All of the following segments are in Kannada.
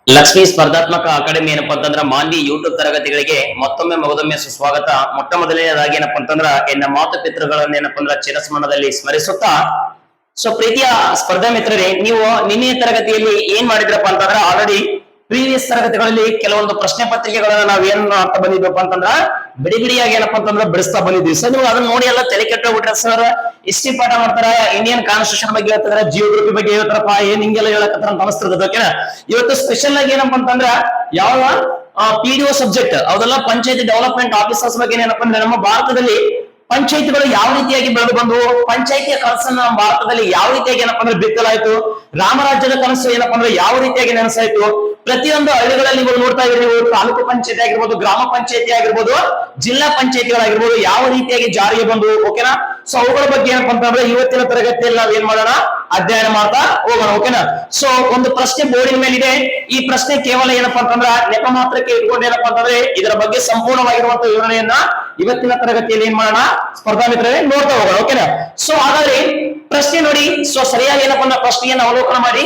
ಲಕ್ಷ್ಮೀ ಸ್ಪರ್ಧಾತ್ಮಕ ಅಕಾಡೆಮಿ ಏನಪ್ಪಾ ಅಂತಂದ್ರ ಮಾನ್ವಿ ಯೂಟ್ಯೂಬ್ ತರಗತಿಗಳಿಗೆ ಮತ್ತೊಮ್ಮೆ ಮಗದೊಮ್ಮೆ ಸುಸ್ವಾಗತ. ಮೊಟ್ಟ ಮೊದಲನೇದಾಗಿ ಏನಪ್ಪಾ ಅಂತಂದ್ರ ಎನ್ನ ಮಾತು ಪಿತೃಗಳನ್ನ ಏನಪ್ಪಾ ಅಂದ್ರ ಚಿರಸ್ಮರಣದಲ್ಲಿ ಸ್ಮರಿಸುತ್ತಾ, ಪ್ರೀತಿಯ ಸ್ಪರ್ಧಾ ಮಿತ್ರರೇ, ನೀವು ನಿನ್ನೆಯ ತರಗತಿಯಲ್ಲಿ ಏನ್ ಮಾಡಿದ್ರಪ್ಪ ಅಂತಂದ್ರ ಆಲ್ರೆಡಿ ಪ್ರೀವಿಯಸ್ ತರಗತಿಗಳಲ್ಲಿ ಕೆಲವೊಂದು ಪ್ರಶ್ನೆ ಪತ್ರಿಕೆಗಳನ್ನ ನಾವ್ ಏನ್ ಮಾಡ್ತಾ ಬಂದಿದ್ವಪ್ಪ ಅಂತಂದ್ರ ಬಿಡಿ ಬಿಡಿಯಾಗಿ ಏನಪ್ಪಾ ಅಂತಂದ್ರ ಬಿಡಿಸ್ತಾ ಬಂದಿದ್ವಿ. ಸರ್ ನೀವು ಅದನ್ನ ನೋಡಿ ಎಲ್ಲ ತಲೆ ಕೆಟ್ಟೋಗ್ಬಿಟ್ರೆ ಸರ್ ಹಿಸ್ಟ್ರಿ ಪಾಠ ಮಾಡ್ತಾರ, ಇಂಡಿಯನ್ ಕಾನ್ಸ್ಟಿಟ್ಯೂಷನ್ ಬಗ್ಗೆ ಹೇಳ್ತಾರ, ಜಿಯೋಗ್ರಫಿ ಬಗ್ಗೆ ಹೇಳ್ತಾರಪ್ಪ, ಏನ್ ಹಿಂಗೆಲ್ಲ ಹೇಳಕತ್ತಾರ ಅಂತ ಅನಿಸ್ತಿರ್ತದೆ. ಓಕೆನಾ, ಇವತ್ತು ಸ್ಪೆಷಲ್ ಆಗಿ ಏನಪ್ಪಾ ಅಂತಂದ್ರ ಯಾವ PDO ಸಬ್ಜೆಕ್ಟ್ ಅದೆಲ್ಲ ಪಂಚಾಯತಿ ಡೆವಲಪ್ಮೆಂಟ್ ಆಫೀಸರ್ಸ್ ಬಗ್ಗೆ ಏನಪ್ಪಾ ಅಂದ್ರೆ ನಮ್ಮ ಭಾರತದಲ್ಲಿ ಪಂಚಾಯತಿಗಳು ಯಾವ ರೀತಿಯಾಗಿ ಬೆಳೆದು ಬಂದವು, ಪಂಚಾಯತಿಯ ಕನಸನ್ನ ನಮ್ಮ ಭಾರತದಲ್ಲಿ ಯಾವ ರೀತಿಯಾಗಿ ಏನಪ್ಪಾ ಅಂದ್ರೆ ಬಿತ್ತಲಾಯ್ತು, ರಾಮರಾಜ್ಯದ ಕನಸು ಏನಪ್ಪಾ ಅಂದ್ರೆ ಯಾವ ರೀತಿಯಾಗಿ ನೆನಸಾಯ್ತು, ಪ್ರತಿಯೊಂದು ಹಳ್ಳಿಗಳಲ್ಲಿ ನೀವು ನೋಡ್ತಾ ಇದ್ದೀರಿ, ನೀವು ತಾಲೂಕು ಪಂಚಾಯತಿ ಆಗಿರ್ಬೋದು, ಗ್ರಾಮ ಪಂಚಾಯತಿ ಆಗಿರ್ಬೋದು, ಜಿಲ್ಲಾ ಪಂಚಾಯತಿಗಳಾಗಿರ್ಬೋದು, ಯಾವ ರೀತಿಯಾಗಿ ಜಾರಿಗೆ ಬಂದವು. ಓಕೆನಾ, ಸೊ ಅವುಗಳ ಬಗ್ಗೆ ಏನಪ್ಪಾ ಅಂತಂದ್ರೆ ಇವತ್ತಿನ ತರಗತಿಯಲ್ಲಿ ನಾವ್ ಏನ್ ಮಾಡೋಣ, ಅಧ್ಯಯನ ಮಾಡ್ತಾ ಹೋಗೋಣ. ಓಕೆನಾ, ಸೊ ಒಂದು ಪ್ರಶ್ನೆ ಬೋರ್ಡಿನ ಮೇಲೆ ಇದೆ. ಈ ಪ್ರಶ್ನೆ ಕೇವಲ ಏನಪ್ಪಾ ಅಂತಂದ್ರ ನೆಪ ಮಾತ್ರಕ್ಕೆ ಇಟ್ಕೊಂಡು ಏನಪ್ಪಾ ಅಂತಂದ್ರೆ ಇದರ ಬಗ್ಗೆ ಸಂಪೂರ್ಣವಾಗಿರುವಂತಹ ವಿವರಣೆಯನ್ನ ಇವತ್ತಿನ ತರಗತಿಯಲ್ಲಿ ಏನ್ ಮಾಡೋಣ, ಸ್ಪರ್ಧಾ ಮಿತ್ರರೇ ನೋಡ್ತಾ ಹೋಗೋಣ. ಓಕೆನಾ, ಸೊ ಹಾಗಾದ್ರೆ ಪ್ರಶ್ನೆ ನೋಡಿ. ಸೊ ಸರಿಯಾಗಿ ಏನಪ್ಪಾ ಅಂದ್ರೆ ಪ್ರಶ್ನೆಯನ್ನು ಅವಲೋಕನ ಮಾಡಿ.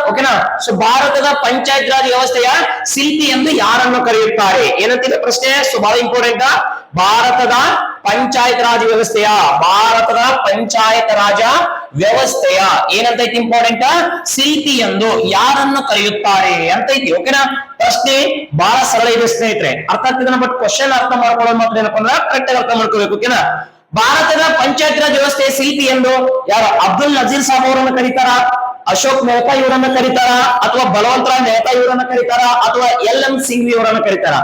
ಓಕೆನಾ, ಸೊ ಭಾರತದ ಪಂಚಾಯತ್ ರಾಜ್ ವ್ಯವಸ್ಥೆಯ ಶಿಲ್ಪಿ ಎಂದು ಯಾರನ್ನು ಕರೆಯುತ್ತಾರೆ ಏನಂತಿದೆ ಪ್ರಶ್ನೆ. ಸೊ ಬಹಳ ಇಂಪಾರ್ಟೆಂಟ್. ಭಾರತದ ಪಂಚಾಯತ್ ರಾಜ್ ವ್ಯವಸ್ಥೆಯ ವ್ಯವಸ್ಥೆಯ ಏನಂತೈತಿ ಇಂಪಾರ್ಟೆಂಟ್, ಶಿಲ್ಪಿ ಎಂದು ಯಾರನ್ನು ಕರೆಯುತ್ತಾರೆ ಅಂತ ಐತಿ. ಓಕೆನಾ, ಪ್ರಶ್ನೆ ಬಹಳ ಸರಳ ಇದೆ ಸ್ನೇಹಿತರೆ, ಅರ್ಥ ಆಗ್ತಿದೆ. ಬಟ್ ಕ್ವಶನ್ ಅರ್ಥ ಮಾಡ್ಕೊಳ್ಳೋದು ಮಾತ್ರ ಏನಪ್ಪಾ ಅಂದ್ರೆ ಕರೆಕ್ಟ್ ಆಗಿ ಅರ್ಥ ಮಾಡ್ಕೋಬೇಕು. ಓಕೆನಾ, ಭಾರತದ ಪಂಚಾಯತ್ ರಾಜ್ ವ್ಯವಸ್ಥೆಯ ಶಿಲ್ಪಿ ಎಂದು ಯಾರು ಅಬ್ದುಲ್ ನಜೀರ್ ಸಾಬ್ ಅವರನ್ನು ಕರೀತಾರ, ಅಶೋಕ್ ಮೆಹ್ತಾ ಇವರನ್ನ ಕರೀತಾರ, ಅಥವಾ ಬಲವಂತರಾವ್ ಮೆಹ್ತಾ ಇವರನ್ನ ಕರೀತಾರ, ಅಥವಾ LM ಸಿಂಘ್ವಿ ಅವರನ್ನ ಕರೀತಾರ.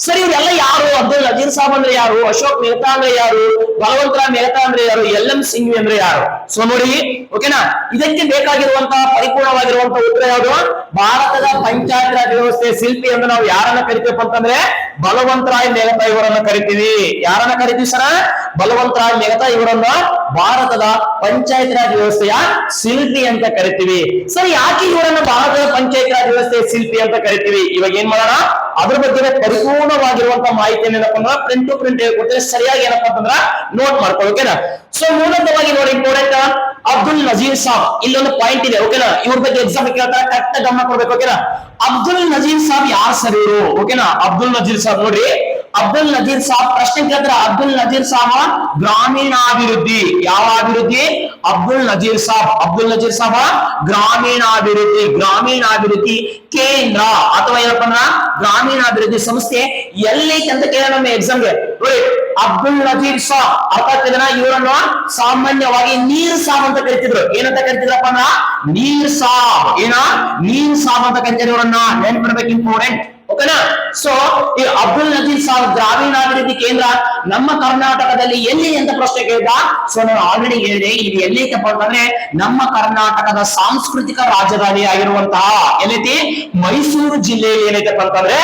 ಸರಿ, ಇವರೆಲ್ಲ ಯಾರು? ಅಬ್ದುಲ್ ನಜೀರ್ ಸಾಬ್ ಅಂದ್ರೆ ಯಾರು? ಅಶೋಕ್ ಮೆಹ್ತಾ ಅಂದ್ರೆ ಯಾರು? ಬಲವಂತರಾವ್ ಮೆಹ್ತಾ ಅಂದ್ರೆ ಯಾರು? LM ಸಿಂಘ್ವಿ ಅಂದ್ರೆ ಯಾರು? ಸೊ ನೋಡಿ, ಓಕೆನಾ, ಇದಕ್ಕೆ ಬೇಕಾಗಿರುವಂತಹ ಪರಿಪೂರ್ಣವಾಗಿರುವಂತಹ ಉತ್ತರ ಯಾವುದು? ಭಾರತದ ಪಂಚಾಯತ್ ರಾಜ್ ವ್ಯವಸ್ಥೆಯ ಶಿಲ್ಪಿ ಎಂದು ನಾವು ಯಾರನ್ನ ಕರಿತೀವಿ ಅಂತಂದ್ರೆ ಬಲವಂತರಾಯ್ ಮೆಹ್ತಾ ಇವರನ್ನ ಕರಿತೀವಿ. ಯಾರನ್ನ ಕರಿತೀವಿ ಸರ? ಬಲವಂತರಾಯ್ ಮೆಹ್ತಾ ಇವರನ್ನ ಭಾರತದ ಪಂಚಾಯತ್ ರಾಜ್ ವ್ಯವಸ್ಥೆಯ ಶಿಲ್ಪಿ ಅಂತ ಕರಿತೀವಿ. ಸರಿ, ಯಾಕೆ ಇವರನ್ನ ಭಾರತದ ಪಂಚಾಯತ್ ರಾಜ್ ವ್ಯವಸ್ಥೆಯ ಶಿಲ್ಪಿ ಅಂತ ಕರಿತೀವಿ? ಇವಾಗ ಏನ್ ಮಾಡೋಣ, ಅದ್ರ ಬಗ್ಗೆ ಪರಿಪೂರ್ಣವಾಗಿರುವಂತಹ ಮಾಹಿತಿಯನ್ನು ಏನಪ್ಪಾ ಅಂದ್ರೆ ಪ್ರಿಂಟ್ ಟು ಪ್ರಿಂಟ್ ಹೇಳ್ಕೊಡ್ತೇವೆ. ಸರಿಯಾಗಿ ಏನಪ್ಪಾ ಅಂತಂದ್ರ ನೋಟ್ ಮಾಡ್ಕೊಳ್ಳಿ. ಓಕೆನಾ, ಸೊ ಮೂಲತಃವಾಗಿ ನೋಡಿ ಇಂಪಾರ್ಟೆಂಟ್ ಅಬ್ದುಲ್ ನಜೀರ್ ಸಾಬ್, ಇಲ್ಲೊಂದು ಪಾಯಿಂಟ್ ಇದೆ. ಓಕೆನಾ, ಇವ್ರ ಬಗ್ಗೆ ಎಕ್ಸಾಮ್ ಕೇಳ್ತಾರೆ, ಕರೆಕ್ಟ್ ಗಮನ ಕೊಡ್ಬೇಕು. ಓಕೆನಾ, ಅಬ್ದುಲ್ ನಜೀರ್ ಸಾಬ್ ಯಾರು ಸರ್ ಇವರು? ಓಕೆನಾ, ಅಬ್ದುಲ್ ನಜೀರ್ ಸಾಬ್ ನೋಡ್ರಿ, ಅಬ್ದುಲ್ ನಜೀರ್ ಸಾಬ್ ಪ್ರಶ್ನೆ ಕೇಳಿದ್ರೆ ಅಬ್ದುಲ್ ನಜೀರ್ ಸಾಬ್ ಗ್ರಾಮೀಣಾಭಿವೃದ್ಧಿ. ಯಾವ ಅಭಿವೃದ್ಧಿ? ಅಬ್ದುಲ್ ನಜೀರ್ ಸಾಬ್ ಗ್ರಾಮೀಣಾಭಿವೃದ್ಧಿ ಕೇಂದ್ರ ಅಥವಾ ಏನಪ್ಪಾ ಅಂದ್ರ ಗ್ರಾಮೀಣಾಭಿವೃದ್ಧಿ ಸಂಸ್ಥೆ ಎಲ್ಲೈತೆ ಅಂತ ಕೇಳ ನಮ್ಮ ಎಕ್ಸಾಮ್ಗೆ. ನೋಡಿ, ಅಬ್ದುಲ್ ನಜೀರ್ ಸಾಬ್ ಅರ್ಥ ಆಗ್ತಿದೆನಾ? ಇವರನ್ನು ಸಾಮಾನ್ಯವಾಗಿ ನೀರ್ ಸಾಬ್ ಅಂತ ಕರಿತಿದ್ರು. ಏನಂತ ಕರಿತಿದ್ರಪ್ಪ ಅಂದ್ರ ನೀರ್ ಸಾಬ್. ನೀರ್ ಸಾಬ್ ಅಂತ ಕರಿತಿದ್ರು. ಇವರನ್ನ ನೆನ್ಪಿಡ್ಬೇಕು, ಇಂಪಾರ್ಟೆಂಟ್. ಓಕೆನಾ, ಸೊ ಈ ಅಬ್ದುಲ್ ನಜೀರ್ ಸಾಬ್ ಗ್ರಾಮೀಣಾಭಿವೃದ್ಧಿ ಕೇಂದ್ರ ನಮ್ಮ ಕರ್ನಾಟಕದಲ್ಲಿ ಎಲ್ಲಿ ಅಂತ ಪ್ರಶ್ನೆ ಕೇಳಿದ. ಸೊ ನಾನು ಆಲ್ರೆಡಿ ಹೇಳಿದೆ, ಇದು ಎಲ್ಲೈತಪ್ಪ ಅಂತಂದ್ರೆ ನಮ್ಮ ಕರ್ನಾಟಕದ ಸಾಂಸ್ಕೃತಿಕ ರಾಜಧಾನಿ ಆಗಿರುವಂತಹ ಎಲ್ಲೈತಿ ಮೈಸೂರು ಜಿಲ್ಲೆಯಲ್ಲಿ ಏನೈತಪ್ಪ ಅಂತಂದ್ರೆ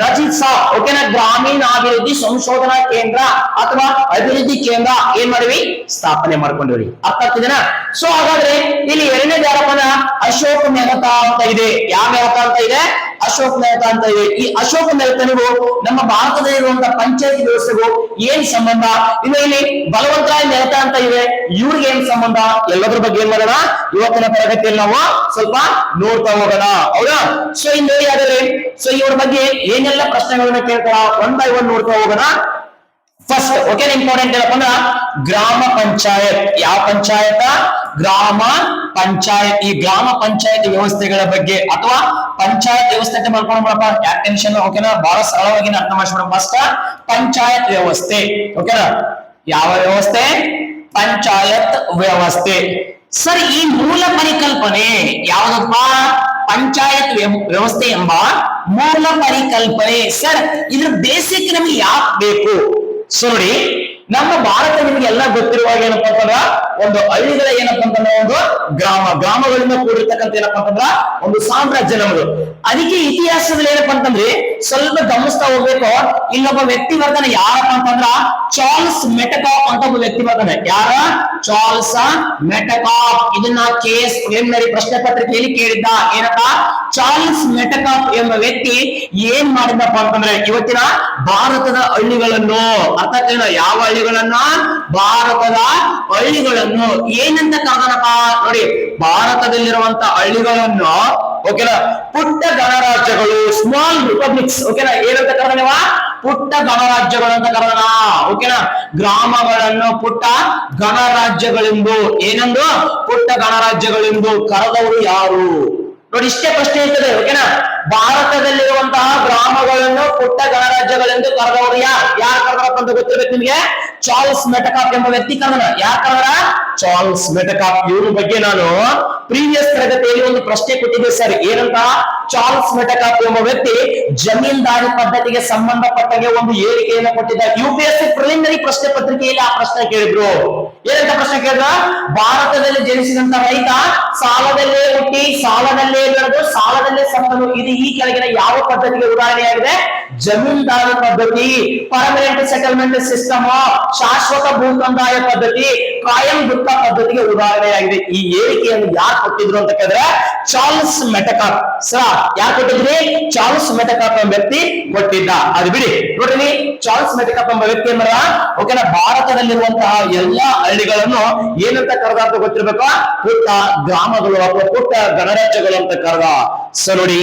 ನಜೀರ್ ಸಾಬ್. ಓಕೆನಾ, ಗ್ರಾಮೀಣಾಭಿವೃದ್ಧಿ ಸಂಶೋಧನಾ ಕೇಂದ್ರ ಅಥವಾ ಅಭಿವೃದ್ಧಿ ಕೇಂದ್ರ ಏನ್ ಮಾಡಿವಿ, ಸ್ಥಾಪನೆ ಮಾಡ್ಕೊಂಡಿವ್ರಿ. ಅರ್ಥ ಆಗ್ತಿದೆನಾ? ಸೊ ಹಾಗಾದ್ರೆ ಇಲ್ಲಿ ಎರಡನೇದು ಯಾರಪ್ಪ ಅಶೋಕ್ ಮೆಹ್ತಾ ಅಂತ ಇದೆ. ಯಾವ ಮೆಹ್ತಾ ಅಂತ ಇದೆ? ಅಶೋಕ್ ಮೆಹ್ತಾ ಅಂತ ಇದೆ. ಈ ಅಶೋಕ್ ಮೆಹ್ತಾನಿಗೂ ನಮ್ಮ ಭಾರತದಲ್ಲಿರುವಂತಹ ಪಂಚಾಯತಿ ವ್ಯವಸ್ಥೆಗೂ ಏನ್ ಸಂಬಂಧ? ಇನ್ನು ಇಲ್ಲಿ ಬಲವಂತರಾಯ್ ಮೆಹ್ತಾ ಅಂತ ಇದೆ, ಇವ್ರಿಗೆ ಏನ್ ಸಂಬಂಧ? ಎಲ್ಲದ್ರ ಬಗ್ಗೆ ಏನ್ ಮಾಡೋಣ, ಇವತ್ತಿನ ತರಗತಿಯಲ್ಲಿ ನಾವು ಸ್ವಲ್ಪ ನೋಡ್ತಾ ಹೋಗೋಣ. ಹೌದಾ? ಸೊ ಇನ್ನು ನೋಡಿ ಹಾಗಾದ್ರೆ, ಸೊ ಇವ್ರ ಬಗ್ಗೆ ಏನೆಲ್ಲ ಪ್ರಶ್ನೆಗಳನ್ನ ಕೇಳ್ತಾರ ಒನ್ ಬೈ ಒನ್ ನೋಡ್ತಾ ಹೋಗೋಣ. ಫಸ್ಟ್ ಓಕೆ, ಇಂಪಾರ್ಟೆಂಟ್ ಏನಪ್ಪ ಅಂದ್ರ ಗ್ರಾಮ ಪಂಚಾಯತ್. ಯಾವ ಪಂಚಾಯತ? ಗ್ರಾಮ ಪಂಚಾಯತ್. ಈ ಗ್ರಾಮ ಪಂಚಾಯತ್ ವ್ಯವಸ್ಥೆಗಳ ಬಗ್ಗೆ ಅಥವಾ ಪಂಚಾಯತ್ ವ್ಯವಸ್ಥೆ ಅಂತ ಮಾಡ್ಕೊಂಡ್ಬಿಡಪ್ಪ, ಯಾಕೆ ಟೆನ್ಷನ್? ಓಕೆನಾ, ಬಹಳ ಸರಳವಾಗಿ ಅರ್ಥ ಮಾಡ್ಸ್ಬಿಡ. ಫಸ್ಟ್ ಪಂಚಾಯತ್ ವ್ಯವಸ್ಥೆ. ಓಕೆನಾ, ಯಾವ ವ್ಯವಸ್ಥೆ? ಪಂಚಾಯತ್ ವ್ಯವಸ್ಥೆ. ಸರ್, ಈ ಮೂಲ ಪರಿಕಲ್ಪನೆ ಯಾವ್ದಪ್ಪ? ಪಂಚಾಯತ್ ವ್ಯವಸ್ಥೆ ಎಂಬ ಮೂಲ ಪರಿಕಲ್ಪನೆ. ಸರ್, ಇದ್ರ ಬೇಸಿಕ್ ನಮಗೆ ಯಾಕೆ ಬೇಕು? ಸೊ ನೋಡಿ, ನಮ್ಮ ಭಾರತ ನಿಮಗೆ ಎಲ್ಲ ಗೊತ್ತಿರುವಾಗ ಏನಪ್ಪಾ ಅಂತಂದ್ರ ಒಂದು ಹಳ್ಳಿಗಳ ಏನಪ್ಪಾ ಅಂತಂದ್ರೆ ಒಂದು ಗ್ರಾಮಗಳಿಂದ ಕೂಡಿರ್ತಕ್ಕಂಥ ಏನಪ್ಪಾ ಅಂತಂದ್ರ ಒಂದು ಸಾಮ್ರಾಜ್ಯ ನಮ್ಮದು. ಅದಕ್ಕೆ ಇತಿಹಾಸದಲ್ಲಿ ಏನಪ್ಪಾ ಅಂತಂದ್ರೆ ಸ್ವಲ್ಪ ಗಮನಿಸ್ತಾ ಹೋಗ್ಬೇಕು. ಇಲ್ಲೊಬ್ಬ ವ್ಯಕ್ತಿ ಬರ್ತಾನೆ, ಯಾರಪ್ಪ ಅಂತಂದ್ರ ಚಾರ್ಲ್ಸ್ ಮೆಟಕಾಫ್ ಅಂತ ಒಬ್ಬ ವ್ಯಕ್ತಿ ಬರ್ತಾನೆ. ಯಾರ? ಚಾರ್ಲ್ಸ್ ಮೆಟಕಾಫ್. ಇದನ್ನ KS ಪ್ರಿಲಿಮಿನರಿ ಪ್ರಶ್ನೆ ಪತ್ರಿಕೆಯಲ್ಲಿ ಕೇಳಿದ್ದ. ಏನಪ್ಪ? ಚಾರ್ಲ್ಸ್ ಮೆಟಕಾಫ್ ಎಂಬ ವ್ಯಕ್ತಿ ಏನ್ ಮಾಡಿದಪ್ಪ ಅಂತಂದ್ರೆ ಇವತ್ತಿನ ಭಾರತದ ಹಳ್ಳಿಗಳನ್ನು ಯಾವ ಹಳ್ಳಿಗಳನ್ನ ಭಾರತದ ಹಳ್ಳಿಗಳನ್ನು ಏನಂತ ಕರೆದನಪ್ಪ ನೋಡಿ, ಭಾರತದಲ್ಲಿರುವಂತ ಹಳ್ಳಿಗಳನ್ನು ಓಕೆನಾ ಪುಟ್ಟ ಗಣರಾಜ್ಯಗಳು, ಸ್ಮಾಲ್ ರಿಪಬ್ಲಿಕ್ಸ್ ಓಕೆನಾ ಏನಂತ ಕರೆದನವ, ಪುಟ್ಟ ಗಣರಾಜ್ಯಗಳು ಅಂತ ಕರೆದನ ಓಕೆನಾ. ಗ್ರಾಮಗಳನ್ನು ಪುಟ್ಟ ಗಣರಾಜ್ಯಗಳೆಂದು ಏನೆಂದು ಪುಟ್ಟ ಗಣರಾಜ್ಯಗಳೆಂದು ಕರೆದವರು ಯಾರು ನೋಡಿ, ಇಷ್ಟೇ ಪ್ರಶ್ನೆ ಇರ್ತದೆ ಓಕೆನಾ. ಭಾರತದಲ್ಲಿರುವಂತಹ ಗ್ರಾಮಗಳನ್ನು ಪುಟ್ಟ ಗಣರಾಜ್ಯಗಳೆಂದು ಕರೆದವರು ಯಾರು ಕರೆದರಪ್ಪ ಅಂತ ಗೊತ್ತಿರ್ಬೇಕು ನಿಮಗೆ. ಚಾರ್ಲ್ಸ್ ಮೆಟಕಾಫ್ ಎಂಬ ವ್ಯಕ್ತಿ ಕರೆದನ. ಯಾರು ಕರೆದರ? ಚಾರ್ಲ್ಸ್ ಮೆಟಕಾಫ್. ಇವ್ರ ಬಗ್ಗೆ ನಾನು ಪ್ರೀವಿಯಸ್ ತರಗತಿಯಲ್ಲಿ ಒಂದು ಪ್ರಶ್ನೆ ಕೊಟ್ಟಿದ್ದೆ ಸರ್. ಏನಂತ? ಚಾರ್ಲ್ಸ್ ಮೆಟಕಾಫ್ ಎಂಬ ವ್ಯಕ್ತಿ ಜಮೀನ್ದಾರಿ ಪದ್ಧತಿಗೆ ಸಂಬಂಧಪಟ್ಟಂಗೆ ಒಂದು ಹೇಳಿಕೆಯನ್ನು ಕೊಟ್ಟಿದ್ದ. UPSC ಪ್ರಿಲಿಮಿನರಿ ಪ್ರಶ್ನೆ ಪತ್ರಿಕೆಯಲ್ಲಿ ಆ ಪ್ರಶ್ನೆ ಕೇಳಿದ್ರು. ಏನಂತ ಪ್ರಶ್ನೆ ಕೇಳಿದ್ರ? ಭಾರತದಲ್ಲಿ ಜನಿಸಿದಂತ ರೈತ ಸಾಲದಲ್ಲೇ ಹುಟ್ಟಿ ಸಾಲದಲ್ಲೇ ಬೆಳೆದು ಸಾಲದಲ್ಲೇ ಸತ್ತನು. ಇದು ಈ ಕೆಳಗಿನ ಯಾವ ಪದ್ಧತಿಗೆ ಉದಾಹರಣೆಯಾಗಿದೆ? ಜಮೀನ್ದಾರಿ ಪದ್ಧತಿ, ಪರ್ಮನೆಂಟ್ ಸೆಟಲ್ಮೆಂಟ್ ಸಿಸ್ಟಮ್, ಶಾಶ್ವತ ಭೂ ಕಂದಾಯ ಪದ್ಧತಿ, ಕಾಯಂ ದುಃಖ ಪದ್ಧತಿಗೆ ಉದಾಹರಣೆಯಾಗಿದೆ. ಈ ಹೇಳಿಕೆಯನ್ನು ಯಾರು ಕೊಟ್ಟಿದ್ರು ಅಂತ ಕೇಳಿದ್ರೆ ಚಾರ್ಲ್ಸ್ ಮೆಟಕಾಫ್. ಸರ್ ಯಾರು ಕೊಟ್ಟಿದ್ರಿ? ಚಾರ್ಲ್ಸ್ ಮೆಟಕಾಫ್ ಎಂಬ ವ್ಯಕ್ತಿ ಕೊಟ್ಟಿದ್ದ. ಅದು ಬಿಡಿ ನೋಡ್ರಿ, ಚಾರ್ಲ್ಸ್ ಮೆಟಕಾಫ್ ಎಂಬ ವ್ಯಕ್ತಿ ಎಂಬ ಓಕೆನಾ ಭಾರತದಲ್ಲಿರುವಂತಹ ಎಲ್ಲಾ ಹಳ್ಳಿಗಳನ್ನು ಏನಂತ ಕರೆದ ಅಂತ ಗೊತ್ತಿರ್ಬೇಕು. ಪುಟ್ಟ ಗ್ರಾಮಗಳು ಅಥವಾ ಪುಟ್ಟ ಗಣರಾಜ್ಯಗಳು ಅಂತ ಕರೆದ. ಸೊ ನೋಡಿ,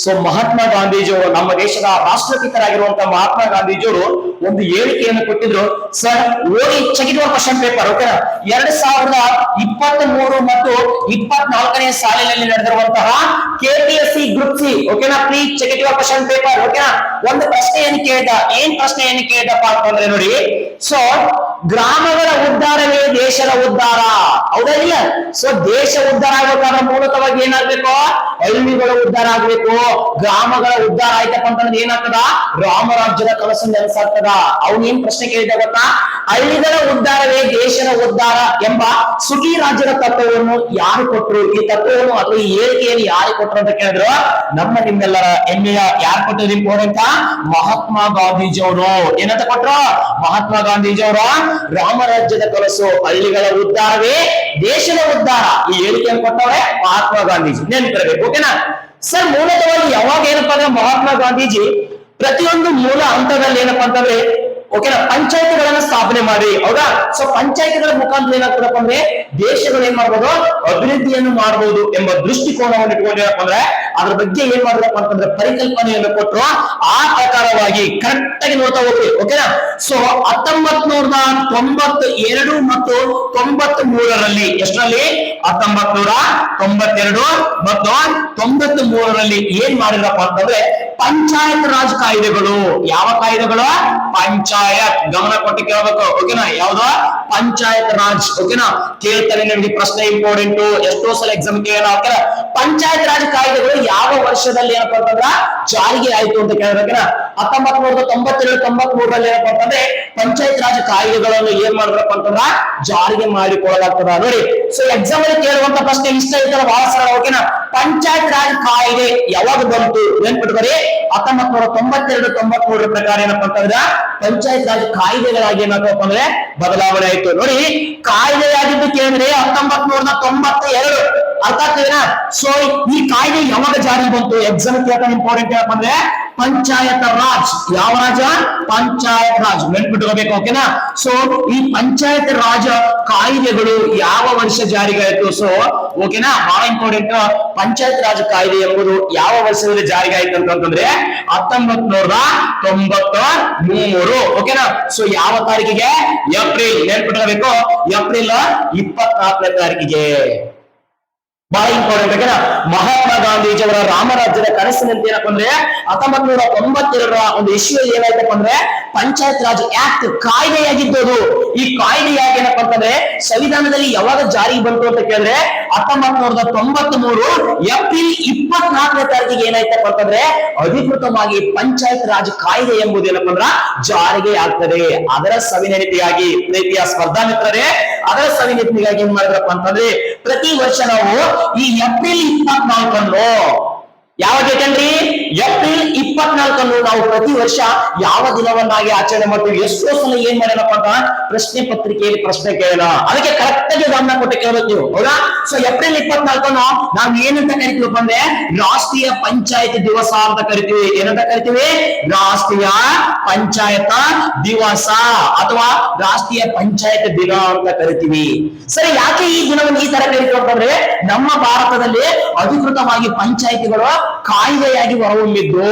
ಸೊ ಮಹಾತ್ಮ ಗಾಂಧೀಜಿಯವರು, ನಮ್ಮ ದೇಶದ ರಾಷ್ಟ್ರಪಿತರಾಗಿರುವಂತಹ ಮಹಾತ್ಮ ಗಾಂಧೀಜಿಯವರು ಒಂದು ಹೇಳಿಕೆಯನ್ನು ಕೊಟ್ಟಿದ್ರು. ಸರ್ ಓದಿ check it your question paper ಓಕೆನಾ. 2023 ಮತ್ತು 24ನೇ ಸಾಲಿನಲ್ಲಿ ನಡೆದಿರುವಂತಹ KPSC ಗ್ರೂಪ್ ಸಿ ಓಕೆನಾ. Please check it your question paper ಓಕೆನಾ. ಒಂದು ಪ್ರಶ್ನೆಯನ್ನು ಕೇಳಿದ. ಏನ್ ಪ್ರಶ್ನೆಯನ್ನು ಕೇಳಿದಪ್ಪ ಅಂತಂದ್ರೆ ನೋಡಿ, ಸೊ ಗ್ರಾಮಗಳ ಉದ್ಧಾರವೇ ದೇಶದ ಉದ್ಧಾರ, ಹೌದಾ ಇಲ್ಲ? ಸೊ ದೇಶ ಉದ್ಧಾರ ಆಗಬೇಕಾದ್ರೆ ಮೂಲತವಾಗಿ ಏನಾಗ್ಬೇಕು? ಹಳ್ಳಿಗಳ ಉದ್ಧಾರ ಆಗ್ಬೇಕು. ಗ್ರಾಮಗಳ ಉದ್ಧಾರ ಆಯ್ತಪ್ಪ ಅಂತಂದ್ರೆ ಏನಾಗ್ತದ? ರಾಮರಾಜ್ಯದ ಕನಸು ನೆನಸಾಗ್ತದ. ಅವ್ನು ಏನ್ ಪ್ರಶ್ನೆ ಕೇಳಿದ ಗೊತ್ತಾ? ಹಳ್ಳಿಗಳ ಉದ್ಧಾರವೇ ದೇಶದ ಉದ್ಧಾರ ಎಂಬ ಸುಖಿ ರಾಜ್ಯದ ತತ್ವವನ್ನು ಯಾರು ಕೊಟ್ಟರು? ಈ ತತ್ವವನ್ನು ಅಥವಾ ಈ ಹೇಳಿಕೆಯನ್ನು ಯಾರು ಕೊಟ್ಟರು ಅಂತ ಕೇಳಿದ್ರು. ನಮ್ಮ ನಿಮ್ಮೆಲ್ಲರ ಹೆಮ್ಮೆಯ ಯಾರು ಕೊಟ್ಟರು ಇಂಪಾರ್ಟೆಂಟ್? ಮಹಾತ್ಮ ಗಾಂಧೀಜಿ ಅವರು. ಏನಂತ ಕೊಟ್ರು? ಮಹಾತ್ಮ ಗಾಂಧೀಜಿ ಅವರ ರಾಮರಾಜ್ಯದ ಕನಸು ಹಳ್ಳಿಗಳ ಉದ್ಧಾರವೇ ದೇಶದ ಉದ್ಧಾರ. ಈ ಹೇಳಿಕೆಯನ್ನು ಕೊಟ್ಟವ್ರೆ ಮಹಾತ್ಮ ಗಾಂಧೀಜಿ. ನೆನಪಿರಬೇಕು ಓಕೆನಾ. ಸರ್ ಮೂಲತವಾಗಿ ಯಾವಾಗ ಏನಪ್ಪಾ ಅಂದ್ರೆ ಮಹಾತ್ಮ ಗಾಂಧೀಜಿ ಪ್ರತಿಯೊಂದು ಮೂಲ ಹಂತದಲ್ಲಿ ಏನಪ್ಪಾ ಅಂತಂದ್ರೆ ಓಕೆನಾ ಪಂಚಾಯತ್ಗಳನ್ನ ಸ್ಥಾಪನೆ ಮಾಡಿ, ಹೌದಾ? ಸೊ ಪಂಚಾಯತ್ಗಳ ಮುಖಾಂತರ ಏನಾಗ್ತದಪ್ಪ ಅಂದ್ರೆ ದೇಶಗಳು ಏನ್ ಮಾಡ್ಬೋದು? ಅಭಿವೃದ್ಧಿಯನ್ನು ಮಾಡಬಹುದು ಎಂಬ ದೃಷ್ಟಿಕೋನವನ್ನು ಇಟ್ಕೊಂಡು ಏನಪ್ಪ ಅಂದ್ರೆ ಅದ್ರ ಬಗ್ಗೆ ಏನ್ ಮಾಡಿದ್ರಪ್ಪ ಅಂತಂದ್ರೆ ಪರಿಕಲ್ಪನೆಯನ್ನು ಕೊಟ್ಟರು. ಆ ಪ್ರಕಾರವಾಗಿ ಕರೆಕ್ಟ್ ಆಗಿ ನೋಡ್ತಾ ಹೋಗ್ತೀವಿ ಓಕೆನಾ. ಸೊ 1992 ಮತ್ತು 93ರಲ್ಲಿ ಎಷ್ಟರಲ್ಲಿ? 1992 ಮತ್ತು 93ರಲ್ಲಿ ಏನ್ ಮಾಡಿದ್ರಪ್ಪ ಅಂತಂದ್ರೆ ಪಂಚಾಯತ್ ರಾಜ್ ಕಾಯ್ದೆಗಳು. ಯಾವ ಕಾಯ್ದೆಗಳು? ಪಂಚಾಯತ್. ಗಮನ ಕೊಟ್ಟು ಕೇಳಬೇಕು ಓಕೆನಾ. ಯಾವ್ದು? ಪಂಚಾಯತ್ ರಾಜ್ ಓಕೆನಾ. ಕೇಳ್ತಾರೆ ನಿಮಗೆ ಪ್ರಶ್ನೆ ಇಂಪಾರ್ಟೆಂಟ್, ಎಷ್ಟೋ ಸಲ ಎಕ್ಸಾಮ್ ಕೇಳೋಣ ಓಕೆನಾ. ಪಂಚಾಯತ್ ರಾಜ್ ಕಾಯ್ದೆಗಳು ಯಾವ ವರ್ಷದಲ್ಲಿ ಏನಪ್ಪಾ ಅಂತಂದ್ರ ಜಾರಿಗೆ ಆಯ್ತು ಅಂತ ಕೇಳಬೇಕೇನಾ. 1992-93ರಲ್ಲಿ ಏನಪ್ಪಾ ಅಂತಂದ್ರೆ ಪಂಚಾಯತ್ ರಾಜ್ ಕಾಯ್ದೆಗಳನ್ನು ಏನ್ ಮಾಡಿದ್ರಪ್ಪ ಅಂತಂದ್ರ ಜಾರಿಗೆ ಮಾಡಿಕೊಳ್ಳಲಾಗ್ತದ. ನೋಡಿ, ಸೊ ಎಕ್ಸಾಮ್ ಅಲ್ಲಿ ಕೇಳುವಂತ ಪ್ರಶ್ನೆ ಇಷ್ಟ ಇರ್ತದೆ ಬಹಳ ಸರಳ ಓಕೆನಾ. ಪಂಚಾಯತ್ ರಾಜ್ ಕಾಯ್ದೆ ಯಾವಾಗ ಬಂತು ನೆನ್ಪಿಟ್ಕೊರಿ. 1992-93 ಪ್ರಕಾರ ಏನಪ್ಪಾ ಅಂತಂದ್ರೆ ಪಂಚಾಯತ್ ರಾಜ್ ಕಾಯ್ದೆಗಳಾಗಿ ಏನಪ್ಪಾ ಅಂದ್ರೆ ಬದಲಾವಣೆ ಆಯ್ತು. ನೋಡಿ, ಕಾಯ್ದೆಯಾಗಿದ್ದು ಕೇಳಿದ್ರೆ 1992 ಅರ್ಥ ಆಗ್ತದೇನಾ. ಸೊ ಈ ಕಾಯ್ದೆ ಯಾವಾಗ ಜಾರಿ ಬಂತು? ಎಕ್ಸಾಮ್ ಕೇಳ್ತಾನೆ ಇಂಪಾರ್ಟೆಂಟ್ ಏನಪ್ಪ ಅಂದ್ರೆ ಪಂಚಾಯತ್ ರಾಜ್. ಯಾವ ರಾಜ? ಪಂಚಾಯತ್ ರಾಜ್. ನೆನ್ಪಿಟ್ಕೋಬೇಕು ಓಕೆನಾ. ಸೊ ಈ ಪಂಚಾಯತ್ ರಾಜ್ ಕಾಯ್ದೆಗಳು ಯಾವ ವರ್ಷ ಜಾರಿಗೆ ಆಯ್ತು? ಸೊ ಓಕೆನಾ, ಬಹಳ ಇಂಪಾರ್ಟೆಂಟ್. ಪಂಚಾಯತ್ ರಾಜ್ ಕಾಯ್ದೆ ಎಂಬುದು ಯಾವ ವರ್ಷದಲ್ಲಿ ಜಾರಿಗೆ ಆಯ್ತು ಅಂತಂದ್ರೆ 1993 ಓಕೆನಾ. ಸೊ ಯಾವ ತಾರೀಕಿಗೆ? ಏಪ್ರಿಲ್. ನೆನ್ಪಿಟ್ಕೋಬೇಕು, ಏಪ್ರಿಲ್ 24ನೇ ತಾರೀಕಿಗೆ. ಬಹಳ ಇಂಪಾರ್ಟೆಂಟ್ ಓಕೆನಾ. ಮಹಾತ್ಮ ಗಾಂಧೀಜಿ ಅವರ ರಾಮರಾಜ್ಯದ ಕನಸಿನಂತೆ ಏನಪ್ಪ ಅಂದ್ರೆ 1992ರ ಒಂದು ಇಶ್ಯೂಯಲ್ಲಿ ಏನಾಯ್ತಪ್ಪ ಅಂದ್ರೆ ಪಂಚಾಯತ್ ರಾಜ್ ಆಕ್ಟ್ ಕಾಯ್ದೆಯಾಗಿದ್ದು. ಈ ಕಾಯ್ದೆಯಾಗಿ ಏನಪ್ಪಾ ಅಂತಂದ್ರೆ ಸಂವಿಧಾನದಲ್ಲಿ ಯಾವಾಗ ಜಾರಿಗೆ ಬಂತು ಅಂತ ಕೇಳಿದ್ರೆ 1993 ಏಪ್ರಿಲ್ 24ನೇ ತಾರೀಕಿಗೆ ಏನಾಯ್ತಪ್ಪ ಅಂತಂದ್ರೆ ಅಧಿಕೃತವಾಗಿ ಪಂಚಾಯತ್ ರಾಜ್ ಕಾಯ್ದೆ ಎಂಬುದು ಏನಪ್ಪಾ ಅಂದ್ರ ಜಾರಿಗೆ ಆಗ್ತದೆ. ಅದರ ಸವಿನೆನಪಿಯಾಗಿ ಪ್ರೀತಿಯ ಸ್ಪರ್ಧಾ ಮಿತ್ರರೇ, ಅದರ ಸವಿನೆನಪಿಗಾಗಿ ಏನ್ ಮಾಡಿದ್ರಪ್ಪ ಅಂತಂದ್ರೆ ಪ್ರತಿ ವರ್ಷ ನಾವು ಈ ಏಪ್ರಿಲ್ 24 ಯಾವ ಡೇಟ್ ಅನ್ರಿ? ಏಪ್ರಿಲ್ 24 ನಾವು ಪ್ರತಿ ವರ್ಷ ಯಾವ ದಿನವನ್ನಾಗಿ ಆಚರಣೆ ಮಾಡ್ತೀವಿ? ಎಷ್ಟೋ ಸಲ ಏನ್ ಮಾಡೋಣಪ್ಪ ಅಂತ ಪ್ರಶ್ನೆ ಪತ್ರಿಕೆಯಲ್ಲಿ ಪ್ರಶ್ನೆ ಕೇಳೋಣ, ಅದಕ್ಕೆ ಕರೆಕ್ಟ್ ಆಗಿ ಗಮನ ಕೊಟ್ಟು ಕೇಳೋದು ನೀವು, ಹೌದಾ? ಸೊ ಏಪ್ರಿಲ್ 24 ನಾವ್ ಏನಂತ ಕರಿತೀವಪ್ಪ ಅಂದ್ರೆ ರಾಷ್ಟ್ರೀಯ ಪಂಚಾಯತ್ ದಿವಸ ಅಂತ ಕರಿತೀವಿ. ಏನಂತ ಕರಿತೀವಿ? ರಾಷ್ಟ್ರೀಯ ಪಂಚಾಯತ ದಿವಸ ಅಥವಾ ರಾಷ್ಟ್ರೀಯ ಪಂಚಾಯತ್ ದಿನ ಅಂತ ಕರಿತೀವಿ. ಸರಿ, ಯಾಕೆ ಈ ದಿನವನ್ನು ಈ ತರ ಕರಿತೀವಿ ಅಂತಂದ್ರೆ ನಮ್ಮ ಭಾರತದಲ್ಲಿ ಅಧಿಕೃತವಾಗಿ ಪಂಚಾಯತಿಗಳು ಕಾಯ್ದೆಯಾಗಿ ಹೊರಹೊಮ್ಮಿದ್ದು,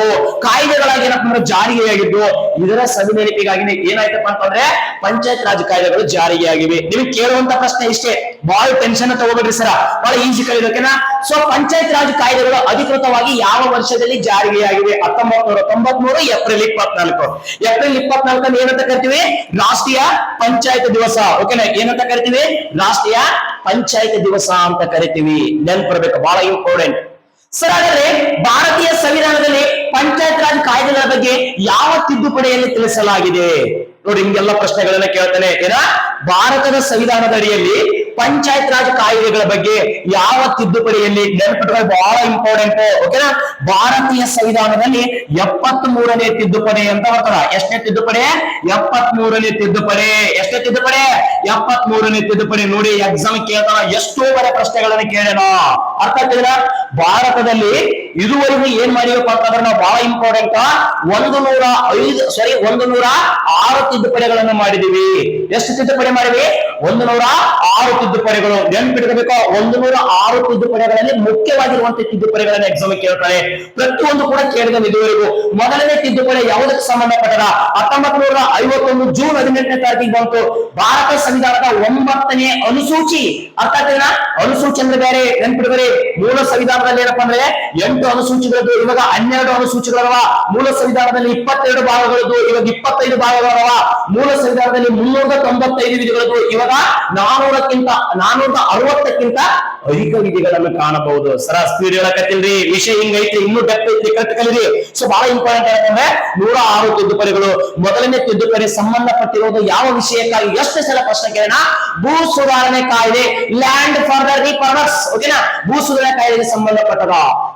ಕಾಯ್ದೆಗಳಾಗಿ ಏನಪ್ಪ ಅಂದ್ರೆ ಜಾರಿಗೆಯಾಗಿದ್ದು, ಇದರ ಸವಿನೆನಪಿಗಾಗಿ ಏನಾಯ್ತಪ್ಪ ಅಂತಂದ್ರೆ ಪಂಚಾಯತ್ ರಾಜ್ ಕಾಯ್ದೆಗಳು ಜಾರಿಗೆ ಆಗಿವೆ. ನಿಮಗೆ ಕೇಳುವಂತ ಪ್ರಶ್ನೆ ಇಷ್ಟೇ, ಬಹಳ ಟೆನ್ಷನ್ ತಗೋಬೇಡ್ರಿ ಸರ, ಬಹಳ ಈಸಿ ಕಲಿಯೋಕೆನಾ. ಸೊ ಪಂಚಾಯತ್ ರಾಜ್ ಕಾಯ್ದೆಗಳು ಅಧಿಕೃತವಾಗಿ ಯಾವ ವರ್ಷದಲ್ಲಿ ಜಾರಿಗೆಯಾಗಿವೆ? 1993 ಏಪ್ರಿಲ್ 24. ಏಪ್ರಿಲ್ 24 ಏನಂತ ಕರಿತೀವಿ? ರಾಷ್ಟ್ರೀಯ ಪಂಚಾಯತ್ ದಿವಸ. ಓಕೆನಾ? ಏನಂತ ಕರಿತೀವಿ? ರಾಷ್ಟ್ರೀಯ ಪಂಚಾಯತ್ ದಿವಸ ಅಂತ ಕರಿತೀವಿ. ನೆನ್ಪಿರ್ಬೇಕು, ಬಹಳ ಇಂಪಾರ್ಟೆಂಟ್. ಸರ್, ಹಾಗಾದ್ರೆ ಭಾರತೀಯ ಸಂವಿಧಾನದಲ್ಲಿ ಪಂಚಾಯತ್ ರಾಜ್ ಕಾಯ್ದೆಗಳ ಬಗ್ಗೆ ಯಾವ ತಿದ್ದುಪಡಿಯಲ್ಲಿ ತಿಳಿಸಲಾಗಿದೆ? ನೋಡಿ, ಹಿಂಗೆಲ್ಲ ಪ್ರಶ್ನೆಗಳನ್ನ ಕೇಳ್ತಾನೆ. ಭಾರತದ ಸಂವಿಧಾನದ ಅಡಿಯಲ್ಲಿ ಪಂಚಾಯತ್ ರಾಜ್ ಕಾಯ್ದೆಗಳ ಬಗ್ಗೆ ಯಾವ ತಿದ್ದುಪಡಿಯಲ್ಲಿ? ನೆನಪಿಟ್ಕೊಳ್ಳಿ, ಬಹಳ ಇಂಪಾರ್ಟೆಂಟ್. ಓಕೆನಾ? ಭಾರತೀಯ ಸಂವಿಧಾನದಲ್ಲಿ 73ನೇ ತಿದ್ದುಪಡಿ ಅಂತ ಬರ್ತದ. ಎಷ್ಟನೇ ತಿದ್ದುಪಡಿ? 73ನೇ ತಿದ್ದುಪಡಿ. ಎಷ್ಟನೇ ತಿದ್ದುಪಡಿ? 73ನೇ ತಿದ್ದುಪಡಿ. ನೋಡಿ, ಎಕ್ಸಾಮ್ ಕೇಳ್ತಾನ, ಎಷ್ಟೋ ಬರ ಪ್ರಶ್ನೆಗಳನ್ನ ಕೇಳೋಣ. ಅರ್ಥ ಆಗ್ತದ? ಭಾರತದಲ್ಲಿ ಇದುವರೆಗೂ ಏನ್ ಮಾಡಿವಪ್ಪ ಅಂತಂದ್ರೆ ನಾವು ಬಹಳ ಇಂಪಾರ್ಟೆಂಟ್ 106 ತಿದ್ದುಪಡಿಗಳನ್ನು ಮಾಡಿದೀವಿ. ಎಷ್ಟು ತಿದ್ದುಪಡಿ ಮಾಡಿವಿ? 106 ತಿದ್ದುಪಡಿಗಳು. ನೆನ್ಪಿಟ್ಕೋಬೇಕು, 106 ತಿದ್ದುಪಡಿಗಳಲ್ಲಿ ಮುಖ್ಯವಾಗಿರುವಂತಹ ತಿದ್ದುಪಡಿಗಳನ್ನು ಎಕ್ಸಾಮ್ ಕೇಳ್ತಾರೆ. ಪ್ರತಿಯೊಂದು ಕೂಡ ಕೇಳಿದ ಇದುವರೆಗೂ. ಮೊದಲನೇ ತಿದ್ದುಪಡಿ ಯಾವುದಕ್ಕೆ ಸಂಬಂಧಪಟ್ಟದ? 1951 ಜೂನ್ 18ನೇ ತಾರೀಕಿಗೆ ಬಂತು. ಭಾರತ ಸಂವಿಧಾನದ 9ನೇ ಅನುಸೂಚಿ. ಅರ್ಥ ಆಗ್ತದೇನಾ? ಅನುಸೂಚಿ ಅಂದ್ರೆ ಬೇರೆ, ನೆನ್ಪಿಡ್ಬೇಡಿ. ಮೂಲ ಸಂವಿಧಾನದಲ್ಲಿ ಏನಪ್ಪಾ ಅಂದ್ರೆ 8 ಅನುಸೂಚಿಗಳದ್ದು, ಇವಾಗ 12 ಅನುಸೂಚಿಗಳವ. ಮೂಲ ಸಂವಿಧಾನದಲ್ಲಿ 22 ಭಾಗಗಳದ್ದು, ಇವಾಗ 25 ಭಾಗಗಳವ. ಮೂಲ ಸಂವಿಧಾನದಲ್ಲಿ 395 ವಿಧಿಗಳದ್ದು, ಇವಾಗ 460ಕ್ಕಿಂತ ಅಧಿಕ ವಿಧಿಗಳನ್ನು ಕಾಣಬಹುದು. ಸರ, ಸ್ಪೀಡ್ ಹೇಳಕತ್ತಿಲ್ರಿ, ವಿಷಯ ಹಿಂಗೈತಿ, ಇನ್ನೂ ಡೆಪ್ತ್ ಐತಿ, ಕರೆಕ್ಟ್ ಕಲಿರಿ. ಸೊ ಬಹಳ ಇಂಪಾರ್ಟೆಂಟ್ ಏನಂದ್ರೆ 106 ತಿದ್ದುಪಡಿಗಳು. ಮೊದಲನೇ ತಿದ್ದುಪಡಿ ಸಂಬಂಧಪಟ್ಟಿರೋದು ಯಾವ ವಿಷಯಕ್ಕಾಗಿ? ಎಷ್ಟು ಸಲ ಪ್ರಶ್ನೆ ಕೇಳೋಣ? ಭೂ ಸುಧಾರಣೆ ಕಾಯ್ದೆ, ಲ್ಯಾಂಡ್ ಫಾರ್ ದ ರೀಪರ್ಪಸ್. ಓಕೆನಾ? ಭೂ ಸುಧಾರಣೆ ಕಾಯ್ದೆಗೆ ಸಂಬಂಧಪಟ್ಟದ.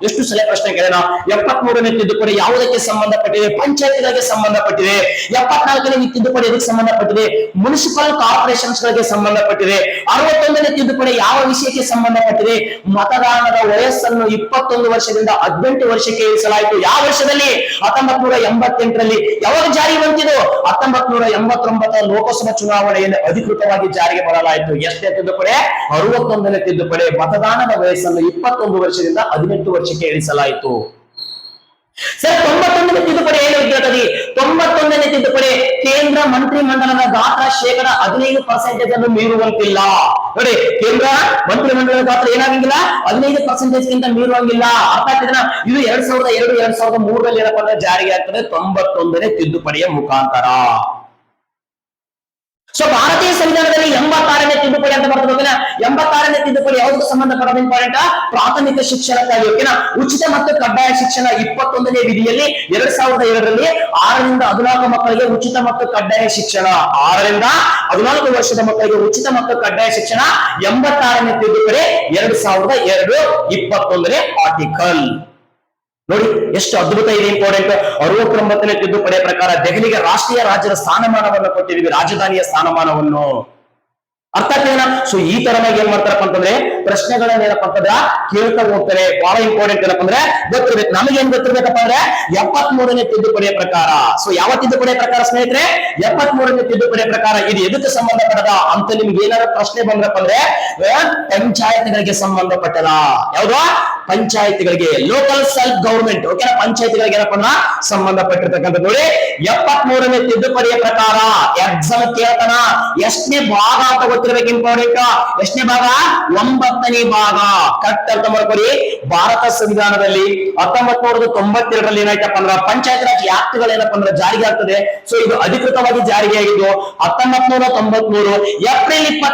ಎಷ್ಟು ಸಲ ಪ್ರಶ್ನೆ ಕೇಳೋಣ? 73ನೇ ತಿದ್ದುಪಡಿ ಯಾವುದಕ್ಕೆ ಸಂಬಂಧಪಟ್ಟಿದೆ? ಪಂಚಾಯತ್ಗಳಿಗೆ ಸಂಬಂಧಪಟ್ಟಿದೆ. 74ನೇ ತಿದ್ದುಪಡಿ ಇದಕ್ಕೆ ಸಂಬಂಧಪಟ್ಟಿದೆ? ಮುನ್ಸಿಪಲ್ ಕಾರ್ಪೊರೇಷನ್ಸ್ ಗಳಿಗೆ ಸಂಬಂಧಪಟ್ಟಿದೆ. 61ನೇ ತಿದ್ದುಪಡಿ ಯಾವ ವಿಷಯಕ್ಕೆ ಸಂಬಂಧಪಟ್ಟಿದೆ? ಮತದಾನದ ವಯಸ್ಸನ್ನು 21 ವರ್ಷದಿಂದ 18 ವರ್ಷಕ್ಕೆ ಇಳಿಸಲಾಯಿತು. ಯಾವ ವರ್ಷದಲ್ಲಿ? 1988ರಲ್ಲಿ. ಯಾವಾಗ ಜಾರಿ ಬಂತಿದ್ದು? 1989 ಲೋಕಸಭಾ ಚುನಾವಣೆಯಲ್ಲಿ ಅಧಿಕೃತವಾಗಿ ಜಾರಿಗೆ ಬರಲಾಯಿತು. ಎಷ್ಟನೇ ತಿದ್ದುಪಡಿ? 61ನೇ ತಿದ್ದುಪಡಿ. ಮತದಾನದ ವಯಸ್ಸನ್ನು 21 ವರ್ಷದಿಂದ 18 ವರ್ಷಕ್ಕೆ ಇಳಿಸಲಾಯಿತು. ಸರ್, 91ನೇ ತಿದ್ದುಪಡಿ ಏನು ಹೇಳ್ತದೆ? 91ನೇ ತಿದ್ದುಪಡಿ ಕೇಂದ್ರ ಮಂತ್ರಿ ಮಂಡಲದ ಗಾತ್ರ 15% ಅನ್ನು ಮೀರುವಂತಿಲ್ಲ. ನೋಡಿ, ಕೇಂದ್ರ ಮಂತ್ರಿ ಮಂಡಲದ ಗಾತ್ರ ಏನಾಗಂಗಿಲ್ಲ, 15%ಗಿಂತ ಮೀರುವಂಗಿಲ್ಲ. ಅರ್ಥ ಆಗ್ತದೆನಾ? ಇದು 2002, 2003ರಲ್ಲಿ ಏನಪ್ಪ ಅಂದ್ರೆ ಜಾರಿಗೆ ಆಗ್ತದೆ 91ನೇ ತಿದ್ದುಪಡಿಯ ಮುಖಾಂತರ. ಸೊ ಭಾರತೀಯ ಸಂವಿಧಾನದಲ್ಲಿ 86ನೇ ತಿದ್ದುಪಡಿ ಅಂತ ಬರ್ತದೆ. ಓಕೆನಾ? 86ನೇ ತಿದ್ದುಪಡಿ ಯಾವುದಕ್ಕೆ ಸಂಬಂಧಪಟ್ಟ? ಇಂಪಾರ್ಟೆಂಟ್, ಪ್ರಾಥಮಿಕ ಶಿಕ್ಷಣಕ್ಕಾಗಿ. ಓಕೆನಾ? ಉಚಿತ ಮತ್ತು ಕಡ್ಡಾಯ ಶಿಕ್ಷಣ 21ನೇ ವಿಧಿಯಲ್ಲಿ 2002ರಲ್ಲಿ 6ರಿಂದ 14 ಮಕ್ಕಳಿಗೆ ಉಚಿತ ಮತ್ತು ಕಡ್ಡಾಯ ಶಿಕ್ಷಣ. 6ರಿಂದ 14 ವರ್ಷದ ಮಕ್ಕಳಿಗೆ ಉಚಿತ ಮತ್ತು ಕಡ್ಡಾಯ ಶಿಕ್ಷಣ. 86ನೇ ತಿದ್ದುಪಡಿ 2002 21ನೇ ಆರ್ಟಿಕಲ್. ನೋಡಿ, ಎಷ್ಟು ಅದ್ಭುತ ಇದೆ, ಇಂಪಾರ್ಟೆಂಟ್. 69ನೇ ತಿದ್ದುಪಡಿಯ ಪ್ರಕಾರ ದೆಹಲಿಗೆ ರಾಷ್ಟ್ರೀಯ ರಾಜ್ಯದ ಸ್ಥಾನಮಾನವನ್ನು ಕೊಟ್ಟಿದ್ದೀವಿ, ರಾಜಧಾನಿಯ ಸ್ಥಾನಮಾನವನ್ನು. ಅರ್ಥ ಆಗ್ತದೇನಾ? ಸೊ ಈ ತರನಾಗಿ ಏನ್ ಮಾಡ್ತಾರಪ್ಪ ಅಂತಂದ್ರೆ ಪ್ರಶ್ನೆಗಳನ್ನ ಏನಪ್ಪ ಅಂತಂದ್ರ ಕೇಳ್ತಾ ಹೋಗ್ತಾರೆ. ಬಹಳ ಇಂಪಾರ್ಟೆಂಟ್ ಏನಪ್ಪ ಅಂದ್ರೆ ಗೊತ್ತಿರ್ಬೇಕು. ನಮಗೇನ್ ಗೊತ್ತಿರ್ಬೇಕಪ್ಪ ಅಂದ್ರೆ 73ನೇ ತಿದ್ದುಪಡಿಯ ಪ್ರಕಾರ. ಸೊ ಯಾವ ತಿದ್ದುಪಡಿಯ ಪ್ರಕಾರ ಸ್ನೇಹಿತರೆ? 73ನೇ ತಿದ್ದುಪಡಿಯ ಪ್ರಕಾರ. ಇದು ಎದಕ್ಕೆ ಸಂಬಂಧಪಟ್ಟದ ಅಂತ ನಿಮ್ಗೆ ಏನಾದ್ರು ಪ್ರಶ್ನೆ ಬಂದ್ರಪ್ಪ ಅಂದ್ರೆ ಪಂಚಾಯತ್ಗಳಿಗೆ ಸಂಬಂಧಪಟ್ಟದ. ಯಾವ್ದು? ಪಂಚಾಯತ್ಗಳಿಗೆ, ಲೋಕಲ್ ಸೆಲ್ಫ್ ಗವರ್ಮೆಂಟ್. ಓಕೆನಾ? ಪಂಚಾಯತ್ಗಳಿಗೆ ಏನಪ್ಪ ಅಂದ್ರ ಸಂಬಂಧಪಟ್ಟಿರ್ತಕ್ಕಂಥ. ನೋಡಿ, 73ನೇ ತಿದ್ದುಪಡಿಯ ಪ್ರಕಾರ ಎಕ್ಸಾಮ್ ಕೇಳ್ತಾನ. ಎಷ್ಟನೇ ಭಾಗ ಅಂತ ಗೊತ್ತಿರ್ಬೇಕು, ಇಂಪಾರ್ಟೆಂಟ್. ಎಷ್ಟನೇ ಭಾಗ? 9ನೇ ಭಾಗ. ಕರೆಕ್ಟ್ ಅರ್ಥ ಮಾಡ್ಕೊಳ್ಳಿ. ಭಾರತ ಸಂವಿಧಾನದಲ್ಲಿ 1992ರಲ್ಲಿ ಏನಾಯ್ತಪ್ಪ ಅಂದ್ರ ಪಂಚಾಯತ್ ರಾಜ್ ಆಕ್ಟ್ಗಳು ಏನಪ್ಪ ಅಂದ್ರೆ ಜಾರಿಗೆ ಆಗ್ತದೆ. ಸೊ ಇದು ಅಧಿಕೃತವಾಗಿ ಜಾರಿಗೆ ಆಗಿದ್ದು 1993 ಏಪ್ರಿಲ್ 24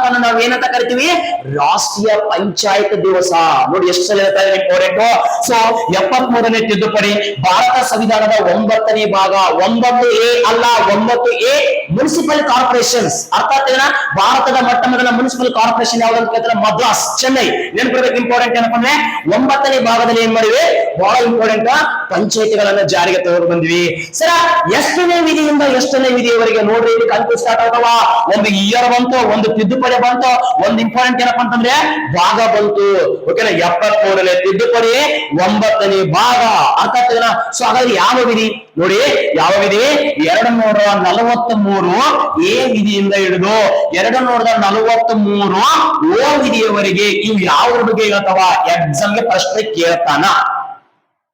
ಅನ್ನು ನಾವು ಏನಂತ ಕರಿತೀವಿ? ರಾಷ್ಟ್ರೀಯ ಪಂಚಾಯತ್ ದಿವಸ. ನೋಡಿ ಎಷ್ಟು ಸಲ ಹೇಳ್ತಾರೆ, ಇಂಪಾರ್ಟೆಂಟ್. ಸೊ 73ನೇ ತಿದ್ದುಪಡಿ ಭಾರತ ಸಂವಿಧಾನದ 9ನೇ ಭಾಗ, 9A ಅಲ್ಲ 9A ಎ ಮುನ್ಸಿಪಲ್ ಕಾರ್ಪೊರೇಷನ್ಸ್. ಅರ್ಥ ಆಗ್ತದೇನ? ಭಾರತದ ಮೊಟ್ಟ ಮೊದಲ ಮುನ್ಸಿಪಲ್ ಕಾರ್ಪೊರೇಷನ್ ಯಾವ್ದು ಅಂತ ಕೇಳ್ತಾರೆ? ಮದ್ರಾಸ್, ಚೆನ್ನೈ. ನೆನಪಿರ್ಬೇಕು. ಇಂಪಾರ್ಟೆಂಟ್ ಏನಪ್ಪಾ ಅಂದ್ರೆ 9ನೇ ಭಾಗದಲ್ಲಿ ಏನ್ ಮಾಡಿವಿ? ಬಹಳ ಇಂಪಾರ್ಟೆಂಟ್, ಪಂಚಾಯತಿಗಳನ್ನ ಜಾರಿಗೆ ತಗೊಂಡು ಬಂದ್ವಿ. ಸರ ಎಷ್ಟನೇ ವಿಧಿಯಿಂದ ಎಷ್ಟನೇ ವಿಧಿಯವರೆಗೆ ನೋಡ್ರಿ, ಇಲ್ಲಿ ಕನ್ಫ್ಯೂಸ್ ಸ್ಟಾರ್ಟ್ ಆಗವ. ಒಂದು ಇಯರ್ ಬಂತು, ಒಂದು ತಿದ್ದುಪಡಿ ಬಂತು, ಒಂದು ಇಂಪಾರ್ಟೆಂಟ್ ಏನಪ್ಪಾ ಅಂತಂದ್ರೆ ಭಾಗ ಬಂತು. ಓಕೆನಾ? 73ನೇ ತಿದ್ದುಪಡಿ, 9ನೇ ಭಾಗ. ಅರ್ಥ ಆಗ್ತದೇನ? ಸೊ ಹಾಗಾದ್ರೆ ಯಾವ ವಿಧಿ ನೋಡಿ, ಯಾವ ವಿಧಿ? 243 ಎ ವಿಧಿಯಿಂದ ಹಿಡಿದು 243 ಓ ವಿಧಿಯವರೆಗೆ ಇವು ಯಾವ್ದ್ರ ಬಗ್ಗೆ ಹೇಳ್ತಾವ? ಎಕ್ಸಾಮ್ಗೆ ಪ್ರಶ್ನೆ ಕೇಳ್ತಾನ.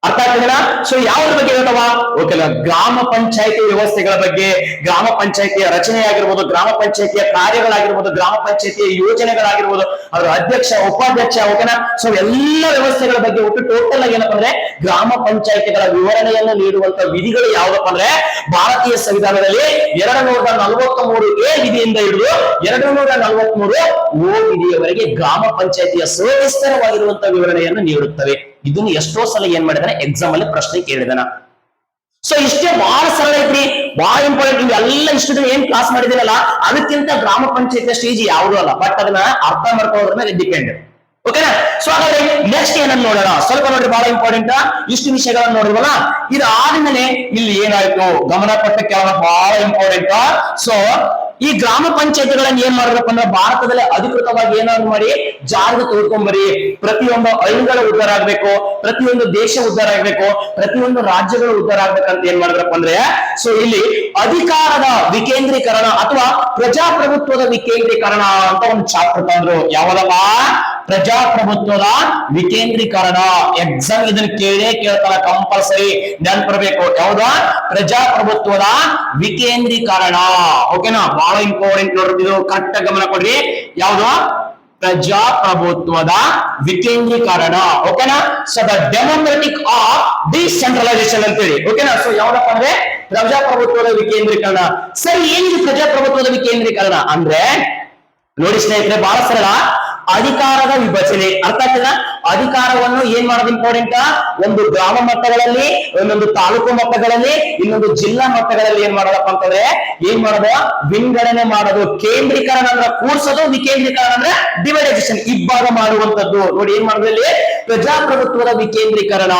ಅರ್ಥ ಆಗ್ತದೇನ? ಸೊ ಯಾವ್ದ್ರ ಬಗ್ಗೆ ಹೇಳ್ತಾವ? ಓಕೆನಾ? ಗ್ರಾಮ ಪಂಚಾಯತಿ ವ್ಯವಸ್ಥೆಗಳ ಬಗ್ಗೆ, ಗ್ರಾಮ ಪಂಚಾಯತಿಯ ರಚನೆ ಆಗಿರ್ಬೋದು, ಗ್ರಾಮ ಪಂಚಾಯತಿಯ ಕಾರ್ಯಗಳಾಗಿರ್ಬೋದು, ಗ್ರಾಮ ಪಂಚಾಯತಿಯ ಯೋಜನೆಗಳಾಗಿರ್ಬೋದು, ಅದರ ಅಧ್ಯಕ್ಷ, ಉಪಾಧ್ಯಕ್ಷ, ಓಕೆನಾ? ಸೊ ಎಲ್ಲ ವ್ಯವಸ್ಥೆಗಳ ಬಗ್ಗೆ ಒಟ್ಟು ಟೋಟಲ್ ಆಗಿ ಏನಪ್ಪ ಅಂದ್ರೆ ಗ್ರಾಮ ಪಂಚಾಯತಿಗಳ ವಿವರಣೆಯನ್ನು ನೀಡುವಂತ ವಿಧಿಗಳು ಯಾವ್ದಪ್ಪ ಅಂದ್ರೆ ಭಾರತೀಯ ಸಂವಿಧಾನದಲ್ಲಿ 243 ಎ ವಿಧಿಯಿಂದ ಹಿಡಿದು 243 ಓ ವಿಧಿಯವರೆಗೆ ಗ್ರಾಮ ಪಂಚಾಯತಿಯ ಸವಿಸ್ತರವಾಗಿರುವಂತಹ ವಿವರಣೆಯನ್ನು ನೀಡುತ್ತವೆ. ಇದನ್ನು ಎಷ್ಟೋ ಸಲ ಏನ್ ಮಾಡಿದಾನೆ? ಎಕ್ಸಾಮ್ ಅಲ್ಲಿ ಪ್ರಶ್ನೆ ಕೇಳಿದಾನ. ಸೊ ಇಷ್ಟೇ, ಬಹಳ ಸರಳ ಐತ್ರಿ, ಬಹಳ ಇಂಪಾರ್ಟೆಂಟ್. ಎಲ್ಲ ಇಷ್ಟು ಏನ್ ಕ್ಲಾಸ್ ಮಾಡಿದಿರಲ್ಲ, ಅದಕ್ಕಿಂತ ಗ್ರಾಮ ಪಂಚಾಯತಿಯ ಸ್ಟೇಜ್ ಯಾವುದು ಅಲ್ಲ, ಬಟ್ ಅದನ್ನ ಅರ್ಥ ಮಾಡ್ಕೊಳ್ಳೋದ್ರ ಮೇಲೆ ಡಿಪೆಂಡ್. ಓಕೆನಾ? ಸೊ ಹಾಗಾದ್ರೆ ನೆಕ್ಸ್ಟ್ ಏನನ್ನ ನೋಡೋಣ, ಸ್ವಲ್ಪ ನೋಡ್ರಿ, ಬಹಳ ಇಂಪಾರ್ಟೆಂಟ್. ಇಷ್ಟು ವಿಷಯಗಳನ್ನ ನೋಡಿದ್ವಲ್ಲ, ಇದು ಆದ್ಮೇಲೆ ಇಲ್ಲಿ ಏನಾಯ್ತು ಗಮನ ಕೊಟ್ಟ ಕೇಳೋಣ, ಬಹಳ ಇಂಪಾರ್ಟೆಂಟ್. ಸೊ ಈ ಗ್ರಾಮ ಪಂಚಾಯತಿಗಳನ್ನ ಏನ್ ಮಾಡ್ಬೇಕಪ್ಪ ಅಂದ್ರೆ ಭಾರತದಲ್ಲಿ ಅಧಿಕೃತವಾಗಿ ಏನಾದ್ರು ಮಾಡಿ ಜಾರಿಗೆ ತೆಗೆದುಕೊಂಡ್ಬರಿ. ಪ್ರತಿಯೊಂದು ಹಳ್ಳಿಗಳ ಉದ್ಧಾರ ಆಗ್ಬೇಕು, ಪ್ರತಿಯೊಂದು ದೇಶ ಉದ್ಧಾರ ಆಗ್ಬೇಕು, ಪ್ರತಿಯೊಂದು ರಾಜ್ಯಗಳು ಉದ್ಧಾರ ಆಗ್ಬೇಕಂತ ಏನ್ ಮಾಡಿದ್ರಪ್ಪ ಅಂದ್ರೆ, ಸೊ ಇಲ್ಲಿ ಅಧಿಕಾರದ ವಿಕೇಂದ್ರೀಕರಣ ಅಥವಾ ಪ್ರಜಾಪ್ರಭುತ್ವದ ವಿಕೇಂದ್ರೀಕರಣ ಅಂತ ಒಂದು ಚಾಪ್ಟರ್ ತಂದ್ರು. ಯಾವದಪ್ಪ? ಪ್ರಜಾಪ್ರಭುತ್ವದ ವಿಕೇಂದ್ರೀಕರಣ. ಎಕ್ಸಾಮ್ ಇದನ್ನ ಕೇಳೇ ಕೇಳ್ತಾರ, ಕಂಪಲ್ಸರಿ ನೆನಪಿರ್ಬೇಕು. ಯಾವ್ದ? ಪ್ರಜಾಪ್ರಭುತ್ವದ ವಿಕೇಂದ್ರೀಕರಣ. ಓಕೆನಾ? ಬಹಳ ಇಂಪಾರ್ಟೆಂಟ್ ನೋಡ್ರಿ, ಇದು ಕರೆಕ್ಟ್ ಗಮನ ಕೊಡ್ರಿ. ಯಾವ್ದು? ಪ್ರಜಾಪ್ರಭುತ್ವದ ವಿಕೇಂದ್ರೀಕರಣ. ಓಕೆನಾ? So the democratic of decentralization ಅಂತೇಳಿ. ಓಕೆನಾ? ಸೊ ಯಾವ್ದಪ್ಪ ಅಂದ್ರೆ ಪ್ರಜಾಪ್ರಭುತ್ವದ ವಿಕೇಂದ್ರೀಕರಣ. ಸರಿ, ಏನಿದೆ ಪ್ರಜಾಪ್ರಭುತ್ವದ ವಿಕೇಂದ್ರೀಕರಣ ಅಂದ್ರೆ? ನೋಡಿ ಸ್ನೇಹಿತರೆ, ಬಹಳ ಸರಳ. ಅಧಿಕಾರದ ವಿಭಜನೆ. ಅರ್ಥ ಆಗ್ತದ? ಅಧಿಕಾರವನ್ನು ಏನ್ ಮಾಡೋದು ಇಂಪಾರ್ಟೆಂಟ್? ಒಂದು ಗ್ರಾಮ ಮಟ್ಟಗಳಲ್ಲಿ, ಒಂದೊಂದು ತಾಲೂಕು ಮಟ್ಟಗಳಲ್ಲಿ, ಇನ್ನೊಂದು ಜಿಲ್ಲಾ ಮಟ್ಟಗಳಲ್ಲಿ ಏನ್ ಮಾಡೋದಪ್ಪ ಅಂತಂದ್ರೆ ಏನ್ ಮಾಡೋದು? ವಿಂಗಡಣೆ ಮಾಡೋದು. ಕೇಂದ್ರೀಕರಣ ಅಂದ್ರೆ ಕೂರ್ಸೋದು, ವಿಕೇಂದ್ರೀಕರಣ ಅಂದ್ರೆ ಡಿವೈಡೇಷನ್, ಇಬ್ಬಾಗ ಮಾಡುವಂತದ್ದು. ನೋಡಿ ಏನ್ ಮಾಡೋದು ಇಲ್ಲಿ? ಪ್ರಜಾಪ್ರಭುತ್ವದ ವಿಕೇಂದ್ರೀಕರಣ.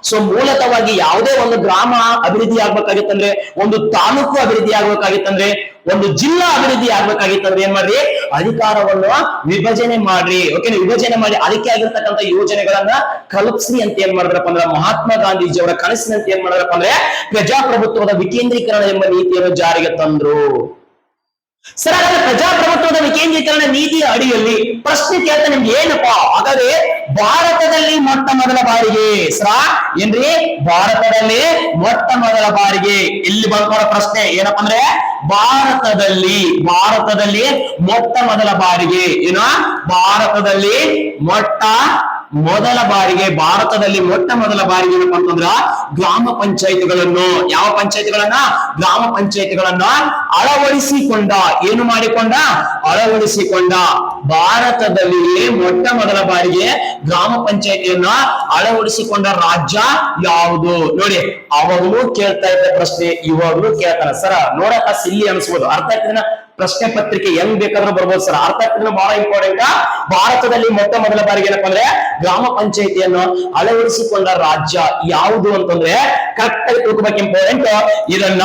ಸೊ ಮೂಲತಃವಾಗಿ ಯಾವುದೇ ಒಂದು ಗ್ರಾಮ ಅಭಿವೃದ್ಧಿ ಆಗ್ಬೇಕಾಗಿತ್ತಂದ್ರೆ, ಒಂದು ತಾಲೂಕು ಅಭಿವೃದ್ಧಿ ಆಗ್ಬೇಕಾಗಿತ್ತಂದ್ರೆ, ಒಂದು ಜಿಲ್ಲಾ ಅಭಿವೃದ್ಧಿ ಆಗ್ಬೇಕಾಗಿತ್ತಂದ್ರೆ ಏನ್ ಮಾಡ್ರಿ? ಅಧಿಕಾರವನ್ನು ವಿಭಜನೆ ಮಾಡ್ರಿ. ಓಕೆ, ವಿಭಜನೆ ಮಾಡಿ ಅದಕ್ಕೆ ಆಗಿರ್ತಕ್ಕಂಥ ಯೋಜನೆಗಳನ್ನ ಕಲ್ಪಿಸ್ರಿ ಅಂತ ಏನ್ ಮಾಡಿದ್ರಪ್ಪ ಅಂದ್ರೆ ಮಹಾತ್ಮ ಗಾಂಧೀಜಿ ಅವರ ಕನಸಿನಂತೆ ಏನ್ ಮಾಡಿದ್ರಪ್ಪ ಅಂದ್ರೆ ಪ್ರಜಾಪ್ರಭುತ್ವದ ವಿಕೇಂದ್ರೀಕರಣ ಎಂಬ ನೀತಿಯನ್ನು ಜಾರಿಗೆ ತಂದ್ರು. ಸರ್, ಹಾಗಾದ್ರೆ ಪ್ರಜಾಪ್ರಭುತ್ವದ ವಿಕೇಂದ್ರೀಕರಣ ನೀತಿಯ ಅಡಿಯಲ್ಲಿ ಪ್ರಶ್ನೆ ಕೇಳ್ತಾ ನಿಮ್ಗೆ ಏನಪ್ಪಾ? ಹಾಗಾದ್ರೆ ಭಾರತದಲ್ಲಿ ಮೊಟ್ಟ ಮೊದಲ ಬಾರಿಗೆ ಏನ್ರಿ? ಭಾರತದಲ್ಲಿ ಮೊಟ್ಟ ಮೊದಲ ಬಾರಿಗೆ ಇಲ್ಲಿ ಬಂದ್ಕೊಡೋ ಪ್ರಶ್ನೆ ಏನಪ್ಪಾ ಅಂದ್ರೆ ಭಾರತದಲ್ಲಿ ಮೊಟ್ಟ ಮೊದಲ ಬಾರಿಗೆ ಭಾರತದಲ್ಲಿ ಮೊಟ್ಟ ಮೊದಲ ಬಾರಿಗೆ ಏನಪ್ಪಾ ಅಂತಂದ್ರ ಗ್ರಾಮ ಪಂಚಾಯತಿಗಳನ್ನು, ಯಾವ ಪಂಚಾಯತಿಗಳನ್ನ? ಗ್ರಾಮ ಪಂಚಾಯತಿಗಳನ್ನ ಅಳವಡಿಸಿಕೊಂಡ. ಏನು ಮಾಡಿಕೊಂಡ? ಅಳವಡಿಸಿಕೊಂಡ. ಭಾರತದಲ್ಲಿ ಮೊಟ್ಟ ಮೊದಲ ಬಾರಿಗೆ ಗ್ರಾಮ ಪಂಚಾಯತಿಯನ್ನ ಅಳವಡಿಸಿಕೊಂಡ ರಾಜ್ಯ ಯಾವುದು? ನೋಡಿ, ಅವಾಗಲೂ ಕೇಳ್ತಾ ಇದ್ದ ಪ್ರಶ್ನೆ ಇವಾಗಲೂ ಕೇಳ್ತಾರ. ಸರ ನೋಡಕ ಸಿಲ್ಲಿ ಅನ್ಸ್ಬೋದು, ಅರ್ಥ ಆಗ್ತದೇನ? ಪ್ರಶ್ನೆ ಪತ್ರಿಕೆ ಹೆಂಗ್ ಬೇಕಾದ್ರೂ ಬರ್ಬೋದು ಸರ್, ಅರ್ಥ ಆಗ್ತದೆ. ಬಹಳ ಇಂಪಾರ್ಟೆಂಟ್. ಭಾರತದಲ್ಲಿ ಮೊಟ್ಟ ಮೊದಲ ಬಾರಿಗೆ ಏನಪ್ಪಾ ಅಂದ್ರೆ ಗ್ರಾಮ ಪಂಚಾಯತಿಯನ್ನು ಅಳವಡಿಸಿಕೊಂಡ ರಾಜ್ಯ ಯಾವುದು ಅಂತಂದ್ರೆ ಕರೆಕ್ಟ್ ಆಗಿ ತಿಳ್ಕೊಬೇಕು. ಇಂಪಾರ್ಟೆಂಟ್. ಇದನ್ನ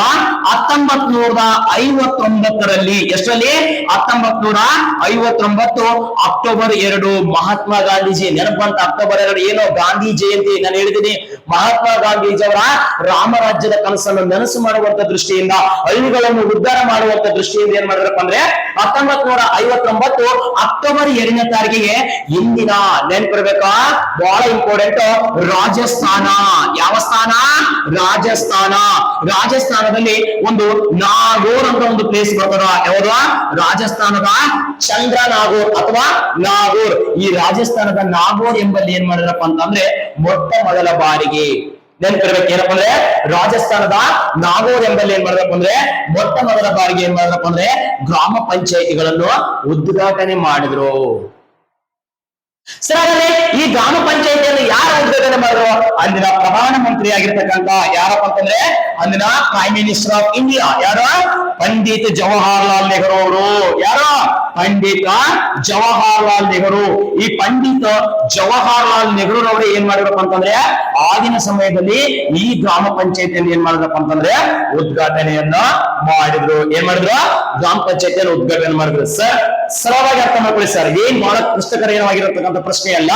1959ರಲ್ಲಿ, ಎಷ್ಟರಲ್ಲಿ? 1959 ಅಕ್ಟೋಬರ್ 2 ಮಹಾತ್ಮ ಗಾಂಧೀಜಿ. ನೆನಪಂತ ಅಕ್ಟೋಬರ್ 2 ಏನು? ಗಾಂಧಿ ಜಯಂತಿ. ನಾನು ಹೇಳಿದ್ದೀನಿ, ಮಹಾತ್ಮ ಗಾಂಧೀಜಿ ಅವರ ರಾಮರಾಜ್ಯದ ಕನಸನ್ನು ನನಸು ಮಾಡುವಂತ ದೃಷ್ಟಿಯಿಂದ, ಹಳ್ಳಿಗಳನ್ನು ಉದ್ಧಾರ ಮಾಡುವಂತ ದೃಷ್ಟಿಯಿಂದ ಏನ್ ಮಾಡಿದ್ರಪ್ಪ ಅಂದ್ರೆ 1959 ಅಕ್ಟೋಬರ್ 2ನೇ ತಾರೀಕಿಗೆ ಇಂದಿನ ನೆನಪಿರ್ಬೇಕಾ? ಬಹಳ ಇಂಪಾರ್ಟೆಂಟ್. ರಾಜಸ್ಥಾನ. ಯಾವ ಸ್ಥಾನ? ರಾಜಸ್ಥಾನದಲ್ಲಿ ಒಂದು ನಾಗೋರ್ ಅಂತ ಒಂದು ಪ್ಲೇಸ್ ಬರ್ತದ. ಯಾವುದು? ರಾಜಸ್ಥಾನದ ಚಂದ್ರನಾಗೋರ್ ಅಥವಾ ನಾಗೋರ್. ಈ ರಾಜಸ್ಥಾನದ ನಾಗೋರ್ ಎಂಬಲ್ಲಿ ಏನ್ ಮಾಡಿದ್ರಪ್ಪ ಅಂತಂದ್ರೆ ಮೊಟ್ಟ ಮೊದಲ ಬಾರಿಗೆ ನೆನಪಿರ್ಬೇಕು. ಏನಪ್ಪ ಅಂದ್ರೆ ರಾಜಸ್ಥಾನದ ನಾಗೋರ್ ಎಂಬಲ್ಲಿ ಏನ್ ಮಾಡಿದ್ರಪ್ಪ ಅಂದ್ರೆ ಮೊಟ್ಟ ಮೊದಲ ಬಾರಿಗೆ ಏನ್ ಮಾಡಿದ್ರಪ್ಪ ಅಂದ್ರೆ ಗ್ರಾಮ ಪಂಚಾಯತಿಗಳನ್ನು ಉದ್ಘಾಟನೆ ಮಾಡಿದ್ರು. ಸರ್, ಹಾಗಾದ್ರೆ ಈ ಗ್ರಾಮ ಪಂಚಾಯತಿಯನ್ನು ಯಾರು ಉದ್ಘಾಟನೆ ಮಾಡಿದ್ರು? ಅಂದಿನ ಪ್ರಧಾನ ಮಂತ್ರಿ ಆಗಿರ್ತಕ್ಕಂಥ ಯಾರಪ್ಪ ಅಂತಂದ್ರೆ ಅಂದಿನ ಪ್ರೈಮ್ ಮಿನಿಸ್ಟರ್ ಆಫ್ ಇಂಡಿಯಾ ಯಾರು? ಪಂಡಿತ್ ಜವಾಹರ್ಲಾಲ್ ನೆಹರು ಅವರು. ಯಾರು? ಪಂಡಿತ ಜವಾಹರ್ಲಾಲ್ ನೆಹರು. ಈ ಪಂಡಿತ್ ಜವಾಹರ್ಲಾಲ್ ನೆಹರು ಅವರು ಏನ್ ಮಾಡಿದ್ರಪ್ಪ ಅಂತಂದ್ರೆ ಆಗಿನ ಸಮಯದಲ್ಲಿ ಈ ಗ್ರಾಮ ಪಂಚಾಯತಿಯಲ್ಲಿ ಏನ್ ಮಾಡಿದ್ರಪ್ಪ ಅಂತಂದ್ರೆ ಉದ್ಘಾಟನೆಯನ್ನ ಮಾಡಿದ್ರು. ಏನ್ ಮಾಡಿದ್ರು? ಗ್ರಾಮ ಪಂಚಾಯತಿಯನ್ನು ಉದ್ಘಾಟನೆ ಮಾಡಿದ್ರು. ಸರ್ ಸರಳವಾಗಿ ಅರ್ಥ ಮಾಡ್ಕೊಳ್ಳಿ ಸರ್, ಏನ್ ಬಹಳ ಕ್ಲಿಷ್ಟಕರವಾಗಿರತಕ್ಕಂಥ ಪ್ರಶ್ನೆ ಅಲ್ಲ.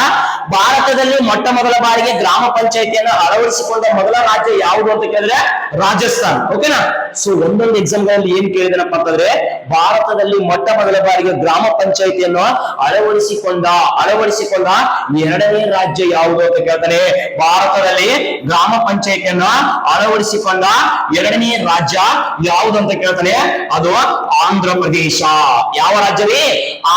ಭಾರತದಲ್ಲಿ ಮೊಟ್ಟ ಮೊದಲ ಬಾರಿಗೆ ಗ್ರಾಮ ಪಂಚಾಯತಿಯನ್ನು ಅಳವಡಿಸಿಕೊಂಡ ಮೊದಲ ರಾಜ್ಯ ಯಾವುದು ಅಂತ ಕೇಳಿದ್ರೆ ರಾಜಸ್ಥಾನ್. ಓಕೆನಾ? ಸೊ ಒಂದೊಂದು ಎಕ್ಸಾಮ್ ಗಳಲ್ಲಿ ಏನ್ ಕೇಳಿದನಪ್ಪ ಅಂತಂದ್ರೆ ಭಾರತದಲ್ಲಿ ಮೊಟ್ಟ ಮೊದಲ ಬಾರಿಗೆ ಗ್ರಾಮ ಪಂಚಾಯತಿಯನ್ನು ಅಳವಡಿಸಿಕೊಂಡ ಎರಡನೇ ರಾಜ್ಯ ಯಾವುದು ಅಂತ ಕೇಳ್ತಾನೆ. ಭಾರತದಲ್ಲಿ ಗ್ರಾಮ ಪಂಚಾಯತಿಯನ್ನ ಅಳವಡಿಸಿಕೊಂಡ ಎರಡನೇ ರಾಜ್ಯ ಯಾವುದು ಅಂತ ಕೇಳ್ತಾನೆ. ಅದು ಆಂಧ್ರ ಪ್ರದೇಶ. ಯಾವ ರಾಜ್ಯವೇ?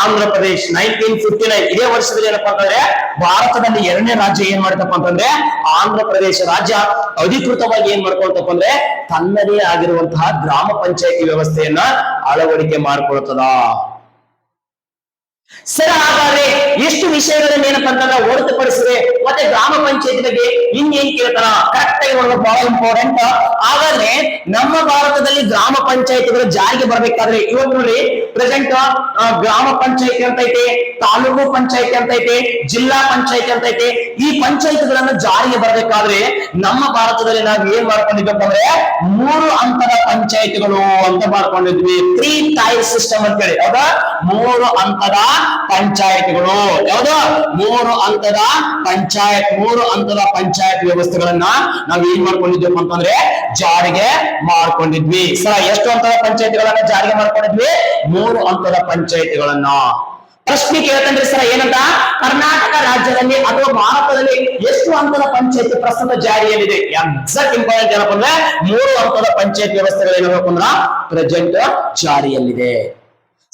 ಆಂಧ್ರ ಪ್ರದೇಶ. 1959 ಇದೇ ವರ್ಷದಲ್ಲಿ ಏನಪ್ಪಾ ಅಂತಂದ್ರೆ ಭಾರತದಲ್ಲಿ ಎರಡನೇ ರಾಜ್ಯ ಏನ್ ಮಾಡ್ತಪ್ಪ ಅಂತಂದ್ರೆ ಆಂಧ್ರ ಪ್ರದೇಶ ರಾಜ್ಯ ಅಧಿಕೃತವಾಗಿ ಏನ್ ಮಾಡ್ಕೊಳ್ತಪ್ಪ ಅಂದ್ರೆ ತನ್ನದೇ ಆಗಿರುವಂತಹ ಗ್ರಾಮ ಪಂಚಾಯತಿ ವ್ಯವಸ್ಥೆಯನ್ನ ಅಳವಡಿಕೆ ಮಾಡ್ಕೊಳ್ತದ. ಸರ್ ಹಾಗಾದ್ರೆ ಎಷ್ಟು ವಿಷಯಗಳನ್ನ ಏನಪ್ಪಾ ಅಂತಂದ್ರೆ ಹೊರತುಪಡಿಸಿದೆ ಮತ್ತೆ ಗ್ರಾಮ ಪಂಚಾಯತಿ ಬಗ್ಗೆ ಇನ್ನೇನ್ ಕೇಳ್ತಾರ? ಕರೆಕ್ಟ್ ಆಗಿ ನೋಡೋದು ಬಹಳ ಇಂಪಾರ್ಟೆಂಟ್. ಹಾಗಾದ್ರೆ ನಮ್ಮ ಭಾರತದಲ್ಲಿ ಗ್ರಾಮ ಪಂಚಾಯತಿಗಳು ಜಾರಿಗೆ ಬರ್ಬೇಕಾದ್ರೆ ಇವಾಗ ನೋಡಿ ಪ್ರೆಸೆಂಟ್ ಗ್ರಾಮ ಪಂಚಾಯತಿ ಅಂತ ಐತೆ, ತಾಲೂಕು ಪಂಚಾಯತಿ ಅಂತ ಐತೆ, ಜಿಲ್ಲಾ ಪಂಚಾಯತಿ ಅಂತ ಐತೆ. ಈ ಪಂಚಾಯತಿಗಳನ್ನ ಜಾರಿಗೆ ಬರ್ಬೇಕಾದ್ರೆ ನಮ್ಮ ಭಾರತದಲ್ಲಿ ನಾವು ಏನ್ ಮಾಡ್ಕೊಂಡಿದ್ವಪ್ಪ ಅಂದ್ರೆ 3 ಹಂತದ ಪಂಚಾಯತಿಗಳು ಅಂತ ಮಾಡ್ಕೊಂಡಿದ್ವಿ. 3 ಟೈರ್ ಸಿಸ್ಟಮ್ ಅಂತ ಹೇಳಿ. ಹೌದಾ? 3 ಹಂತದ ಪಂಚಾಯತಿಗಳು. ಯಾವುದು? 3 ಹಂತದ ಪಂಚಾಯತ್ ವ್ಯವಸ್ಥೆಗಳನ್ನ ನಾವ್ ಏನ್ ಮಾಡ್ಕೊಂಡಿದ್ವಿ ಅಂತಂದ್ರೆ ಜಾರಿಗೆ ಮಾಡ್ಕೊಂಡಿದ್ವಿ. ಸರ್ ಎಷ್ಟು ಹಂತದ ಪಂಚಾಯತಿಗಳನ್ನ ಜಾರಿಗೆ ಮಾಡ್ಕೊಂಡಿದ್ವಿ? 3 ಹಂತದ ಪಂಚಾಯತಿಗಳನ್ನ. ಪ್ರಶ್ನೆ ಕೇಳ್ತಂದ್ರೆ ಸರ್ ಏನಂತ, ಕರ್ನಾಟಕ ರಾಜ್ಯದಲ್ಲಿ ಅಥವಾ ಭಾರತದಲ್ಲಿ ಎಷ್ಟು ಹಂತದ ಪಂಚಾಯತಿ ಪ್ರಸ್ತುತ ಜಾರಿಯಲ್ಲಿದೆ? ಎಕ್ಸಾಕ್ಟ್ ಇಂಪಾರ್ಟೆಂಟ್ ಏನಪ್ಪ ಅಂದ್ರೆ 3 ಹಂತದ ಪಂಚಾಯತ್ ವ್ಯವಸ್ಥೆಗಳು ಏನಾಗಬೇಕು ಅಂದ್ರೆ ಪ್ರೆಸೆಂಟ್ ಜಾರಿಯಲ್ಲಿದೆ.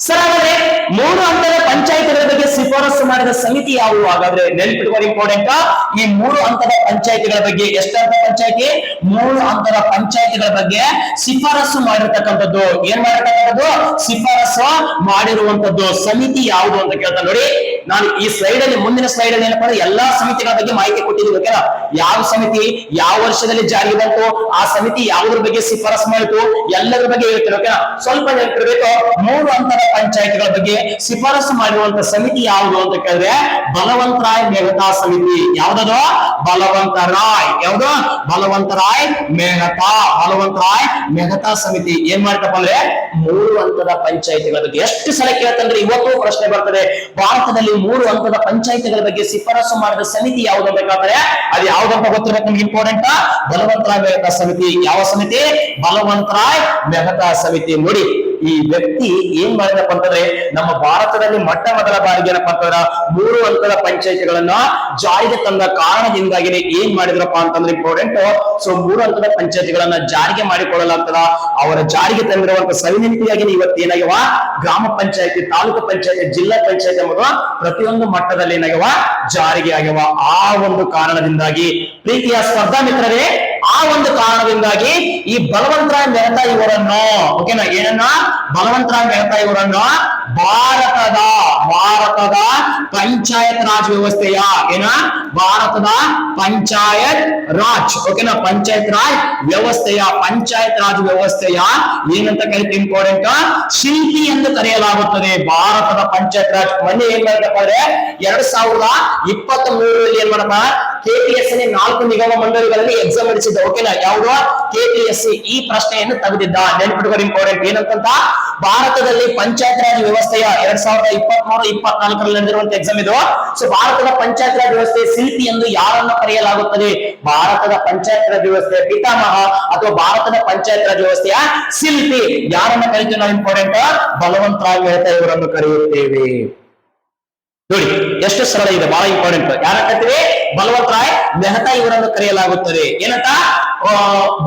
ಸರ್ ಹಾಗಾದ್ರೆ 3 ಹಂತದ ಪಂಚಾಯತಿಗಳ ಬಗ್ಗೆ ಶಿಫಾರಸು ಮಾಡಿದ ಸಮಿತಿ ಯಾವುವು? ಹಾಗಾದ್ರೆ ನೆನಪಿಟ್ಕೊಳ್ಳಿ ಇಂಪಾರ್ಟೆಂಟ್. ಈ 3 ಹಂತದ ಪಂಚಾಯತಿಗಳ ಬಗ್ಗೆ ಎಷ್ಟು ಹಂತದ ಪಂಚಾಯತಿ? 3 ಹಂತದ ಪಂಚಾಯತಿಗಳ ಬಗ್ಗೆ ಶಿಫಾರಸು ಮಾಡಿರ್ತಕ್ಕಂಥದ್ದು. ಏನ್ ಮಾಡಿರ್ತಕ್ಕಂಥದ್ದು? ಶಿಫಾರಸು ಮಾಡಿರುವಂತದ್ದು ಸಮಿತಿ ಯಾವುದು ಅಂತ ಕೇಳ್ತಾ ನೋಡಿ. ನಾನು ಈ ಸ್ಲೈಡ್ ಅಲ್ಲಿ ಮುಂದಿನ ಸ್ಲೈಡ್ ಅಲ್ಲಿ ಏನಪ್ಪಾ ಎಲ್ಲಾ ಸಮಿತಿಗಳ ಬಗ್ಗೆ ಮಾಹಿತಿ ಕೊಟ್ಟಿದ್ದೀನಿ. ಓಕೆನಾ? ಯಾವ ಸಮಿತಿ ಯಾವ ವರ್ಷದಲ್ಲಿ ಜಾರಿಗೆ ಬಂತು, ಆ ಸಮಿತಿ ಯಾವುದ್ರ ಬಗ್ಗೆ ಶಿಫಾರಸು ಮಾಡಿತು, ಎಲ್ಲರ ಬಗ್ಗೆ ಹೇಳ್ತೀನಿ. ಓಕೆನಾ? ಸ್ವಲ್ಪ ನೆನಪಿರ್ಬೇಕು. 3 ಹಂತದ ಪಂಚಾಯತಿಗಳ ಬಗ್ಗೆ ಶಿಫಾರಸು ಮಾಡಿರುವಂತ ಸಮಿತಿ ಯಾವುದು ಅಂತ ಕೇಳಿದ್ರೆ ಬಲವಂತರಾಯ್ ಮೆಹ್ತಾ ಸಮಿತಿ. ಯಾವ್ದದು? ಬಲವಂತರಾಯ್. ಯಾವ್ದು? ಬಲವಂತರಾಯ್ ಮೆಹ್ತಾ ಸಮಿತಿ ಏನ್ ಮಾಡ್ತಪ್ಪ ಅಂದ್ರೆ 3 ಹಂತದ ಪಂಚಾಯತಿಗಳ ಬಗ್ಗೆ. ಎಷ್ಟು ಸಲ ಕೇಳ್ತಂದ್ರೆ ಇವತ್ತು ಪ್ರಶ್ನೆ ಬರ್ತದೆ, ಭಾರತದಲ್ಲಿ 3 ಹಂತದ ಪಂಚಾಯತಿಗಳ ಬಗ್ಗೆ ಶಿಫಾರಸು ಮಾಡಿದ ಸಮಿತಿ ಯಾವುದು ಅಂತ ಕೇಳ್ತಾರೆ. ಅದು ಯಾವ್ದಂತ ಗೊತ್ತಿರಬೇಕು ನಿಮ್ಗೆ ಇಂಪಾರ್ಟೆಂಟ್. ಬಲವಂತರಾಯ್ ಮೆಹ್ತಾ ಸಮಿತಿ. ಯಾವ ಸಮಿತಿ? ಬಲವಂತರಾಯ್ ಮೆಹ್ತಾ ಸಮಿತಿ. ನೋಡಿ ಈ ವ್ಯಕ್ತಿ ಏನ್ ಮಾಡಿದಪ್ಪ ಅಂತಂದ್ರೆ ನಮ್ಮ ಭಾರತದಲ್ಲಿ ಮೊಟ್ಟ ಮೊದಲ ಬಾರಿಗೆ ಏನಪ್ಪಾ ಅಂತಂದ್ರ 3 ಹಂತದ ಪಂಚಾಯತಿಗಳನ್ನ ಜಾರಿಗೆ ತಂದ ಕಾರಣದಿಂದಾಗಿ ಏನ್ ಮಾಡಿದ್ರಪ್ಪ ಅಂತಂದ್ರೆ ಇಂಪಾರ್ಟೆಂಟ್. ಸೊ 3 ಹಂತದ ಪಂಚಾಯತಿಗಳನ್ನ ಜಾರಿಗೆ ಮಾಡಿಕೊಳ್ಳಲಾಗ್ತದ. ಅವರ ಜಾರಿಗೆ ತಂದಿರುವಂತ ಸವಿನಂತಿಯಾಗಿ ಇವತ್ತೇನಾಗ್ಯವ ಗ್ರಾಮ ಪಂಚಾಯತಿ, ತಾಲೂಕು ಪಂಚಾಯತಿ, ಜಿಲ್ಲಾ ಪಂಚಾಯತಿ ಎಂಬುದು ಪ್ರತಿಯೊಂದು ಮಟ್ಟದಲ್ಲಿ ಏನಾಗ್ಯವ ಜಾರಿಗೆ ಆಗ್ಯವ. ಆ ಒಂದು ಕಾರಣದಿಂದಾಗಿ ಪ್ರೀತಿಯ ಸ್ಪರ್ಧಾ ಮಿತ್ರರೇ, ಆ ಒಂದು ಕಾರಣದಿಂದಾಗಿ ಈ ಬಲವಂತರಾಯ್ ಮೆಹ್ತಾ ಇವರನ್ನು ಓಕೆನಾ ಏನನ್ನ ಬಲವಂತರಾಯ್ ಮೆಹ್ತಾ ಇವರನ್ನು ಭಾರತದ ಪಂಚಾಯತ್ ರಾಜ್ ವ್ಯವಸ್ಥೆಯ ಭಾರತದ ಪಂಚಾಯತ್ ರಾಜ್ ಓಕೆನಾ ಪಂಚಾಯತ್ ರಾಜ್ ವ್ಯವಸ್ಥೆಯ ಏನಂತ ಕರಿತೀವಿ ಇಂಪಾರ್ಟೆಂಟ್ ಶಿಲ್ಪಿ ಎಂದು ಕರೆಯಲಾಗುತ್ತದೆ. ಭಾರತದ ಪಂಚಾಯತ್ ರಾಜ್ ಮೊನ್ನೆ ಏನ್ ಮಾಡಪ್ಪ ಅಂದ್ರೆ 2023 ಏನ್ ಮಾಡಪ್ಪ KPSC 4 ನಿಗಮ ಮಂಡಳಿಗಳಲ್ಲಿ ಎಕ್ಸಾಮ್ ನಡೆಸಿದ್ದ. ಓಕೆನಾ ಯಾವುದು KPSC ಈ ಪ್ರಶ್ನೆಯನ್ನು ತೆಗೆದಿದ್ದ. ನೆನಪಿಟ್ಕೊಳ್ಳಿ ಇಂಪಾರ್ಟೆಂಟ್ ಏನಂತ ಭಾರತದಲ್ಲಿ ಪಂಚಾಯತ್ ರಾಜ್ ವ್ಯವಸ್ಥೆಯ 2023-24 ನಡೆದಿರುವಂತ ಎಕ್ಸಾಮ್ ಇದು. ಸೊ ಭಾರತದ ಪಂಚಾಯತ್ ರಾಜ್ ವ್ಯವಸ್ಥೆಯ ಶಿಲ್ಪಿ ಎಂದು ಯಾರನ್ನ ಕರೆಯಲಾಗುತ್ತದೆ? ಭಾರತದ ಪಂಚಾಯತ್ ರಾಜ್ ವ್ಯವಸ್ಥೆಯ ಪಿತಾಮಹ ಅಥವಾ ಭಾರತದ ಪಂಚಾಯತ್ ರಾಜ್ ವ್ಯವಸ್ಥೆಯ ಶಿಲ್ಪಿ ಯಾರನ್ನ ಕರಿತೀವಿ ನಾವು ಇಂಪಾರ್ಟೆಂಟ್ ಬಲವಂತರಾಯ್ ಮೆಹ್ತಾ ಇವರನ್ನು ಕರೆಯುತ್ತೇವೆ. ನೋಡಿ ಎಷ್ಟು ಸರಳ ಇದೆ, ಬಹಳ ಇಂಪಾರ್ಟೆಂಟ್. ಯಾರ ಕರಿತೀವಿ? ಬಲವಂತರಾಯ್ ಮೆಹ್ತಾ ಇವರನ್ನು ಕರೆಯಲಾಗುತ್ತದೆ. ಏನಂತ?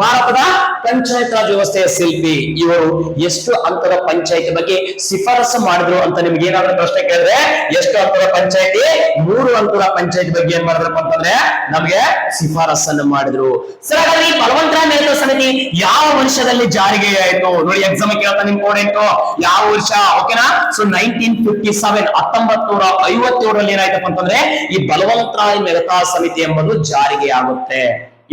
ಭಾರತದ ಪಂಚಾಯತ್ ರಾಜ್ ವ್ಯವಸ್ಥೆಯ ಶಿಲ್ಪಿ. ಇವರು ಎಷ್ಟು ಹಂತದ ಪಂಚಾಯತಿ ಬಗ್ಗೆ ಶಿಫಾರಸು ಮಾಡಿದ್ರು ಅಂತ ನಿಮ್ಗೆ ಏನಾದ್ರೂ ಪ್ರಶ್ನೆ ಕೇಳಿದ್ರೆ ಎಷ್ಟು ಹಂತದ ಪಂಚಾಯತಿ? 3 ಹಂತದ ಪಂಚಾಯತಿ ಬಗ್ಗೆ ಏನ್ ಮಾಡಿದ್ರಪ್ಪ ಅಂತಂದ್ರೆ ನಮ್ಗೆ ಶಿಫಾರಸನ್ನು ಮಾಡಿದ್ರು. ಸರಿ, ಬಲವಂತರಾಯ್ ಮೆಹ್ತಾ ಸಮಿತಿ ಯಾವ ವರ್ಷದಲ್ಲಿ ಜಾರಿಗೆ ಆಯ್ತು? ನೋಡಿ ಎಕ್ಸಾಮ್ ಕೇಳ್ತಾನೆ ಇಂಪಾರ್ಟೆಂಟ್ ಯಾವ ವರ್ಷ ಓಕೆನಾ? ಸೊ 1957 1957ರಲ್ಲಿ ಏನಾಯ್ತಪ್ಪ ಅಂತಂದ್ರೆ ಈ ಬಲವಂತರಾಯ ಮೆಹ್ತಾ ಸಮಿತಿ ಎಂಬುದು ಜಾರಿಗೆ ಆಗುತ್ತೆ.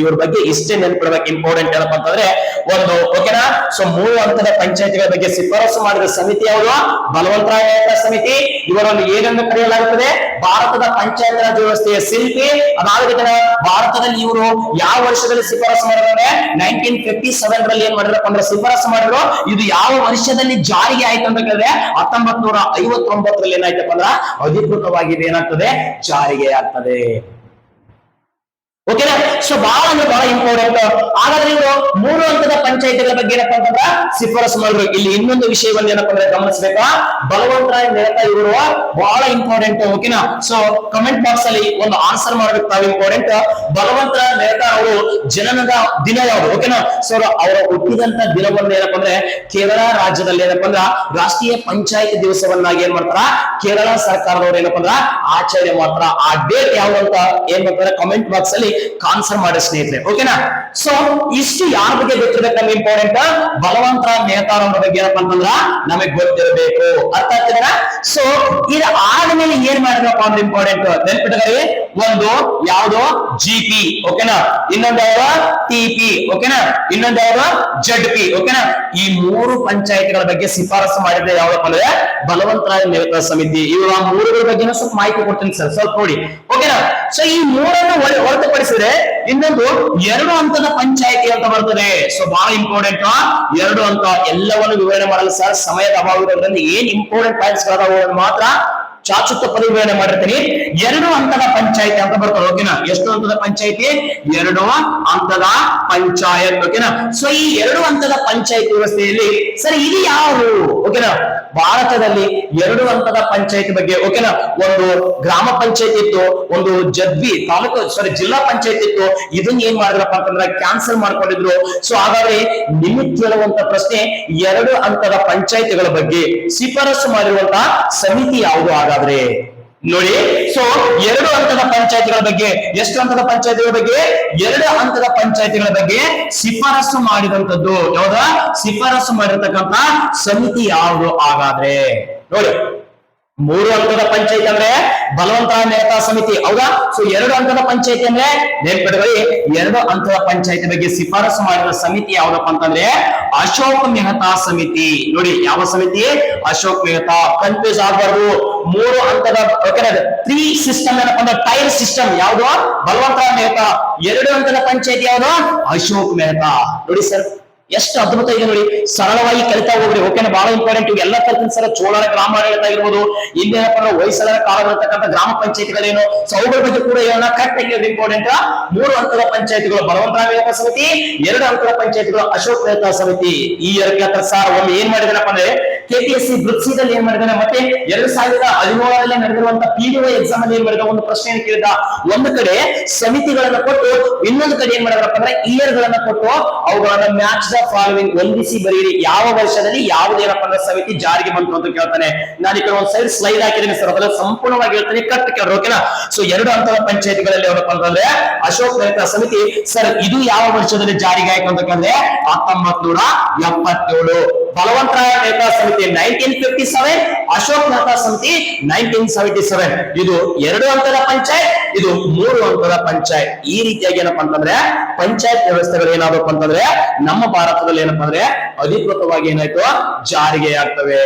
ಇವ್ರ ಬಗ್ಗೆ ಇಷ್ಟೇ ನೆನ್ಪಿಡ್ಬೇಕು. ಇಂಪಾರ್ಟೆಂಟ್ ಏನಪ್ಪ ಅಂತಂದ್ರೆ ಒಂದು ಓಕೆನಾ. ಸೊ 3 ಹಂತದ ಪಂಚಾಯತಿಗಳ ಬಗ್ಗೆ ಶಿಫಾರಸು ಮಾಡಿದ ಸಮಿತಿ ಯಾವುದು? ಬಲವಂತರಾಯ ಮೆಹ್ತಾ ಸಮಿತಿ. ಇವರನ್ನು ಏನೆಂದು ಕರೆಯಲಾಗುತ್ತದೆ? ಭಾರತದ ಪಂಚಾಯತ್ ರಾಜ್ ವ್ಯವಸ್ಥೆಯ ಶಿಲ್ಪಿ. ಅದಾದ ಭಾರತದಲ್ಲಿ ಇವರು ಯಾವ ವರ್ಷದಲ್ಲಿ ಶಿಫಾರಸು ಮಾಡಿದ್ರೆ 1957ರಲ್ಲಿ ಏನ್ ಮಾಡಿದ್ರಪ್ಪ ಅಂದ್ರೆ ಶಿಫಾರಸು ಮಾಡಿದ್ರು. ಇದು ಯಾವ ವರ್ಷದಲ್ಲಿ ಜಾರಿಗೆ ಆಯ್ತು ಅಂತ ಕೇಳಿದ್ರೆ 1959ರಲ್ಲಿ ಏನಾಯ್ತಪ್ಪ ಅಂದ್ರೆ ಅಧಿಕೃತವಾಗಿ ಏನಾಗ್ತದೆ? ಜಾರಿಗೆ ಆಗ್ತದೆ. ಓಕೆನಾ. ಸೊ ಬಹಳ ಅಂದ್ರೆ ಬಹಳ ಇಂಪಾರ್ಟೆಂಟ್. ಹಾಗಾದ್ರೆ ಇವರು 3 ಹಂತದ ಪಂಚಾಯತಿಗಳ ಬಗ್ಗೆ ಏನಪ್ಪಾ ಅಂತಂದ್ರೆ ಶಿಫಾರಸು ಮಾಡಿದ್ರು. ಇಲ್ಲಿ ಇನ್ನೊಂದು ವಿಷಯವನ್ನು ಏನಪ್ಪಾ ಅಂದ್ರೆ ಗಮನಿಸಬೇಕಾ? ಬಲವಂತರಾಯ ಮೆಹ್ತಾ ಇವರು ಬಹಳ ಇಂಪಾರ್ಟೆಂಟ್. ಓಕೆನಾ. ಸೊ ಕಮೆಂಟ್ ಬಾಕ್ಸ್ ಅಲ್ಲಿ ಒಂದು ಆನ್ಸರ್ ಮಾಡಬೇಕು ತಾವು. ಇಂಪಾರ್ಟೆಂಟ್. ಬಲವಂತರಾಯ ಮೆಹ್ತಾ ಅವರು ಜನನದ ದಿನ ಯಾವುದು? ಓಕೆನಾ. ಸೊ ಅವರ ಹುಟ್ಟಿದಂತ ದಿನವನ್ನು ಏನಪ್ಪಾ ಅಂದ್ರೆ ಕೇರಳ ರಾಜ್ಯದಲ್ಲಿ ಏನಪ್ಪಾ ಅಂದ್ರೆ ರಾಷ್ಟ್ರೀಯ ಪಂಚಾಯತ್ ದಿವಸವನ್ನಾಗಿ ಏನ್ ಮಾಡ್ತಾರ? ಕೇರಳ ಸರ್ಕಾರದವರು ಏನಪ್ಪಾ ಅಂದ್ರೆ ಆಚರಣೆ ಮಾಡ್ತಾರ. ಆ ಡೇಟ್ ಯಾವ ಅಂತ ಏನ್ ಮಾಡ್ತಾರೆ? ಕಮೆಂಟ್ ಬಾಕ್ಸ್ ಅಲ್ಲಿ ಆನ್ಸರ್ ಮಾಡಿ ಸ್ನೇಹಿತರೆ. ಓಕೆನಾ. ಸೊ ಇಷ್ಟು ಯಾರ ಬಗ್ಗೆ ಗೊತ್ತಿರಬೇಕು ನಮ್ಗೆ? ಇಂಪಾರ್ಟೆಂಟ್. ಬಲವಂತರಾಯ ಮೆಹ್ತಾ ಅವರ ಬಗ್ಗೆ ಏನಪ್ಪಾ ಅಂತಂದ್ರ ನಮಗೆ ಗೊತ್ತಿರಬೇಕು. ಅರ್ಥ ಆಗ್ತದ? ಸೊ ಇದು ಆದ್ಮೇಲೆ ಏನ್ ಮಾಡಿದ್ರಪ್ಪ ಅಂದ್ರೆ ಇಂಪಾರ್ಟೆಂಟ್ ನೆನ್ಪಿಟ್ಕೊಳ್ಳಿ. ಒಂದು ಯಾವ್ದು? ಜಿಪಿ. ಓಕೆನಾ. ಇನ್ನೊಂದು ಯಾವ್ದು? ಟಿಪಿ. ಓಕೆನಾ. ಇನ್ನೊಂದು ಯಾವ್ದು? ಜಡ್ಪಿ. ಓಕೆನಾ. ಈ 3 ಪಂಚಾಯತ್ಗಳ ಬಗ್ಗೆ ಶಿಫಾರಸು ಮಾಡಿದ್ರೆ ಯಾವ್ದಪ್ಪ ಅಂದ್ರೆ ಬಲವಂತರಾಯ ಮೆಹ್ತಾ ಸಮಿತಿ. ಇವರು ಆ 3ಗಳ ಬಗ್ಗೆ ಸ್ವಲ್ಪ ಮಾಹಿತಿ ಕೊಡ್ತೀನಿ ಸರ್, ಸ್ವಲ್ಪ ನೋಡಿ. ಓಕೆನಾ. ಸೊ ಈ 3ಅನ್ನು ಹೊರತುಪಡಿಸಿದ್ರೆ ಇನ್ನೊಂದು 2 ಹಂತದ ಪಂಚಾಯತಿ ಅಂತ ಬರ್ತದೆ. ಸೊ ಬಹಳ ಇಂಪಾರ್ಟೆಂಟ್. 2 ಹಂತ ಎಲ್ಲವನ್ನು ವಿವರಣೆ ಮಾಡಲು ಸರ್ ಸಮಯದ ಅಭಾವ ಇರೋದ್ರಿಂದ ಏನ್ ಇಂಪಾರ್ಟೆಂಟ್ ಪಾಯಿಂಟ್ಸ್ ಮಾತ್ರ ಚಾಚುತ್ತ ಪರಿವರ್ಣನೆ ಮಾಡಿರ್ತೀನಿ. 2 ಹಂತದ ಪಂಚಾಯತಿ ಅಂತ ಬರ್ತದೆ. ಓಕೆನಾ. ಎಷ್ಟು ಹಂತದ ಪಂಚಾಯತಿ? 2 ಹಂತದ ಪಂಚಾಯತ್. ಓಕೆನಾ. ಸೊ ಈ 2 ಹಂತದ ಪಂಚಾಯತ್ ವ್ಯವಸ್ಥೆಯಲ್ಲಿ ಸರಿ ಇದು ಯಾರು? ಓಕೆನಾ. ಭಾರತದಲ್ಲಿ 2 ಹಂತದ ಪಂಚಾಯತ್ ಬಗ್ಗೆ ಓಕೆನಾ. ಒಂದು ಗ್ರಾಮ ಪಂಚಾಯತ್ ಇತ್ತು, ಒಂದು ಜಡ್ಬಿ ತಾಲೂಕು ಜಿಲ್ಲಾ ಪಂಚಾಯತ್ ಇತ್ತು. ಇದನ್ನ ಏನ್ ಮಾಡಿದ್ರಪ್ಪ ಅಂತಂದ್ರೆ ಕ್ಯಾನ್ಸಲ್ ಮಾಡ್ಕೊಂಡಿದ್ರು. ಸೊ ಹಾಗಾದ್ರೆ ನಿಮಗೆ ಕೇಳುವಂತ ಪ್ರಶ್ನೆ, 2 ಹಂತದ ಪಂಚಾಯತ್ಗಳ ಬಗ್ಗೆ ಶಿಫಾರಸು ಮಾಡಿರುವಂತಹ ಸಮಿತಿ ಯಾವುದು? ಹಾಗಾದ್ರೆ ನೋಡಿ. ಸೊ 2 ಹಂತದ ಪಂಚಾಯತ್ಗಳ ಬಗ್ಗೆ, ಎಷ್ಟು ಹಂತದ ಪಂಚಾಯತ್ಗಳ ಬಗ್ಗೆ? 2 ಹಂತದ ಪಂಚಾಯತ್ಗಳ ಬಗ್ಗೆ ಶಿಫಾರಸು ಮಾಡಿದಂತದ್ದು ಯಾವ್ದ? ಶಿಫಾರಸು ಮಾಡಿರ್ತಕ್ಕಂಥ ಸಮಿತಿ ಯಾವುದು? ಹಾಗಾದ್ರೆ ನೋಡಿ, 3 ಹಂತದ ಪಂಚಾಯತ್ ಅಂದ್ರೆ ಬಲವಂತರಾಯ ಮೆಹ್ತಾ ಸಮಿತಿ. ಹೌದಾ. ಸೊ 2 ಹಂತದ ಪಂಚಾಯತಿ ಅಂದ್ರೆ ನೆನ್ಪಿಟ್ಕೊಳ್ಳಿ. 2 ಹಂತದ ಪಂಚಾಯತಿ ಬಗ್ಗೆ ಶಿಫಾರಸು ಮಾಡಿದ ಸಮಿತಿ ಯಾವ್ದಪ್ಪ ಅಂತಂದ್ರೆ ಅಶೋಕ್ ಮೆಹ್ತಾ ಸಮಿತಿ. ನೋಡಿ ಯಾವ ಸಮಿತಿ? ಅಶೋಕ್ ಮೆಹ್ತಾ. ಕನ್ಫ್ಯೂಸ್ ಆಗಬಾರ್ದು. 3 ಹಂತದ 3 ಸಿಸ್ಟಮ್ ಏನಪ್ಪ ಅಂದ್ರೆ ಟೈರ್ ಸಿಸ್ಟಮ್ ಯಾವ್ದು? ಬಲವಂತರಾಯ ಮೆಹ್ತಾ. 2 ಹಂತದ ಪಂಚಾಯತಿ ಯಾವ್ದು? ಅಶೋಕ್ ಮೆಹ್ತಾ. ನೋಡಿ ಸರ್ ಎಷ್ಟು ಅದ್ಭುತ ಇದೆ ನೋಡಿ. ಸರಳವಾಗಿ ಕಲಿತಾ ಹೋಗ್ರಿ. ಓಕೆನಾ. ಬಹಳ ಇಂಪಾರ್ಟೆಂಟ್. ಎಲ್ಲ ಕಲ್ತಿನ ಸರ್ ಚೋಳರ ಗ್ರಾಮಾಡಳಿತ ಆಗಿರ್ಬೋದು, ಇನ್ನೇನಪ್ಪ ಅಂದ್ರೆ ಹೊಯ್ಸಳರ ಕಾಲದಲ್ಲಿರ್ತಕ್ಕಂಥ ಗ್ರಾಮ ಪಂಚಾಯತಿಗಳೇನು, ಸೊ ಅವುಗಳ ಬಗ್ಗೆ ಕೂಡ ಏನ ಕರೆಕ್ಟ್ ಆಗಿ ಇಂಪಾರ್ಟೆಂಟ್. 3 ಹಂತದ ಪಂಚಾಯತಿಗಳು ಬಲವಂತರಾಯ ಮೆಹ್ತಾ ಸಮಿತಿ, 2 ಹಂತದ ಪಂಚಾಯತಿಗಳು ಅಶೋಕ್ ಮೆಹ್ತಾ ಸಮಿತಿ. ಈ 2 ಸಾರ್ ಒಮ್ಮೆ ಏನ್ ಮಾಡಿದಾನಪ್ಪ ಅಂದ್ರೆ ಕೆಪಿಎಸ್ಸಿ ವೃತ್ಸಿದಲ್ಲಿ ಏನ್ ಮಾಡಿದಾನೆ, ಮತ್ತೆ 2017ರಲ್ಲಿ ನಡೆದಿರುವಂತ PDO ಎಕ್ಸಾಮ್ ಅಲ್ಲಿ ಏನ್ ಮಾಡಿದ ಒಂದು ಪ್ರಶ್ನೆಯನ್ನು ಕೇಳಿದ. ಒಂದು ಕಡೆ ಸಮಿತಿಗಳನ್ನ ಕೊಟ್ಟು, ಇನ್ನೊಂದು ಕಡೆ ಏನ್ ಮಾಡಿದ್ರಪ್ಪ ಅಂದ್ರೆ ಇಯರ್ ಗಳನ್ನ ಕೊಟ್ಟು ಅವುಗಳನ್ನ ಮ್ಯಾಚ್ ದ ಫಾಲೋವಿಂಗ್ ಹೊಂದಿಸಿ ಬರೀರಿ. ಯಾವ ವರ್ಷದಲ್ಲಿ ಯಾವುದೇನಪ್ಪ ಅಂದ್ರೆ ಸಮಿತಿ ಜಾರಿಗೆ ಬಂತು ಅಂತ ಕೇಳ್ತಾನೆ. ನಾನು ಈ ಕಡೆ ಒಂದ್ ಸೈಡ್ ಸ್ಲೈಡ್ ಹಾಕಿದ್ದೀನಿ ಸರ್, ಅದನ್ನ ಸಂಪೂರ್ಣವಾಗಿ ಹೇಳ್ತೀನಿ, ಕರೆಕ್ಟ್ ಕೇಳ್ರಿ. ಓಕೆನಾ. ಸೊ 2 ಹಂತದ ಪಂಚಾಯತಿಗಳಲ್ಲಿ ಏನಪ್ಪ ಅಂತಂದ್ರೆ ಅಶೋಕ್ ಮೆಹ್ತಾ ಸಮಿತಿ. ಸರ್ ಇದು ಯಾವ ವರ್ಷದಲ್ಲಿ ಜಾರಿಗೆ ಆಯ್ತು ಅಂತ ಕೇಳಿದ್ರೆ 1977. ಬಲವಂತರಾಯ ಮೆಹ್ತಾ ಸಮಿತಿ 1957, ಅಶೋಕ್ ಮೆಹ್ತಾ ಸಮಿತಿ 1977. ಇದು 2 ಹಂತದ ಪಂಚಾಯತ್, ಇದು 3 ಹಂತದ ಪಂಚಾಯತ್. ಈ ರೀತಿಯಾಗಿ ಏನಪ್ಪಾ ಅಂತಂದ್ರೆ ಪಂಚಾಯತ್ ವ್ಯವಸ್ಥೆಗಳು ಏನಾಗಬೇಕು ಅಂತಂದ್ರೆ ನಮ್ಮ ಭಾರತದಲ್ಲಿ ಏನಪ್ಪಾ ಅಂದ್ರೆ ಅಧಿಕೃತವಾಗಿ ಏನಾಯ್ತು? ಜಾರಿಗೆ ಆಗ್ತವೆ.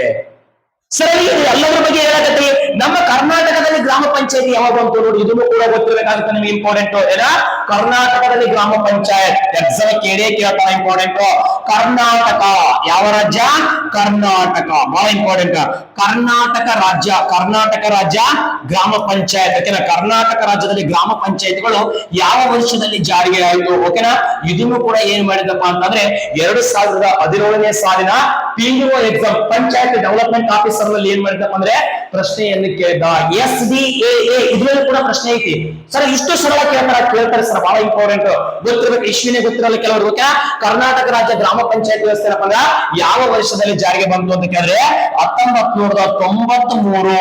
ಸರಿ, ಎಲ್ಲರ ಬಗ್ಗೆ ಹೇಳಕತ್ತಿ. ನಮ್ಮ ಕರ್ನಾಟಕದಲ್ಲಿ ಗ್ರಾಮ ಪಂಚಾಯತಿ ಯಾವಾಗ ಬಂತು ನೋಡಿ, ಇದನ್ನು ಕೂಡ ಗೊತ್ತಿರಬೇಕಾಗುತ್ತೆ ನಿಮಗೆ. ಇಂಪಾರ್ಟೆಂಟ್ ಏನ? ಕರ್ನಾಟಕದಲ್ಲಿ ಗ್ರಾಮ ಪಂಚಾಯತ್ ಎಕ್ಸಾಮ್ ಕೇಳೇ ಕೇಳ್ತಾರ. ಇಂಪಾರ್ಟೆಂಟ್. ಕರ್ನಾಟಕ ಯಾವ ರಾಜ್ಯ? ಕರ್ನಾಟಕ. ಬಹಳ ಇಂಪಾರ್ಟೆಂಟ್. ಕರ್ನಾಟಕ ರಾಜ್ಯ, ಕರ್ನಾಟಕ ರಾಜ್ಯ ಗ್ರಾಮ ಪಂಚಾಯತ್. ಓಕೆನಾ. ಕರ್ನಾಟಕ ರಾಜ್ಯದಲ್ಲಿ ಗ್ರಾಮ ಪಂಚಾಯತ್ಗಳು ಯಾವ ವರ್ಷದಲ್ಲಿ ಜಾರಿಗೆ ಆಯಿತು? ಓಕೆನಾ. ಇದನ್ನು ಕೂಡ ಏನ್ ಮಾಡಿದಪ್ಪ ಅಂತಂದ್ರೆ 2017ನೇ ಸಾಲಿನ PDO exam panchayat development officer ನಲ್ಲಿ ಏನ್ ಮಾಡಿದಪ್ಪ ಅಂದ್ರೆ ಪ್ರಶ್ನೆಯನ್ನು ಕೇಳಿದ. SDAA ಇದ್ರಲ್ಲಿ ಕೂಡ ಪ್ರಶ್ನೆ ಐತಿ ಸರ್. ಇಷ್ಟು ಸರಳ ಕೇಳ್ತಾರೆ ಸರ್, ಬಹಳ ಇಂಪಾರ್ಟೆಂಟ್. ಗೊತ್ತಿರ್ಬೇಕು, ಇಶ್ವಿನೇ ಗೊತ್ತಿರಲ್ಲ ಕೆಲವರು. ಓಕೆ. ಕರ್ನಾಟಕ ರಾಜ್ಯ ಗ್ರಾಮ ಪಂಚಾಯತ್ ವ್ಯವಸ್ಥೆ ಏನಪ್ಪ ಅಂದ್ರೆ ಯಾವ ವರ್ಷದಲ್ಲಿ ಜಾರಿಗೆ ಬಂತು ಅಂತ ಕೇಳಿದ್ರೆ 1993.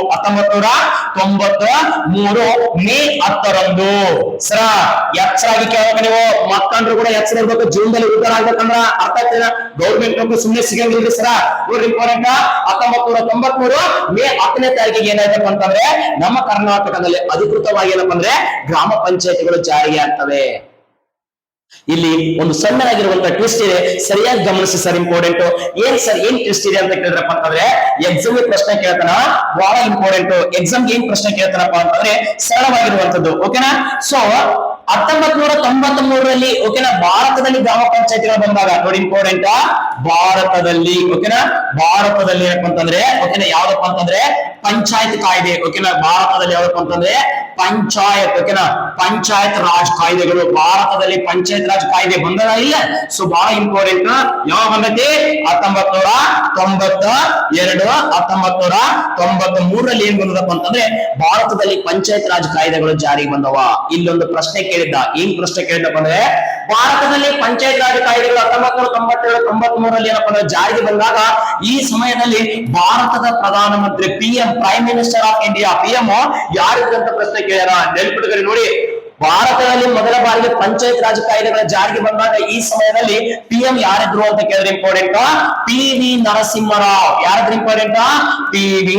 1993 ಮೇ 10ರಂದು. ಸರ ಎಚ್ಚರಾಗಿ ಕೇಳಬೇಕು ನೀವು. ಮಕ್ಕಂಡ್ರು ಕೂಡ ಎಚ್ಚರ ಇರ್ಬೇಕು. ಜೀವನದಲ್ಲಿ ಉದ್ದಾರ ಆಗ್ಬೇಕಂದ್ರ ಅರ್ಥ ಆಗ್ತದೆ. ಗೌರ್ಮೆಂಟ್ ನೌಕರಿ ಸುಮ್ಮನೆ ಸಿಗಂಗಿಲ್ಲ ಸರ. ನೋಡ್ರಿ ಇಂಪಾರ್ಟೆಂಟ್. 1993 ಮೇ 10ನೇ ತಾರೀಕಿಗೆ ಏನಾಯ್ತಪ್ಪ ಅಂತಂದ್ರೆ ನಮ್ಮ ಕರ್ನಾಟಕದಲ್ಲಿ ಅಧಿಕೃತವಾಗಿ ಏನಪ್ಪ ಅಂದ್ರೆ ಗ್ರಾಮ ಪಂಚಾಯತಿಗಳು ಜಾರಿಗೆ ಆಗ್ತವೆ. ಇಲ್ಲಿ ಒಂದು ಸಣ್ಣದಾಗಿರುವಂತಹ ಟ್ವಿಸ್ಟ್ ಇದೆ, ಸರಿಯಾಗಿ ಗಮನಿಸಿ ಸರ್. ಇಂಪಾರ್ಟೆಂಟ್ ಏನ್ ಟ್ವಿಸ್ಟ್ ಇದೆ ಅಂತ ಕೇಳಿದ್ರಪ್ಪ ಅಂತಂದ್ರೆ ಎಕ್ಸಾಮ್ ಪ್ರಶ್ನೆ ಕೇಳ್ತಾನ, ಬಹಳ ಇಂಪಾರ್ಟೆಂಟ್. ಎಕ್ಸಾಮ್ ಏನ್ ಪ್ರಶ್ನೆ ಕೇಳ್ತಾನಪ್ಪ ಅಂತಂದ್ರೆ ಸರಳವಾಗಿರುವಂತದ್ದು. ಓಕೆನಾ? ಸೊ 1993ರಲ್ಲಿ ಓಕೆನಾ ಭಾರತದಲ್ಲಿ ಗ್ರಾಮ ಪಂಚಾಯತಿಗಳು ಬಂದಾಗ ನೋಡಿ ಇಂಪಾರ್ಟೆಂಟ್, ಭಾರತದಲ್ಲಿ ಓಕೆನಾ ಭಾರತದಲ್ಲಿ ಏನಪ್ಪ ಅಂತಂದ್ರೆ ಓಕೆನಾ ಯಾವ್ದಪ್ಪ ಅಂತಂದ್ರೆ ಪಂಚಾಯತ್ ಕಾಯ್ದೆ. ಓಕೆನಾ ಭಾರತದಲ್ಲಿ ಯಾವ್ದಪ್ಪ ಅಂತಂದ್ರೆ ಪಂಚಾಯತ್ ಓಕೆನಾ ಪಂಚಾಯತ್ ರಾಜ್ ಕಾಯ್ದೆಗಳು. ಭಾರತದಲ್ಲಿ ಪಂಚಾಯತ್ ರಾಜ್ ಕಾಯ್ದೆ ಬಂದದ ಇಲ್ಲ? ಸೊ ಬಹಳ ಇಂಪಾರ್ಟೆಂಟ್. ಯಾವಾಗ ಬಂದೈತಿ? 1992 1993ರಲ್ಲಿ ಏನ್ ಬಂದದಪ್ಪ ಅಂತಂದ್ರೆ ಭಾರತದಲ್ಲಿ ಪಂಚಾಯತ್ ರಾಜ್ ಕಾಯ್ದೆಗಳು ಜಾರಿಗೆ ಬಂದವ. ಇಲ್ಲೊಂದು ಪ್ರಶ್ನೆ ಕೇಳಿದ್ದ. ಏನ್ ಪ್ರಶ್ನೆ ಕೇಳಿದಪ್ಪ ಅಂದ್ರೆ ಭಾರತದಲ್ಲಿ ಪಂಚಾಯತ್ ರಾಜ್ ಕಾಯ್ದೆಗಳು 1992 93ರಲ್ಲಿ ಏನಪ್ಪ ಅಂದ್ರೆ ಜಾರಿಗೆ ಬಂದಾಗ ಈ ಸಮಯದಲ್ಲಿ ಭಾರತದ ಪ್ರಧಾನಮಂತ್ರಿ PM prime minister of India PM ಯಾರಿದ್ರು ಅಂತ ಪ್ರಶ್ನೆ ಕೇಳ್ಯಾರ. ನೆನಪಿಟ್ಕೊಳ್ಳಿ ನೋಡಿ, ಭಾರತದಲ್ಲಿ ಮೊದಲ ಬಾರಿಗೆ ಪಂಚಾಯತ್ ರಾಜ್ ಕಾಯ್ದೆಗಳ ಜಾರಿಗೆ ಬಂದಾಗ ಈ ಸಮಯದಲ್ಲಿ PM ಯಾರಿದ್ರು ಅಂತ ಕೇಳಿದ್ರೆ ಇಂಪಾರ್ಟೆಂಟ್ PV ನರಸಿಂಹರಾವ್. ಯಾರಿದ್ರು important? PV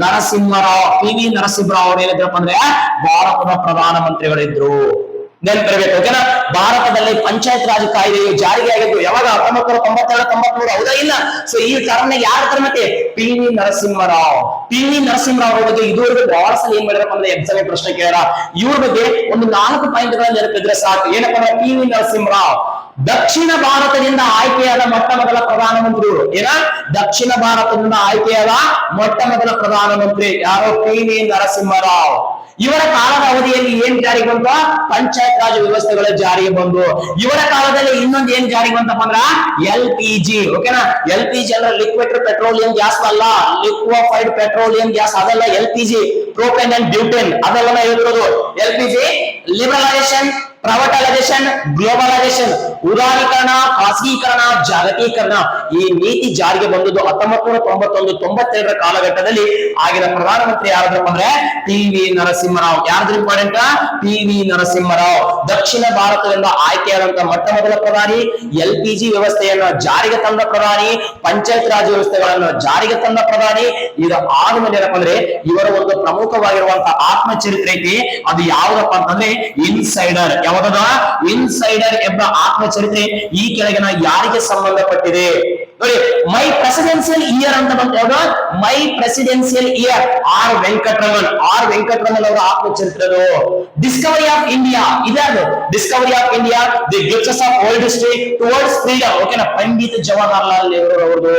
Narasimharao. PV Narasimharao ಅವ್ರು ಏನಿದ್ರಪ್ಪ ಅಂದ್ರೆ ಭಾರತದ ಪ್ರಧಾನಮಂತ್ರಿಗಳಿದ್ರು. ನೆನಪಿರಬೇಕು. ಓಕೆನಾ? ಭಾರತದಲ್ಲಿ ಪಂಚಾಯತ್ ರಾಜ್ ಕಾಯ್ದೆಯು ಜಾರಿಗೆ ಆಗಿದ್ದು ಯಾವಾಗ? 1992 93 ಹೌದಾ ಇಲ್ಲ? ಸೊ ಈ ಕಾರಣ ಯಾರ ಮತ್ತೆ PV ನರಸಿಂಹರಾವ್. PV ನರಸಿಂಹರಾವ್ ಅವ್ರ ಬಗ್ಗೆ ಇದುವರೆಗೂ ಬಹಳ ಸಲ ಏನ್ ಮಾಡಿರಪ್ಪ ಅಂದ್ರೆ ಎಕ್ಸಾಮ್ ಪ್ರಶ್ನೆ ಕೇಳ. ಇವ್ರ ಬಗ್ಗೆ ಒಂದು 4 ಪಾಯಿಂಟ್ಗಳನ್ನ ನೆನಪಿದ್ರೆ ಸಾಕು. ಏನಪ್ಪ ಅಂದ್ರೆ PV ನರಸಿಂಹರಾವ್ ದಕ್ಷಿಣ ಭಾರತದಿಂದ ಆಯ್ಕೆಯಾದ ಮೊಟ್ಟ ಮೊದಲ ಪ್ರಧಾನಮಂತ್ರಿಗಳು. ಏನ? ದಕ್ಷಿಣ ಭಾರತದಿಂದ ಆಯ್ಕೆಯಾದ ಮೊಟ್ಟ ಮೊದಲ ಪ್ರಧಾನಮಂತ್ರಿ ಯಾರು? PV ನರಸಿಂಹರಾವ್. ಇವರ ಕಾಲದ ಅವಧಿಯಲ್ಲಿ ಏನ್ ಜಾರಿಗೆ ಬಂತು? ಪಂಚಾಯತ್ ರಾಜ್ ವ್ಯವಸ್ಥೆಗಳ ಜಾರಿಗೆ ಬಂದು. ಇವರ ಕಾಲದಲ್ಲಿ ಇನ್ನೊಂದು ಏನ್ ಜಾರಿಗೆ ಬಂತಪ್ಪ ಅಂದ್ರ LPG. ಓಕೆನಾ? LPG ಅಂದ್ರೆ ಲಿಕ್ವಿಡ್ ಪೆಟ್ರೋಲಿಯಂ ಗ್ಯಾಸ್ ಅಲ್ಲ, ಲಿಕ್ವಿಫೈಡ್ ಪೆಟ್ರೋಲಿಯಂ ಗ್ಯಾಸ್ ಅದಲ್ಲ. LPG ಪ್ರೋಪೇನ್ ಅಂಡ್ ಬ್ಯೂಟೇನ್ ಅದೆಲ್ಲ ಹೇಳ್ತಿರೋದು. LPG ಲಿಬರಲೈಸೇಷನ್, ಪ್ರೈವೇಟೈಸೇಷನ್, ಗ್ಲೋಬಲೈಸೇಷನ್, ಉದಾರೀಕರಣ, ಖಾಸಗೀಕರಣ, ಜಾಗತೀಕರಣ ಈ ನೀತಿ ಜಾರಿಗೆ ಬಂದದ್ದು 1991 92ರ ಕಾಲಘಟ್ಟದಲ್ಲಿ. ಆಗಿನ ಪ್ರಧಾನಮಂತ್ರಿ ಯಾರಾದ್ರಪ್ಪ ಅಂದ್ರೆ PV ನರಸಿಂಹರಾವ್. ಯಾರ್ದು ಇಂಪಾರ್ಟೆಂಟ್? PV ನರಸಿಂಹರಾವ್ ದಕ್ಷಿಣ ಭಾರತದಿಂದ ಆಯ್ಕೆಯಾದಂತಹ ಮೊಟ್ಟ ಮೊದಲ ಪ್ರಧಾನಿ, LPG ವ್ಯವಸ್ಥೆಯನ್ನು ಜಾರಿಗೆ ತಂದ ಪ್ರಧಾನಿ, ಪಂಚಾಯತ್ ರಾಜ್ ವ್ಯವಸ್ಥೆಗಳನ್ನು ಜಾರಿಗೆ ತಂದ ಪ್ರಧಾನಿ. ಇದು ಆದ್ಮೇಲೆ ಏನಪ್ಪ ಅಂದ್ರೆ ಇವರ ಒಂದು ಪ್ರಮುಖವಾಗಿರುವಂತಹ ಆತ್ಮಚರಿತ್ರೆ ಐತಿ. ಅದು ಯಾವ್ದಪ್ಪ ಅಂತಂದ್ರೆ ಇನ್ಸೈಡರ್. ಯಾವ್ದದ? ಇನ್ಸೈಡರ್ ಎಂಬ ಆತ್ಮಚರಿತ್ರೆ ಈ ಕೆಳಗಿನ ಯಾರಿಗೆ ಸಂಬಂಧಪಟ್ಟಿದೆ ನೋಡಿ. ಮೈ ಪ್ರೆಸಿಡೆನ್ಸಿಯಲ್ ಇಯರ್ ಅಂತ ಬಂತ. ಯಾವ್ದು? ಮೈ ಪ್ರೆಸಿಡೆನ್ಸಿಯಲ್ ಇಯರ್ ವೆಂಕಟರಮಣ್ ಅವರ ಆತ್ಮಚರಿತ್ರೆ. ಡಿಸ್ಕವರಿ ಆಫ್ ಇಂಡಿಯಾ ಇದ್ಯಾವುದು? Discovery of India the gifts of old history towards freedom. ಓಕೆನಾ? ಪಂಡಿತ್ ಜವಾಹರ್ಲಾಲ್ ನೆಹರು ಅವರದು.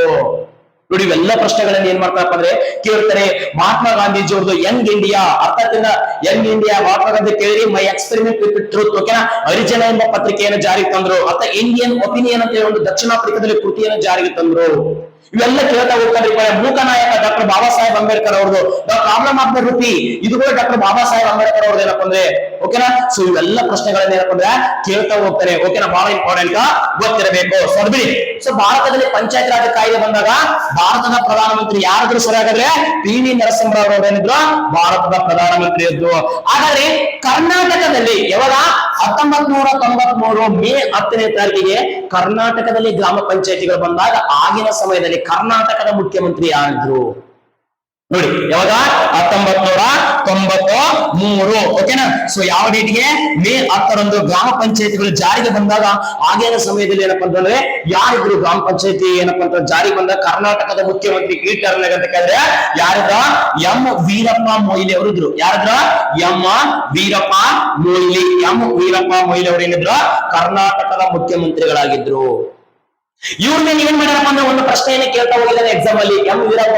ನೋಡಿ ಇವೆಲ್ಲ ಪ್ರಶ್ನೆಗಳನ್ನ ಏನ್ ಮಾಡ್ತಾರಪ್ಪ ಅಂದ್ರೆ ಕೇಳ್ತಾರೆ. ಮಹಾತ್ಮ ಗಾಂಧೀಜಿ ಅವ್ರದ್ದು ಯಂಗ್ ಇಂಡಿಯಾ ಅರ್ಥದಿಂದ ಯಂಗ್ ಇಂಡಿಯಾ ಮಹಾತ್ಮ ಗಾಂಧಿ ಕೇಳಿ ಮೈ ಎಕ್ಸ್ಪೆರಿಮೆಂಟ್ ವಿತ್ ಟ್ರೂತ್ ಓಕೆನಾ ಹರಿಜನ ಎಂಬ ಪತ್ರಿಕೆಯನ್ನು ಜಾರಿಗೆ ತಂದ್ರು. ಅರ್ಥ ಇಂಡಿಯನ್ ಒಪಿನಿಯನ್ ಅಂತ ಹೇಳಿ ಒಂದು ದಕ್ಷಿಣ ಆಫ್ರಿಕಾದಲ್ಲಿ ಕೃತಿಯನ್ನು ಜಾರಿಗೆ ತಂದ್ರು. ಇವೆಲ್ಲ ಕೇಳ್ತಾ ಹೋಗ್ತಾರೆ. ಮೂಕ ನಾಯಕ ಡಾಕ್ಟರ್ ಬಾಬಾ ಸಾಹೇಬ್ ಅಂಬೇಡ್ಕರ್ ಅವ್ರದ್ದು the problem of the rupee ಇದು ಕೂಡ ಡಾಕ್ಟರ್ ಬಾಬಾ ಸಾಹೇಬ್ ಅಂಬೇಡ್ಕರ್ ಅವ್ರದ್ದು ಏನಪ್ಪ ಅಂದ್ರೆ ಓಕೆನಾ. ಸೊ ಇವೆಲ್ಲ ಪ್ರಶ್ನೆಗಳನ್ನ ಏನಪ್ಪ ಅಂದ್ರೆ ಕೇಳ್ತಾ ಹೋಗ್ತಾರೆ. ಓಕೆನಾ? ಬಹಳ ಇಂಪಾರ್ಟೆಂಟ್ ಗೊತ್ತಿರಬೇಕು. ಬಿಡಿ. ಸೊ ಭಾರತದಲ್ಲಿ ಪಂಚಾಯತ್ ರಾಜ್ ಕಾಯ್ದೆ ಬಂದಾಗ ಭಾರತದ ಪ್ರಧಾನಮಂತ್ರಿ ಯಾರಾದ್ರೂ ಸರಿ ಹಾಗಾದ್ರೆ PV ನರಸಿಂಹರಾವ್ ಅವರು ಏನಿದ್ರು ಭಾರತದ ಪ್ರಧಾನಮಂತ್ರಿ ಇದ್ರು. ಹಾಗಾದ್ರೆ ಕರ್ನಾಟಕದಲ್ಲಿ ಯಾವಾಗ 1993 ಮೇ 10ನೇ ತಾರೀಕಿಗೆ ಕರ್ನಾಟಕದಲ್ಲಿ ಗ್ರಾಮ ಪಂಚಾಯತಿಗಳು ಬಂದಾಗ ಆಗಿನ ಸಮಯದಲ್ಲಿ ಕರ್ನಾಟಕದ ಮುಖ್ಯಮಂತ್ರಿ ಯಾರಿದ್ರು ನೋಡಿ. ಯಾವಾಗ? 1993 ಓಕೆನಾ. ಸೊ ಯಾವ ಡೇಟ್ಗೆ? ಮೇ 10ರಂದು ಗ್ರಾಮ ಪಂಚಾಯತಿಗಳು ಜಾರಿಗೆ ಬಂದಾಗ ಆಗಿನ ಸಮಯದಲ್ಲಿ ಏನಪ್ಪಾ ಅಂತಂದ್ರೆ ಯಾರಿದ್ರು ಗ್ರಾಮ ಪಂಚಾಯತಿ ಏನಪ್ಪಾ ಅಂತ ಜಾರಿಗೆ ಬಂದಾಗ ಕರ್ನಾಟಕದ ಮುಖ್ಯಮಂತ್ರಿ ಈ ಟರ್ನ್ ಅಂತ ಕೇಳಿದ್ರೆ ಯಾರಿದ್ರ? M ವೀರಪ್ಪ ಮೊಯ್ಲಿ ಅವರು ಇದ್ರು. ಯಾರಿದ್ರ? M ವೀರಪ್ಪ ಮೊಯ್ಲಿ. M ವೀರಪ್ಪ ಮೊಯ್ಲಿ ಅವರು ಏನಿದ್ರು ಕರ್ನಾಟಕದ ಮುಖ್ಯಮಂತ್ರಿಗಳಾಗಿದ್ರು. ಇವ್ರನ್ನ ಏನ್ ಮಾಡ್ಯಾರಪ್ಪ ಅಂದ್ರೆ ಒಂದು ಪ್ರಶ್ನೆಯನ್ನು ಕೇಳ್ತಾ ಹೋಗಿದ್ದಾರೆ ಎಕ್ಸಾಮ್ ಅಲ್ಲಿ. M ವೀರಪ್ಪ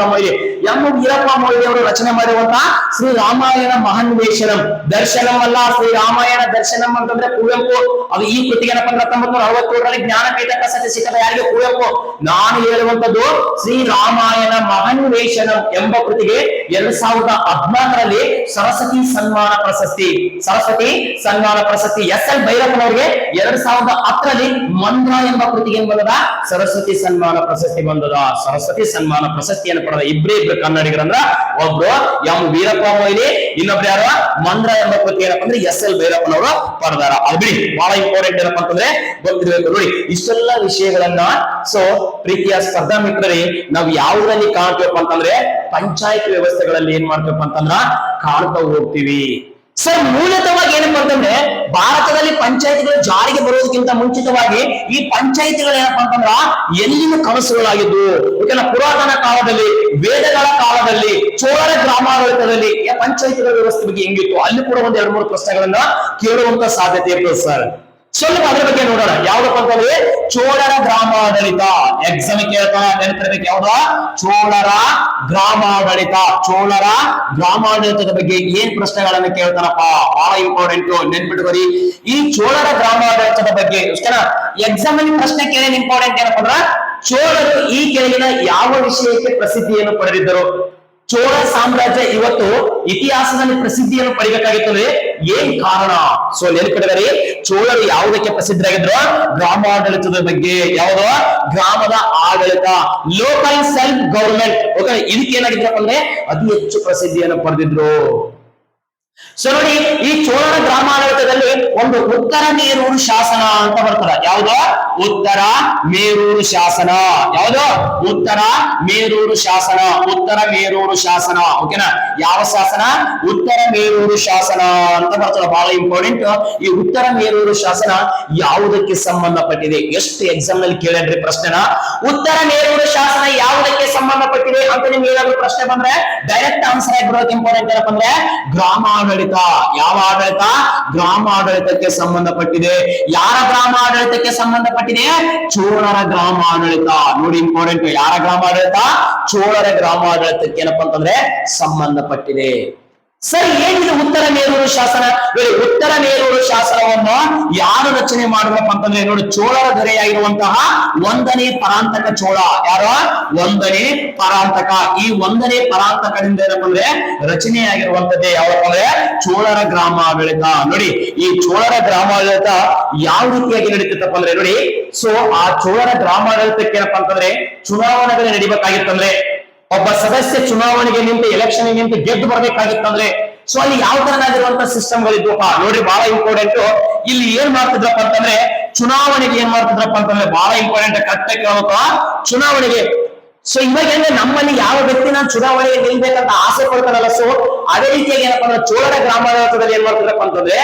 ಮೊಯ್ಲಿ ಅವರು ರಚನೆ ಮಾಡಿರುವಂತಹ ಶ್ರೀ ರಾಮಾಯಣ ಮಹಾನ್ವೇಷಣಂ ದರ್ಶನಂ ಅಲ್ಲ, ಶ್ರೀ ರಾಮಾಯಣ ದರ್ಶನಂ ಅಂತಂದ್ರೆ ಕುವೆಂಪು. ಅದು ಈ ಕೃತಿಗೆ ಏನಪ್ಪ ಅಂದ್ರೆ 1967ರಲ್ಲಿ ಜ್ಞಾನಪೀಠ ಪ್ರಶಸ್ತಿ ಸಿಕ್ಕದ ಯಾರಿಗೆ? ಕುವೆಂಪು. ನಾನು ಹೇಳುವಂತದ್ದು ಶ್ರೀ ರಾಮಾಯಣ ಮಹಾನ್ವೇಷಣಂ ಎಂಬ ಕೃತಿಗೆ 2014ರಲ್ಲಿ ಸರಸ್ವತಿ ಸನ್ಮಾನ ಪ್ರಶಸ್ತಿ SL ಭೈರಪ್ಪನವರಿಗೆ 2010ರಲ್ಲಿ ಮಂದ್ರ ಎಂಬ ಕೃತಿಗೆ ಏನ್ ಬಂದದ ಸರಸ್ವತಿ ಸನ್ಮಾನ ಪ್ರಶಸ್ತಿ ಬಂದದ. ಸರಸ್ವತಿ ಸನ್ಮಾನ ಪ್ರಶಸ್ತಿಯನ್ನು ಪಡೆದ ಇಬ್ರು ಕನ್ನಡಿಗರಂದ್ರ ಒಬ್ರು ಎಂ ವೀರಪ್ಪ ಮೊಯ್ಲಿ, ಇನ್ನೊಬ್ರು ಯಾರು ಮಂದ್ರ ಎಂಬ ಕೃತಿ ಏನಪ್ಪ ಅಂದ್ರೆ ಎಸ್ ಎಲ್ ಭೈರಪ್ಪನವರು ಪಡೆದಾರ. ಅದು ಬಿಡಿ ಬಹಳ ಇಂಪಾರ್ಟೆಂಟ್ ಏನಪ್ಪ ಅಂತಂದ್ರೆ ಗೊತ್ತಿರಬೇಕು ನೋಡಿ. ಇಷ್ಟೆಲ್ಲ ವಿಷಯಗಳನ್ನ ಸೊ ಪ್ರೀತಿಯ ಸ್ಪರ್ಧಾ ಮಿತ್ರರೇ ನಾವು ಯಾವುದ್ರಲ್ಲಿ ಕಾಣ್ತೀವಪ್ಪ ಅಂತಂದ್ರೆ ಪಂಚಾಯತ್ ವ್ಯವಸ್ಥೆಗಳಲ್ಲಿ ಏನ್ ಮಾಡ್ತೀವಪ್ಪ ಅಂತಂದ್ರ ಕಾಣ್ತಾ ಹೋಗ್ತೀವಿ. ಸರ್ ಮೂಲತವಾಗಿ ಏನಪ್ಪಾ ಅಂತಂದ್ರೆ ಭಾರತದಲ್ಲಿ ಪಂಚಾಯತಿಗಳು ಜಾರಿಗೆ ಬರೋದಕ್ಕಿಂತ ಮುಂಚಿತವಾಗಿ ಈ ಪಂಚಾಯತಿಗಳು ಏನಪ್ಪಾ ಅಂತಂದ್ರ ಎಲ್ಲಿನ ಕನಸುಗಳಾಗಿದ್ದು. ಓಕೆನಾ, ಪುರಾತನ ಕಾಲದಲ್ಲಿ, ವೇದಗಳ ಕಾಲದಲ್ಲಿ, ಚೋಳರ ಗ್ರಾಮಾಡಳಿತದಲ್ಲಿ ಪಂಚಾಯತಿಗಳ ವ್ಯವಸ್ಥೆ ಬಗ್ಗೆ ಹೆಂಗಿತ್ತು ಅಲ್ಲಿ ಕೂಡ ಒಂದ್ 2-3 ಪ್ರಶ್ನೆಗಳನ್ನ ಕೇಳುವಂತ ಸಾಧ್ಯತೆ ಇರ್ತದೆ ಸರ್. ಸ್ವಲ್ಪ ಅದ್ರ ಬಗ್ಗೆ ನೋಡೋಣ. ಯಾವ್ದಪ್ಪ ಅಂತಂದ್ರೆ ಚೋಳರ ಗ್ರಾಮಾಡಳಿತ. ಎಕ್ಸಾಮ್ ಕೇಳ್ತಾನ, ನೆನಪಿರ್ಬೇಕು ಯಾವ್ದ ಚೋಳರ ಗ್ರಾಮಾಡಳಿತ. ಚೋಳರ ಗ್ರಾಮಾಡಳಿತದ ಬಗ್ಗೆ ಏನ್ ಪ್ರಶ್ನೆಗಳನ್ನ ಕೇಳ್ತಾನಪ್ಪ, ಬಹಳ ಇಂಪಾರ್ಟೆಂಟ್, ನೆನ್ಪಿಟ್ಕೋರಿ. ಈ ಚೋಳರ ಗ್ರಾಮಾಡಳಿತದ ಬಗ್ಗೆ ಎಕ್ಸಾಮ್ ಅಲ್ಲಿ ಪ್ರಶ್ನೆ ಕೇಳೇನ್ ಇಂಪಾರ್ಟೆಂಟ್ ಏನಪ್ಪ ಅಂದ್ರ ಚೋಳರು ಈ ಕೆಳಗಿನ ಯಾವ ವಿಷಯಕ್ಕೆ ಪ್ರಸಿದ್ಧಿಯನ್ನು ಪಡೆದಿದ್ದರು. ಚೋಳ ಸಾಮ್ರಾಜ್ಯ ಇವತ್ತು ಇತಿಹಾಸದಲ್ಲಿ ಪ್ರಸಿದ್ಧಿಯನ್ನು ಪಡಿಬೇಕಾಗಿತ್ತು ಏನ್ ಕಾರಣ? ಸೊ ನೆನಪಿಟ್ಟರೆ ಚೋಳರು ಯಾವುದಕ್ಕೆ ಪ್ರಸಿದ್ಧರಾಗಿದ್ರು? ಗ್ರಾಮಾಡಳಿತದ ಬಗ್ಗೆ. ಯಾವುದು? ಗ್ರಾಮದ ಆಡಳಿತ, ಲೋಕಲ್ ಸೆಲ್ಫ್ ಗವರ್ಮೆಂಟ್. ಓಕೆ, ಇದಕ್ಕೆ ಏನಾಗಿದ್ರಪ್ಪ ಅಂದ್ರೆ ಅತಿ ಹೆಚ್ಚು ಪ್ರಸಿದ್ಧಿಯನ್ನು ಪಡೆದಿದ್ರು. ಸೊ ನೋಡಿ, ಈ ಚೋಳರ ಗ್ರಾಮಾಡಳಿತದಲ್ಲಿ ಒಂದು ಉತ್ತರ ಮೇರೂರು ಶಾಸನ ಅಂತ ಬರ್ತದ. ಯಾವ್ದು? ಉತ್ತರ ಮೇರೂರು ಶಾಸನ. ಯಾವ್ದು? ಉತ್ತರ ಮೇರೂರು ಶಾಸನ. ಉತ್ತರ ಮೇರೂರು ಶಾಸನ. ಓಕೆನಾ, ಯಾವ ಶಾಸನ? ಉತ್ತರ ಮೇರೂರು ಶಾಸನ ಅಂತ ಬರ್ತದ. ಬಹಳ ಇಂಪಾರ್ಟೆಂಟ್. ಈ ಉತ್ತರ ಮೇರೂರು ಶಾಸನ ಯಾವುದಕ್ಕೆ ಸಂಬಂಧಪಟ್ಟಿದೆ? ಎಷ್ಟು ಎಕ್ಸಾಮ್ ನಲ್ಲಿ ಕೇಳಿದ್ರಿ ಪ್ರಶ್ನೆನ. ಉತ್ತರ ಮೇರೂರು ಶಾಸನ ಯಾವುದಕ್ಕೆ ಸಂಬಂಧಪಟ್ಟಿದೆ ಅಂತ ನಿಮ್ಗೆ ಏನಾದ್ರು ಪ್ರಶ್ನೆ ಬಂದ್ರೆ ಡೈರೆಕ್ಟ್ ಆನ್ಸರ್ ಆಗಿ ಬರೋದು ಇಂಪಾರ್ಟೆಂಟ್ ಏನಪ್ಪ ಅಂದ್ರೆ ಗ್ರಾಮಾಡಳಿತ. ಯಾವ ಆಡಳಿತ? ಗ್ರಾಮಾಡಳಿತಕ್ಕೆ ಸಂಬಂಧಪಟ್ಟಿದೆ. ಯಾರ ಗ್ರಾಮಾಡಳಿತಕ್ಕೆ ಸಂಬಂಧಪಟ್ಟಿದೆ? ಚೋಳರ ಗ್ರಾಮಾಡಳಿತ. ನೋಡಿ ಇಂಪಾರ್ಟೆಂಟ್, ಯಾರ ಗ್ರಾಮಾಡಳಿತ? ಚೋಳರ ಗ್ರಾಮಾಡಳಿತಕ್ಕೆ ಏನಪ್ಪಾ ಅಂತಂದ್ರೆ ಸಂಬಂಧಪಟ್ಟಿದೆ. ಸರಿ, ಏನಿದೆ ಉತ್ತರ ಮೇರೂರು ಶಾಸನ? ಉತ್ತರ ಮೇರೂರು ಶಾಸನವನ್ನು ಯಾರು ರಚನೆ ಮಾಡಿದ್ರಪ್ಪ ಅಂತಂದ್ರೆ ನೋಡಿ, ಚೋಳರ ದೊರೆಯಾಗಿರುವಂತಹ 1ನೇ ಪರಾಂತಕ ಚೋಳ. ಯಾರು? 1ನೇ ಪರಾಂತಕ. ಈ 1ನೇ ಪರಾಂತಕದಿಂದ ಏನಪ್ಪ ಅಂದ್ರೆ ರಚನೆಯಾಗಿರುವಂತದ್ದೇ ಯಾವಪ್ಪ ಅಂದ್ರೆ ಚೋಳರ ಗ್ರಾಮಾಡಳಿತ. ನೋಡಿ, ಈ ಚೋಳರ ಗ್ರಾಮಾಡಳಿತ ಯಾವ ರೀತಿಯಾಗಿ ನಡೀತಿತ್ತಪ್ಪ ಅಂದ್ರೆ ನೋಡಿ, ಸೊ ಆ ಚೋಳರ ಗ್ರಾಮಾಡಳಿತಕ್ಕೆ ಏನಪ್ಪಾ ಅಂತಂದ್ರೆ ಚುನಾವಣೆಗಳು ನಡಿಬೇಕಾಗಿತ್ತಂದ್ರೆ ಒಬ್ಬ ಸದಸ್ಯ ಚುನಾವಣೆಗೆ ನಿಂತು ಎಲೆಕ್ಷನ್ ನಿಂತು ಗೆದ್ದು ಬರ್ಬೇಕಾಗಿತ್ತಂದ್ರೆ ಸೊ ಅಲ್ಲಿ ಯಾವ ತರನಾಗಿರುವಂತ ಸಿಸ್ಟಮ್ಗಳಿದ್ವಪ್ಪ ನೋಡ್ರಿ. ಬಹಳ ಇಂಪಾರ್ಟೆಂಟ್. ಇಲ್ಲಿ ಏನ್ ಮಾಡ್ತಿದ್ರಪ್ಪ ಅಂತಂದ್ರೆ ಚುನಾವಣೆಗೆ ಏನ್ ಮಾಡ್ತಿದ್ರಪ್ಪ ಅಂತಂದ್ರೆ ಬಹಳ ಇಂಪಾರ್ಟೆಂಟ್, ಕರೆಕ್ಟ್ ಕೇಳಬೇಕು. ಚುನಾವಣೆಗೆ ಸೊ ಇವಾಗ ನಮ್ಮಲ್ಲಿ ಯಾವ ವ್ಯಕ್ತಿನ ಚುನಾವಣೆಗೆ ನಿಲ್ಬೇಕಂತ ಆಸೆ ಪಡ್ತಾರಲ್ಲ, ಸೊ ಅದೇ ರೀತಿಯಾಗಿ ಏನಪ್ಪಾ ಅಂದ್ರೆ ಚೋಳರ ಗ್ರಾಮಾಡಳಿತದಲ್ಲಿ ಏನ್ ಮಾಡ್ತಿದ್ರಪ್ಪ ಅಂತಂದ್ರೆ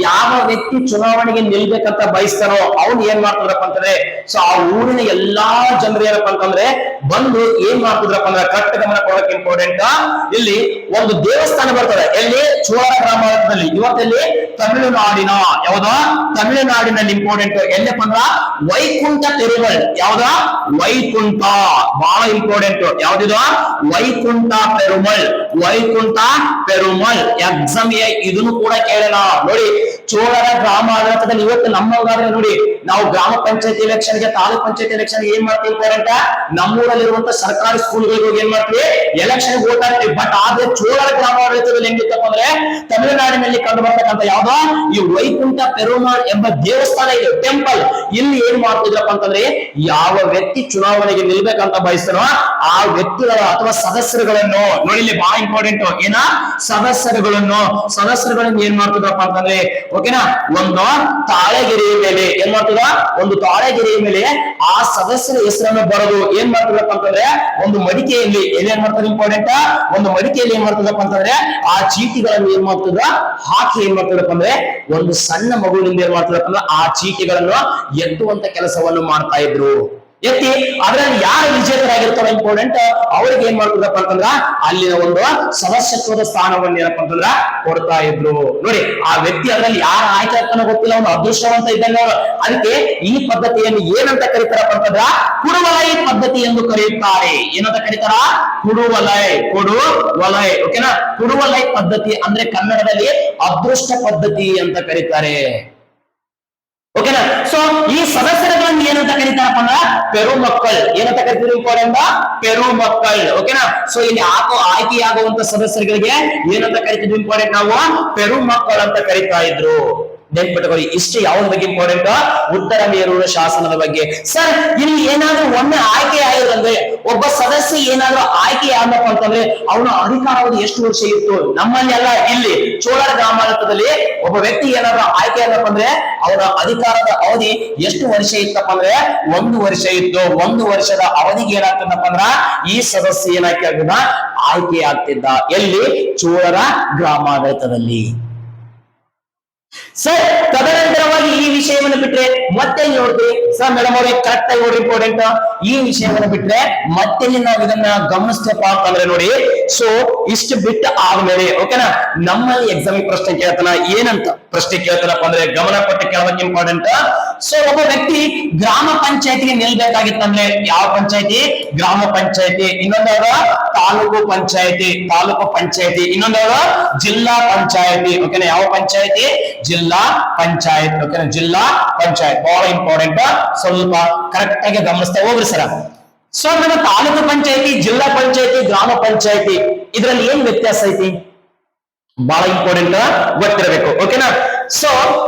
ಯಾವ ವ್ಯಕ್ತಿ ಚುನಾವಣೆಗೆ ನಿಲ್ಬೇಕಂತ ಬಯಸ್ತಾನೋ ಅವ್ನು ಏನ್ ಮಾಡ್ತಿದ್ರಪ್ಪ ಅಂತಂದ್ರೆ ಸೊ ಆ ಊರಿನ ಎಲ್ಲಾ ಜನರು ಏನಪ್ಪಾ ಅಂತಂದ್ರೆ ಬಂದು ಏನ್ ಮಾಡ್ತಿದ್ರಪ್ಪ ಅಂದ್ರೆ ಕರೆಕ್ಟ್ ಗಮನ ಕೊಡೋಕೆ ಇಂಪಾರ್ಟೆಂಟ್. ಇಲ್ಲಿ ಒಂದು ದೇವಸ್ಥಾನ ಬರ್ತದೆ. ಎಲ್ಲಿ? ಚೋಳರ ಗ್ರಾಮಾಡಳಿತದಲ್ಲಿ. ಇವತ್ತಲ್ಲಿ ತಮಿಳುನಾಡಿನ ಯಾವ್ದ? ತಮಿಳುನಾಡಿನಲ್ಲಿ ಇಂಪಾರ್ಟೆಂಟ್. ಎಲ್ಲಪ್ಪ ಅಂದ್ರ ವೈಕುಂಠ ಪೆರುಮಳ್. ಯಾವ್ದ? ವೈಕುಂಠ. ಬಹಳ ಇಂಪಾರ್ಟೆಂಟ್. ಯಾವ್ದಿದು? ವೈಕುಂಠ ಪೆರುಮಳ್. ವೈಕುಂಠ ಪೆರುಮಳ್. ಎಕ್ಸಾಮ್ ಇದನ್ನು ಕೂಡ ಕೇಳೋಣ ನೋಡಿ. ಚೋಳರ ಗ್ರಾಮಾಡಳಿತದಲ್ಲಿ ಇವತ್ತು ನಮ್ಮಗಾದ್ರೆ ನೋಡಿ, ನಾವು ಗ್ರಾಮ ಪಂಚಾಯತ್ ಎಲೆಕ್ಷನ್ ಗೆ, ತಾಲೂಕ್ ಪಂಚಾಯತ್ ಎಲೆಕ್ಷನ್ ಏನ್ ಮಾಡ್ತೀವಿ ಇಂಪಾರ್ಟೆಂಟ್? ನಮ್ಮೂರಲ್ಲಿರುವಂತ ಸರ್ಕಾರಿ ಸ್ಕೂಲ್ಗಳಿಗೆ ಹೋಗಿ ಏನ್ ಮಾಡ್ತೀವಿ? ಎಲೆಕ್ಷನ್ ವೋಟ್ ಹಾಕ್ತೀವಿ. ಬಟ್ ಆದ್ರೆ ಚೋಳರ ಗ್ರಾಮಾಡಳಿತದಲ್ಲಿ ಹೆಂಗಿತ್ತಪ್ಪ ಅಂದ್ರೆ ತಮಿಳುನಾಡಿನಲ್ಲಿ ಕಂಡು ಬರ್ತಕ್ಕಂಥ ಯಾವ್ದೋ ಈ ವೈಕುಂಠ ಪೆರುಮಾಳ್ ಎಂಬ ದೇವಸ್ಥಾನ ಇದೆ, ಟೆಂಪಲ್. ಇಲ್ಲಿ ಏನ್ ಮಾಡ್ತಿದ್ರಪ್ಪ ಅಂತಂದ್ರೆ ಯಾವ ವ್ಯಕ್ತಿ ಚುನಾವಣೆಗೆ ನಿಲ್ಬೇಕಂತ ಬಯಸ್ತಾನೋ ಆ ವ್ಯಕ್ತಿಗಳ ಅಥವಾ ಸದಸ್ಯರುಗಳನ್ನು ನೋಡಿ, ಇಲ್ಲಿ ಬಹಳ ಇಂಪಾರ್ಟೆಂಟ್. ಏನ? ಸದಸ್ಯರುಗಳನ್ನು ಏನ್ ಮಾಡ್ತಿದ್ರಪ್ಪ ಅಂತಂದ್ರೆ ಓಕೆನಾ, ಒಂದು ತಾಳೆಗೆರೆಯ ಮೇಲೆ ಏನ್ ಮಾಡ್ತದ? ಒಂದು ತಾಳೆಗೆರೆಯ ಮೇಲೆ ಆ ಸದಸ್ಯರ ಹೆಸರನ್ನು ಬರೆದು ಏನ್ ಮಾಡ್ತಿದಪ್ಪ ಅಂತಂದ್ರೆ ಒಂದು ಮಡಿಕೆಯಲ್ಲಿ ಏನ್ ಮಾಡ್ತದೆ ಇಂಪಾರ್ಟೆಂಟ್, ಒಂದು ಮಡಿಕೆಯಲ್ಲಿ ಏನ್ ಮಾಡ್ತದಪ್ಪ ಅಂತಂದ್ರೆ ಆ ಚೀಟಿಗಳನ್ನು ಏನ್ ಮಾಡ್ತದ ಹಾಕಿ ಏನ್ ಮಾಡ್ತದಪ್ಪ ಅಂದ್ರೆ ಒಂದು ಸಣ್ಣ ಮಗುವಿನಿಂದ ಏನ್ ಮಾಡ್ತದಪ್ಪ ಅಂದ್ರೆ ಆ ಚೀಟಿಗಳನ್ನು ಎತ್ತುವಂತ ಕೆಲಸವನ್ನು ಮಾಡ್ತಾ ಇದ್ರು. ಎತ್ತಿ ಅದ್ರಲ್ಲಿ ಯಾರು ವಿಜೇತರಾಗಿರ್ತಾರ ಇಂಪಾರ್ಟೆಂಟ್ ಅವ್ರಿಗೆ ಏನ್ ಮಾಡ್ತಿದ್ರಪ್ಪ ಅಂತಂದ್ರ ಅಲ್ಲಿನ ಒಂದು ಸದಸ್ಯತ್ವದ ಸ್ಥಾನವನ್ನು ಏನಪ್ಪ ಅಂತಂದ್ರ ಕೊಡ್ತಾ ಇದ್ರು. ನೋಡಿ, ಆ ವ್ಯಕ್ತಿ ಅದ್ರಲ್ಲಿ ಯಾರು ಆಯ್ಕೆ ಆಗ್ತಾನೋ ಗೊತ್ತಿಲ್ಲ, ಒಂದು ಅದೃಷ್ಟವಂತ ಇದ್ದಂಗ. ಅದಕ್ಕೆ ಈ ಪದ್ಧತಿಯನ್ನು ಏನಂತ ಕರೀತಾರಪ್ಪ ಅಂತಂದ್ರ ಕುಡುವಲೈ ಪದ್ಧತಿ ಎಂದು ಕರೆಯುತ್ತಾರೆ. ಏನಂತ ಕರೀತಾರ? ಕುಡುವಲೈ. ಕುಡುವಲೈ. ಓಕೆನಾ, ಕುಡುವಲೈ ಪದ್ಧತಿ ಅಂದ್ರೆ ಕನ್ನಡದಲ್ಲಿ ಅದೃಷ್ಟ ಪದ್ಧತಿ ಅಂತ ಕರೀತಾರೆ. ಓಕೆನಾ, ಸೊ ಈ ಸದಸ್ಯರುಗಳನ್ನು ಏನಂತ ಕರೀತಾರಪ್ಪ ಅಂದ್ರ ಪೆರುಮಕ್ಕಳ್. ಏನಂತ ಕರಿತೀವಿ ಇಂಪಾರ್ಟೆಂಟ್? ಪೆರುಮಕ್ಕಳ್. ಓಕೆನಾ, ಸೊ ಇಲ್ಲಿ ಆಯ್ಕೆಯಾಗುವಂತ ಸದಸ್ಯರುಗಳಿಗೆ ಏನಂತ ಕರಿತಿದ್ವಿ ಇಂಪಾರ್ಟೆಂಟ್? ನಾವು ಪೆರುಮಕ್ಕಳ್ ಅಂತ ಕರಿತಾ ಇದ್ರು. ನೆನ್ಪಿಟ್ಕೊಳ್ಳಿ. ಇಷ್ಟು ಯಾವ್ದ್ರ ಬಗ್ಗೆ ಇಂಪಾರ್ಟೆಂಟ್? ಉತ್ತರ ಮೇರೂರು ಶಾಸನದ ಬಗ್ಗೆ. ಸರ್ ಇಲ್ಲಿ ಏನಾದ್ರೂ ಒಮ್ಮೆ ಆಯ್ಕೆ ಆಗಿದ್ರೆ, ಒಬ್ಬ ಸದಸ್ಯ ಏನಾದ್ರೂ ಆಯ್ಕೆ ಆಗಬೇಕು ಅಂತಂದ್ರೆ ಅವನ ಅಧಿಕಾರಾವಧಿ ಎಷ್ಟು ವರ್ಷ ಇತ್ತು? ನಮ್ಮಲ್ಲಿ ಅಲ್ಲ, ಇಲ್ಲಿ ಚೋಳರ ಗ್ರಾಮಾಂತರದಲ್ಲಿ ಒಬ್ಬ ವ್ಯಕ್ತಿ ಏನಾದ್ರೂ ಆಯ್ಕೆ ಆಗಬೇಕು ಅಂದ್ರೆ ಅವರ ಅಧಿಕಾರದ ಅವಧಿ ಎಷ್ಟು ವರ್ಷ ಇತ್ತಪ್ಪ ಅಂದ್ರೆ 1 ವರ್ಷ ಇತ್ತು. 1 ವರ್ಷದ ಅವಧಿಗೆ ಏನಾಗ್ತದಪ್ಪ ಅಂದ್ರ ಈ ಸದಸ್ಯ ಏನಾಗ್ತದ? ಆಯ್ಕೆ ಆಗ್ತಿದ್ದ. ಎಲ್ಲಿ? ಚೋಳರ ಗ್ರಾಮಾಡಳಿತದಲ್ಲಿ. ಸರ್ ತದನಂತರವಾಗಿ ಈ ವಿಷಯವನ್ನು ಬಿಟ್ರೆ ಮತ್ತೆ ನೋಡ್ತೀವಿ. ಸರ್ ಮೇಡಮ್ ಅವ್ರಿಗೆ ಕರೆಕ್ಟ್ ಆಗಿ ನೋಡಿ, ಇಂಪಾರ್ಟೆಂಟ್ ಈ ವಿಷಯವನ್ನು ಬಿಟ್ರೆ ಮತ್ತೆ ನಾವು ಇದನ್ನ ಗಮನಿಸ್ತೇಪ ಅಂತಂದ್ರೆ ನೋಡಿ, ಸೊ ಇಷ್ಟು ಬಿಟ್ಟು ಆದ್ಮೇಲೆ ಓಕೆನಾ, ನಮ್ಮಲ್ಲಿ ಎಕ್ಸಾಮ್ ಪ್ರಶ್ನೆ ಕೇಳ್ತಾನ. ಏನಂತ ಪ್ರಶ್ನೆ ಕೇಳ್ತಾನಪ್ಪ ಅಂದ್ರೆ ಗಮನ ಕೊಟ್ಟು ಕೇಳಬೇಕು, ಇಂಪಾರ್ಟೆಂಟ್. ಸೊ ಒಬ್ಬ ವ್ಯಕ್ತಿ ಗ್ರಾಮ ಪಂಚಾಯತಿಗೆ ನಿಲ್ಬೇಕಾಗಿತ್ತಂದ್ರೆ ಯಾವ ಪಂಚಾಯತಿ? ಗ್ರಾಮ ಪಂಚಾಯತಿ. ಇನ್ನೊಂದವರ ತಾಲೂಕು ಪಂಚಾಯತಿ, ತಾಲೂಕು ಪಂಚಾಯತಿ. ಇನ್ನೊಂದವರ ಜಿಲ್ಲಾ ಪಂಚಾಯತಿ. ಓಕೆನಾ, ಯಾವ ಪಂಚಾಯತಿ? ಜಿಲ್ಲಾ ಪಂಚಾಯತ್. ಓಕೆನಾ, ಜಿಲ್ಲಾ ಪಂಚಾಯತ್ ಬಹಳ ಇಂಪಾರ್ಟೆಂಟ್. ಸ್ವಲ್ಪ ಕರೆಕ್ಟ್ ಆಗಿ ಗಮನಿಸ್ತಾ ಹೋಗ್ರಿ ಸರ. ಸೊ ನಮ್ಮ ತಾಲೂಕು ಪಂಚಾಯತಿ, ಜಿಲ್ಲಾ ಪಂಚಾಯತಿ, ಗ್ರಾಮ ಪಂಚಾಯತಿ ಇದ್ರಲ್ಲಿ ಏನ್ ವ್ಯತ್ಯಾಸ ಐತಿ? ಬಹಳ ಇಂಪಾರ್ಟೆಂಟ್ ಗೊತ್ತಿರಬೇಕು. ಓಕೆನಾ, ಸೊ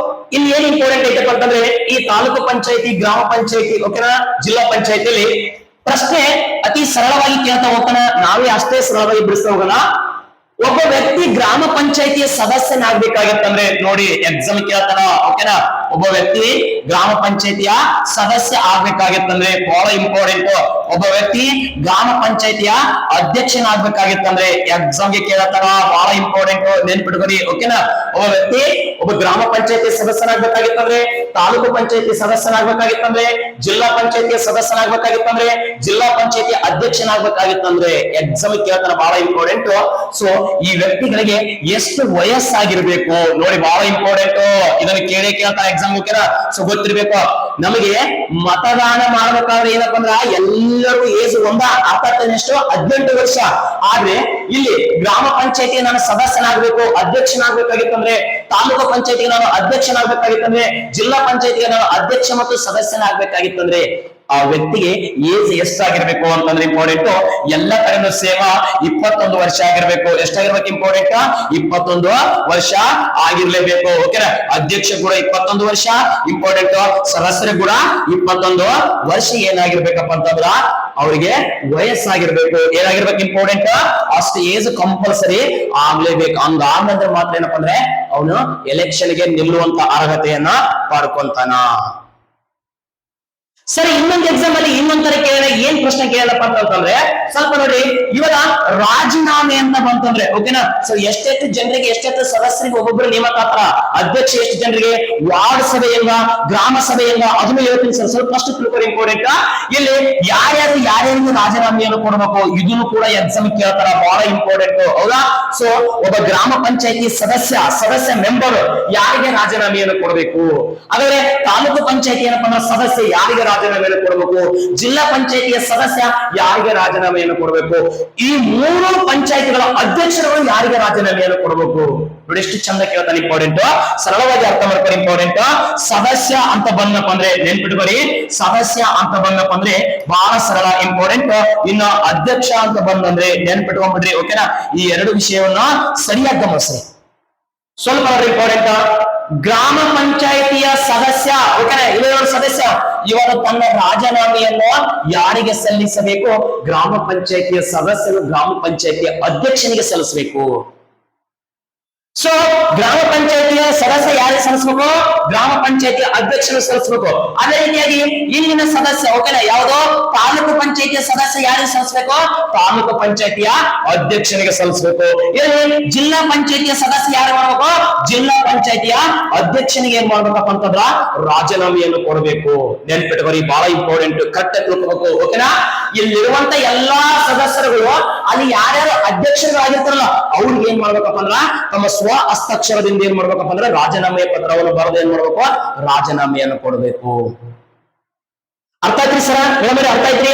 ಇಲ್ಲಿ ಏನ್ ಇಂಪಾರ್ಟೆಂಟ್ ಐತಪ್ಪ ಅಂತಂದ್ರೆ ಈ ತಾಲೂಕು ಪಂಚಾಯತಿ, ಗ್ರಾಮ ಪಂಚಾಯತಿ, ಓಕೆನಾ, ಜಿಲ್ಲಾ ಪಂಚಾಯತಿಲಿ ಪ್ರಶ್ನೆ ಅತಿ ಸರಳವಾಗಿ ಕೇಳ್ತಾ ಹೋಗ್ತಾನ. ನಾವೇ ಅಷ್ಟೇ ಸರಳವಾಗಿ ಬಿಡಿಸ್ತಾ ಹೋಗೋಣ. ಒಬ್ಬ ವ್ಯಕ್ತಿ ಗ್ರಾಮ ಪಂಚಾಯತಿಯ ಸದಸ್ಯನಾಗ್ಬೇಕಾಗಿತ್ತಂದ್ರೆ ನೋಡಿ ಎಕ್ಸಾಮ್ ಕೇಳ್ತಾನ. ಓಕೆನಾ, ಒಬ್ಬ ವ್ಯಕ್ತಿ ಗ್ರಾಮ ಪಂಚಾಯತಿಯ ಸದಸ್ಯ ಆಗ್ಬೇಕಾಗಿತ್ತಂದ್ರೆ ಬಹಳ ಇಂಪಾರ್ಟೆಂಟ್. ಒಬ್ಬ ವ್ಯಕ್ತಿ ಗ್ರಾಮ ಪಂಚಾಯತಿಯ ಅಧ್ಯಕ್ಷನಾಗ್ಬೇಕಾಗಿತ್ತಂದ್ರೆ ಎಕ್ಸಾಮ್ಗೆ ಕೇಳತಾನ, ಬಹಳ ಇಂಪಾರ್ಟೆಂಟ್, ನೆನ್ಪಿಟ್ಕೊರಿ. ಓಕೆನಾ, ಒಬ್ಬ ವ್ಯಕ್ತಿ ಒಬ್ಬ ಗ್ರಾಮ ಪಂಚಾಯತಿ ಸದಸ್ಯನಾಗ್ಬೇಕಾಗಿತ್ತಂದ್ರೆ, ತಾಲೂಕು ಪಂಚಾಯತಿ ಸದಸ್ಯನಾಗ್ಬೇಕಾಗಿತ್ತಂದ್ರೆ, ಜಿಲ್ಲಾ ಪಂಚಾಯತಿಯ ಸದಸ್ಯನಾಗ್ಬೇಕಾಗಿತ್ತಂದ್ರೆ, ಜಿಲ್ಲಾ ಪಂಚಾಯತಿ ಅಧ್ಯಕ್ಷನಾಗ್ಬೇಕಾಗಿತ್ತಂದ್ರೆ ಎಕ್ಸಾಮ್ ಕೇಳ್ತಾನ, ಬಹಳ ಇಂಪಾರ್ಟೆಂಟ್. ಸೊ ಈ ವ್ಯಕ್ತಿಗಳಿಗೆ ಎಷ್ಟು ವಯಸ್ಸಾಗಿರ್ಬೇಕು ನೋಡಿ, ಬಹಳ ಇಂಪಾರ್ಟೆಂಟ್. ಇದನ್ನು ಕೇಳ್ತಾನೆ ಎಕ್ಸಾಮ್. ಓಕೆನಾ, ಸೊ ಗೊತ್ತಿರ್ಬೇಕು. ನಮಗೆ ಮತದಾನ ಮಾಡ್ಬೇಕಾದ್ರೆ ಏನಪ್ಪ ಅಂದ್ರ ಎಲ್ಲರೂ ಏಜ್ ಒಂದ, ಅರ್ಥಾತ್ ಎಷ್ಟು? 18 ವರ್ಷ. ಆದ್ರೆ ಇಲ್ಲಿ ಗ್ರಾಮ ಪಂಚಾಯತಿ ನಾನು ಸದಸ್ಯನಾಗ್ಬೇಕು, ಅಧ್ಯಕ್ಷನಾಗ್ಬೇಕಾಗಿತ್ತಂದ್ರೆ, ತಾಲೂಕು ಪಂಚಾಯತಿಗೆ ನಾನು ಅಧ್ಯಕ್ಷನಾಗ್ಬೇಕಾಗಿತ್ತಂದ್ರೆ, ಜಿಲ್ಲಾ ಪಂಚಾಯತಿಗೆ ನಾನು ಅಧ್ಯಕ್ಷ ಮತ್ತು ಸದಸ್ಯನಾಗ್ಬೇಕಾಗಿತ್ತಂದ್ರೆ ಆ ವ್ಯಕ್ತಿಗೆ ಏಜ್ ಎಷ್ಟಾಗಿರ್ಬೇಕು ಅಂತಂದ್ರೆ ಇಂಪಾರ್ಟೆಂಟ್. ಎಲ್ಲ ಕಡೆನೂ ಸೇಮ 21 ವರ್ಷ ಆಗಿರ್ಬೇಕು. ಎಷ್ಟಾಗಿರ್ಬೇಕು? ಇಂಪಾರ್ಟೆಂಟ್, 21 ವರ್ಷ ಆಗಿರ್ಲೇಬೇಕು. ಓಕೆನಾ, ಅಧ್ಯಕ್ಷ ಕೂಡ 21 ವರ್ಷ ಇಂಪಾರ್ಟೆಂಟ್, ಸದಸ್ಯರು ಕೂಡ 21 ವರ್ಷ ಏನಾಗಿರ್ಬೇಕಪ್ಪ ಅಂತಂದ್ರ ಅವರಿಗೆ ವಯಸ್ಸಾಗಿರ್ಬೇಕು. ಏನಾಗಿರ್ಬೇಕು? ಇಂಪಾರ್ಟೆಂಟ್, ಅಷ್ಟು ಏಜ್ ಕಂಪಲ್ಸರಿ ಆಗ್ಲೇಬೇಕು. ಹಂಗಾದ್ಮೇಲೆ ಮಾತ್ರ ಏನಪ್ಪಾ ಅಂದ್ರೆ ಅವನು ಎಲೆಕ್ಷನ್ಗೆ ನಿಲ್ಲುವಂತ ಅರ್ಹತೆಯನ್ನ ಪಡ್ಕೊಂತಾನ. ಸರಿ, ಇನ್ನೊಂದು ಎಕ್ಸಾಮ್ ಅಲ್ಲಿ ಇನ್ನೊಂದರ ಕೇಳ ಏನ್ ಪ್ರಶ್ನೆ ಕೇಳಪ್ಪ ಅಂತಂದ್ರೆ ಸ್ವಲ್ಪ ನೋಡಿ, ಇವಾಗ ರಾಜೀನಾಮೆ ಅಂತ ಬಂತಂದ್ರೆ ಓಕೆನಾ, ಸೊ ಎಷ್ಟೆಷ್ಟು ಜನರಿಗೆ, ಎಷ್ಟೆಷ್ಟು ಸದಸ್ಯರಿಗೆ ಒಬ್ಬೊಬ್ಬರು ನೇಮಕ ಆಗ್ತಾರ. ಅಧ್ಯಕ್ಷ ಎಷ್ಟು ಜನರಿಗೆ, ವಾರ್ಡ್ ಸಭೆಯಿಂದ, ಗ್ರಾಮ ಸಭೆಯಿಂದ, ಅದನ್ನು ಹೇಳ್ತೀನಿ ಸರ್, ಸ್ವಲ್ಪ ಅಷ್ಟು ತಿಳ್ಕೊಳ್ಳಿ, ಇಂಪಾರ್ಟೆಂಟ್. ಇಲ್ಲಿ ಯಾರ್ಯಾರಿಗೆ ರಾಜೀನಾಮೆಯನ್ನು ಕೊಡಬೇಕು ಇದನ್ನು ಕೂಡ ಎಕ್ಸಾಮ್ ಕೇಳ್ತಾರ, ಬಹಳ ಇಂಪಾರ್ಟೆಂಟ್. ಹೌದಾ? ಸೊ ಒಬ್ಬ ಗ್ರಾಮ ಪಂಚಾಯತಿ ಸದಸ್ಯ ಮೆಂಬರ್ ಯಾರಿಗೆ ರಾಜೀನಾಮೆಯನ್ನು ಕೊಡಬೇಕು? ಹಾಗಾದ್ರೆ ತಾಲೂಕು ಪಂಚಾಯತಿ ಏನಪ್ಪ ಅಂದ್ರೆ ಸದಸ್ಯ ಯಾರಿಗೆ ರಾಜೀನಾಮೆಯನ್ನು ಕೊಡಬೇಕು? ಜಿಲ್ಲಾ ಪಂಚಾಯತಿಯ ಸದಸ್ಯ ಯಾರಿಗೆ ರಾಜೀನಾಮೆಯನ್ನು ಕೊಡಬೇಕು? ಈ 3 ಪಂಚಾಯತಿಗಳ ಅಧ್ಯಕ್ಷರುಗಳು ಯಾರಿಗೆ ರಾಜೀನಾಮೆಯನ್ನು ಕೊಡಬೇಕು? ನೋಡಿ ಎಷ್ಟು ಚಂದ ಕೇಳ್ತಾನೆ, ಇಂಪಾರ್ಟೆಂಟ್. ಸರಳವಾಗಿ ಅರ್ಥ ಮಾಡ್ತಾರೆ, ಇಂಪಾರ್ಟೆಂಟ್. ಸದಸ್ಯ ಅಂತ ಬಂದಪ್ಪ ಅಂದ್ರೆ ನೆನ್ಪಿಟ್ಕೊರಿ, ಸದಸ್ಯ ಅಂತ ಬಂದಪ್ಪ ಅಂದ್ರೆ ಬಹಳ ಸರಳ, ಇಂಪಾರ್ಟೆಂಟ್. ಇನ್ನು ಅಧ್ಯಕ್ಷ ಅಂತ ಬಂದಂದ್ರೆ ನೆನ್ಪಿಟ್ಕೊಂಡ್ಬಿಡ್ರಿ. ಓಕೆನಾ, ಈ 2 ವಿಷಯವನ್ನ ಸರಿಯಾಗಿ ಗಮನಿಸ್ರಿ. ಸ್ವಲ್ಪ ಇಂಪಾರ್ಟೆಂಟ್. ಗ್ರಾಮ ಪಂಚಾಯತಿಯ ಸದಸ್ಯ, ಓಕೆನಾ, ಇವರು ಸದಸ್ಯ, ಇವರು ತನ್ನ ರಾಜೀನಾಮೆಯನ್ನು ಯಾರಿಗೆ ಸಲ್ಲಿಸಬೇಕು? ಗ್ರಾಮ ಪಂಚಾಯತಿಯ ಸದಸ್ಯರು ಗ್ರಾಮ ಪಂಚಾಯತಿಯ ಅಧ್ಯಕ್ಷನಿಗೆ ಸಲ್ಲಿಸಬೇಕು. ಸೊ ಗ್ರಾಮ ಪಂಚಾಯತಿಯ ಸದಸ್ಯ ಯಾರಿಗೆ ಸಲ್ಲಿಸಬೇಕು? ಗ್ರಾಮ ಪಂಚಾಯತಿಯ ಅಧ್ಯಕ್ಷರು ಸಲ್ಲಿಸಬೇಕು. ಅದೇ ರೀತಿಯಾಗಿ ಇಲ್ಲಿನ ಸದಸ್ಯ ಓಕೆನಾ, ಯಾವುದೋ ತಾಲೂಕು ಪಂಚಾಯತಿಯ ಸದಸ್ಯ ಯಾರಿಗೆ ಸಲ್ಲಿಸಬೇಕು? ತಾಲೂಕು ಪಂಚಾಯತಿಯ ಅಧ್ಯಕ್ಷನಿಗೆ ಸಲ್ಲಿಸಬೇಕು. ಇಲ್ಲಿ ಜಿಲ್ಲಾ ಪಂಚಾಯತಿಯ ಸದಸ್ಯ ಯಾರು ಮಾಡಬೇಕು? ಜಿಲ್ಲಾ ಪಂಚಾಯತಿಯ ಅಧ್ಯಕ್ಷನಿಗೆ ಏನ್ ಮಾಡ್ಬೇಕಪ್ಪ ಅಂತಂದ್ರ ರಾಜೀನಾಮೆಯನ್ನು ಕೊಡಬೇಕು. ನೆನ್ಪಿಟ್ಕೊರಿ, ಬಹಳ ಇಂಪಾರ್ಟೆಂಟ್, ಕರೆಕ್ಟ್ ತಿಳ್ಕೋಬೇಕು. ಓಕೆನಾ, ಇಲ್ಲಿರುವಂತ ಎಲ್ಲಾ ಸದಸ್ಯರುಗಳು ಅಲ್ಲಿ ಯಾರ್ಯಾರು ಅಧ್ಯಕ್ಷರಾಗಿರ್ತಾರಲ್ಲ ಅವ್ರಿಗೆ ಏನ್ ಮಾಡ್ಬೇಕಪ್ಪ ಅಂದ್ರ ತಮ್ಮ ಹಸ್ತಾಕ್ಷರದಿಂದ ಏನ್ ಮಾಡ್ಬೇಕಪ್ಪ ಅಂದ್ರೆ ರಾಜೀನಾಮೆ ಪತ್ರವನ್ನು ಬರೆದು ಏನ್ ಮಾಡ್ಬೇಕು? ರಾಜೀನಾಮೆಯನ್ನು ಕೊಡಬೇಕು. ಅರ್ಥ ಆಯ್ತ್ರಿ ಸರ? ಅರ್ಥ ಆಯ್ತ್ರಿ?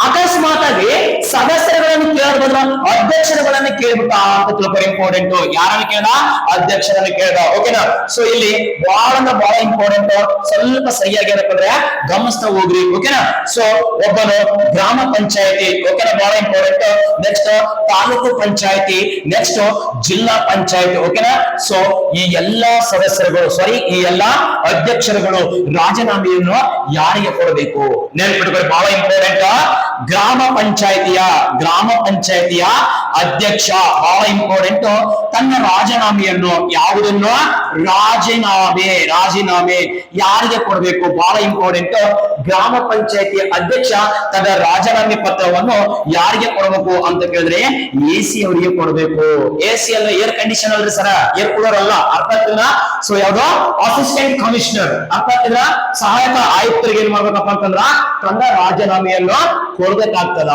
ಅಕಸ್ಮಾತ್ ಆಗಿ ಸದಸ್ಯರುಗಳನ್ನು ಕೇಳೋದ್ ಬದಲು ಅಧ್ಯಕ್ಷರುಗಳನ್ನ ಕೇಳ್ಬಿಟ್ಟ ಅಂತ ತಿಳ್ಕೊರಿ. ಇಂಪಾರ್ಟೆಂಟ್. ಯಾರನ್ನ ಕೇಳ್ದ? ಅಧ್ಯಕ್ಷರನ್ನ ಕೇಳ್ದ. ಓಕೆನಾ? ಸೊ ಇಲ್ಲಿ ಬಹಳ ಇಂಪಾರ್ಟೆಂಟ್. ಸ್ವಲ್ಪ ಸರಿಯಾಗಿ ಏನಪ್ಪ ಅಂದ್ರೆ ಗಮನಿಸ್ತಾ ಹೋಗ್ರಿ. ಓಕೆನಾ? ಸೊ ಒಬ್ಬನು ಗ್ರಾಮ ಪಂಚಾಯತಿ. ಓಕೆನಾ? ಬಹಳ ಇಂಪಾರ್ಟೆಂಟ್. ನೆಕ್ಸ್ಟ್ ತಾಲೂಕು ಪಂಚಾಯತಿ, ನೆಕ್ಸ್ಟ್ ಜಿಲ್ಲಾ ಪಂಚಾಯತಿ. ಓಕೆನಾ? ಸೊ ಈ ಎಲ್ಲಾ ಸದಸ್ಯರುಗಳು ಈ ಎಲ್ಲಾ ಅಧ್ಯಕ್ಷರುಗಳು ರಾಜೀನಾಮೆಯನ್ನು ಯಾರಿಗೆ ಕೊಡಬೇಕು? ನೆನಪಿಟ್ಕೊಳ್ಳಿ, ಬಹಳ ಇಂಪಾರ್ಟೆಂಟ್. ಗ್ರಾಮ ಪಂಚಾಯತಿಯ ಅಧ್ಯಕ್ಷ ಬಹಳ ಇಂಪಾರ್ಟೆಂಟ್. ತನ್ನ ರಾಜೀನಾಮೆಯನ್ನು ಯಾವುದನ್ನು ರಾಜೀನಾಮೆ ಯಾರಿಗೆ ಕೊಡಬೇಕು? ಬಹಳ ಇಂಪಾರ್ಟೆಂಟ್. ಗ್ರಾಮ ಪಂಚಾಯತಿಯ ಅಧ್ಯಕ್ಷ ತನ್ನ ರಾಜೀನಾಮೆ ಪತ್ರವನ್ನು ಯಾರಿಗೆ ಕೊಡಬೇಕು ಅಂತ ಕೇಳಿದ್ರೆ ಎಸಿ ಅವರಿಗೆ ಕೊಡಬೇಕು. ಎಸಿ ಅಲ್ಲ, ಏರ್ ಕಂಡೀಷನ್ ಅಲ್ರಿ ಸರ, ಏರ್ ಕೂಲರ್ ಅಲ್ಲ. ಅರ್ಥ ಆಗ್ತದ? ಸೊ ಯಾವ್ದೋ ಅಸಿಸ್ಟೆಂಟ್ ಕಮಿಷನರ್, ಅರ್ಥ ಆಗ್ತದ? ಸಹಾಯಕ ಆಯುಕ್ತರಿಗೆ ಏನ್ ಮಾಡ್ಬೇಕಪ್ಪ ಅಂತಂದ್ರ ತನ್ನ ರಾಜೀನಾಮೆಯನ್ನು ಕೊಡ್ಬೇಕಾಗ್ತದ.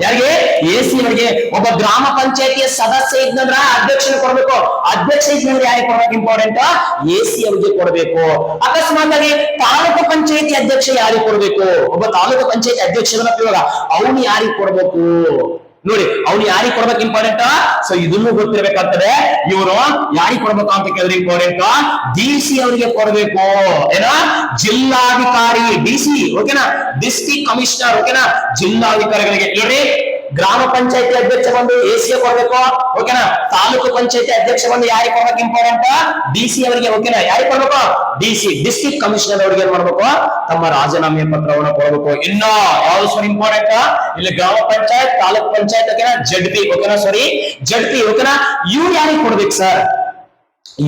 ಯಾರಿಗೆ? ಎಸಿ ಅವರಿಗೆ. ಒಬ್ಬ ಗ್ರಾಮ ಪಂಚಾಯತಿಯ ಸದಸ್ಯ ಇದ್ನಂದ್ರ ಅಧ್ಯಕ್ಷನ ಕೊಡ್ಬೇಕು. ಅಧ್ಯಕ್ಷ ಇದ್ನಂದ್ರೆ ಯಾರಿಗೆ ಕೊಡ್ಬೇಕು? ಇಂಪಾರ್ಟೆಂಟ್. ಎಸಿ ಅವರಿಗೆ ಕೊಡಬೇಕು. ಅಕಸ್ಮಾತ್ ಆಗಿ ತಾಲೂಕು ಪಂಚಾಯತಿ ಅಧ್ಯಕ್ಷ ಯಾರಿಗೆ ಕೊಡ್ಬೇಕು? ಒಬ್ಬ ತಾಲೂಕು ಪಂಚಾಯತಿ ಅಧ್ಯಕ್ಷರನ್ನ ಇವಾಗ ಅವನು ಯಾರಿಗೆ ಕೊಡ್ಬೇಕು ನೋಡಿ, ಅವ್ನು ಯಾರಿಗೆ ಕೊಡ್ಬೇಕು? ಇಂಪಾರ್ಟೆಂಟ್. ಸೊ ಇದನ್ನು ಗೊತ್ತಿರ್ಬೇಕಾಗ್ತದೆ. ಇವರು ಯಾರಿಗೆ ಕೊಡ್ಬೇಕು ಅಂತ ಕೇಳಿದ್ರೆ ಇಂಪಾರ್ಟೆಂಟ್. ಡಿಸಿ ಅವರಿಗೆ ಕೊಡಬೇಕು. ಏನಾ? ಜಿಲ್ಲಾಧಿಕಾರಿ, ಡಿಸಿ. ಓಕೆನಾ? District commissioner. ಓಕೆನಾ? ಜಿಲ್ಲಾಧಿಕಾರಿಗಳಿಗೆ. ನೋಡಿ, ಗ್ರಾಮ ಪಂಚಾಯತಿ ಅಧ್ಯಕ್ಷ ಬಂದು ಎಸಿಗೆ ಕೊಡ್ಬೇಕು. ಓಕೆನಾ? ತಾಲೂಕು ಪಂಚಾಯತಿ ಅಧ್ಯಕ್ಷ ಬಂದು ಯಾರಿಗೆ ಕೊಡ್ಬೇಕು? ಇಂಪಾರ್ಟೆಂಟ್. ಡಿಸಿ ಅವರಿಗೆ. ಓಕೆನಾ? ಯಾರಿಗೆ ಕೊಡ್ಬೇಕು? ಡಿಸಿ, ಡಿಸ್ಟ್ರಿಕ್ಟ್ ಕಮಿಷನರ್ ಅವರಿಗೆ ಏನ್ ಮಾಡ್ಬೇಕು? ತಮ್ಮ ರಾಜೀನಾಮೆ ಪತ್ರವನ್ನು ಕೊಡಬೇಕು. ಇನ್ನ ಯಾವ್ದು ಸರ್ ಇಂಪಾರ್ಟೆಂಟ್? ಇಲ್ಲಿ ಗ್ರಾಮ ಪಂಚಾಯತ್, ತಾಲೂಕು ಪಂಚಾಯತ್. ಓಕೆನಾ? ಜಡ್ಪಿ. ಓಕೆನಾ? ಜಡ್ಪಿ. ಓಕೆನಾ? ಇವ್ರು ಯಾರಿಗೆ ಕೊಡ್ಬೇಕು ಸರ್?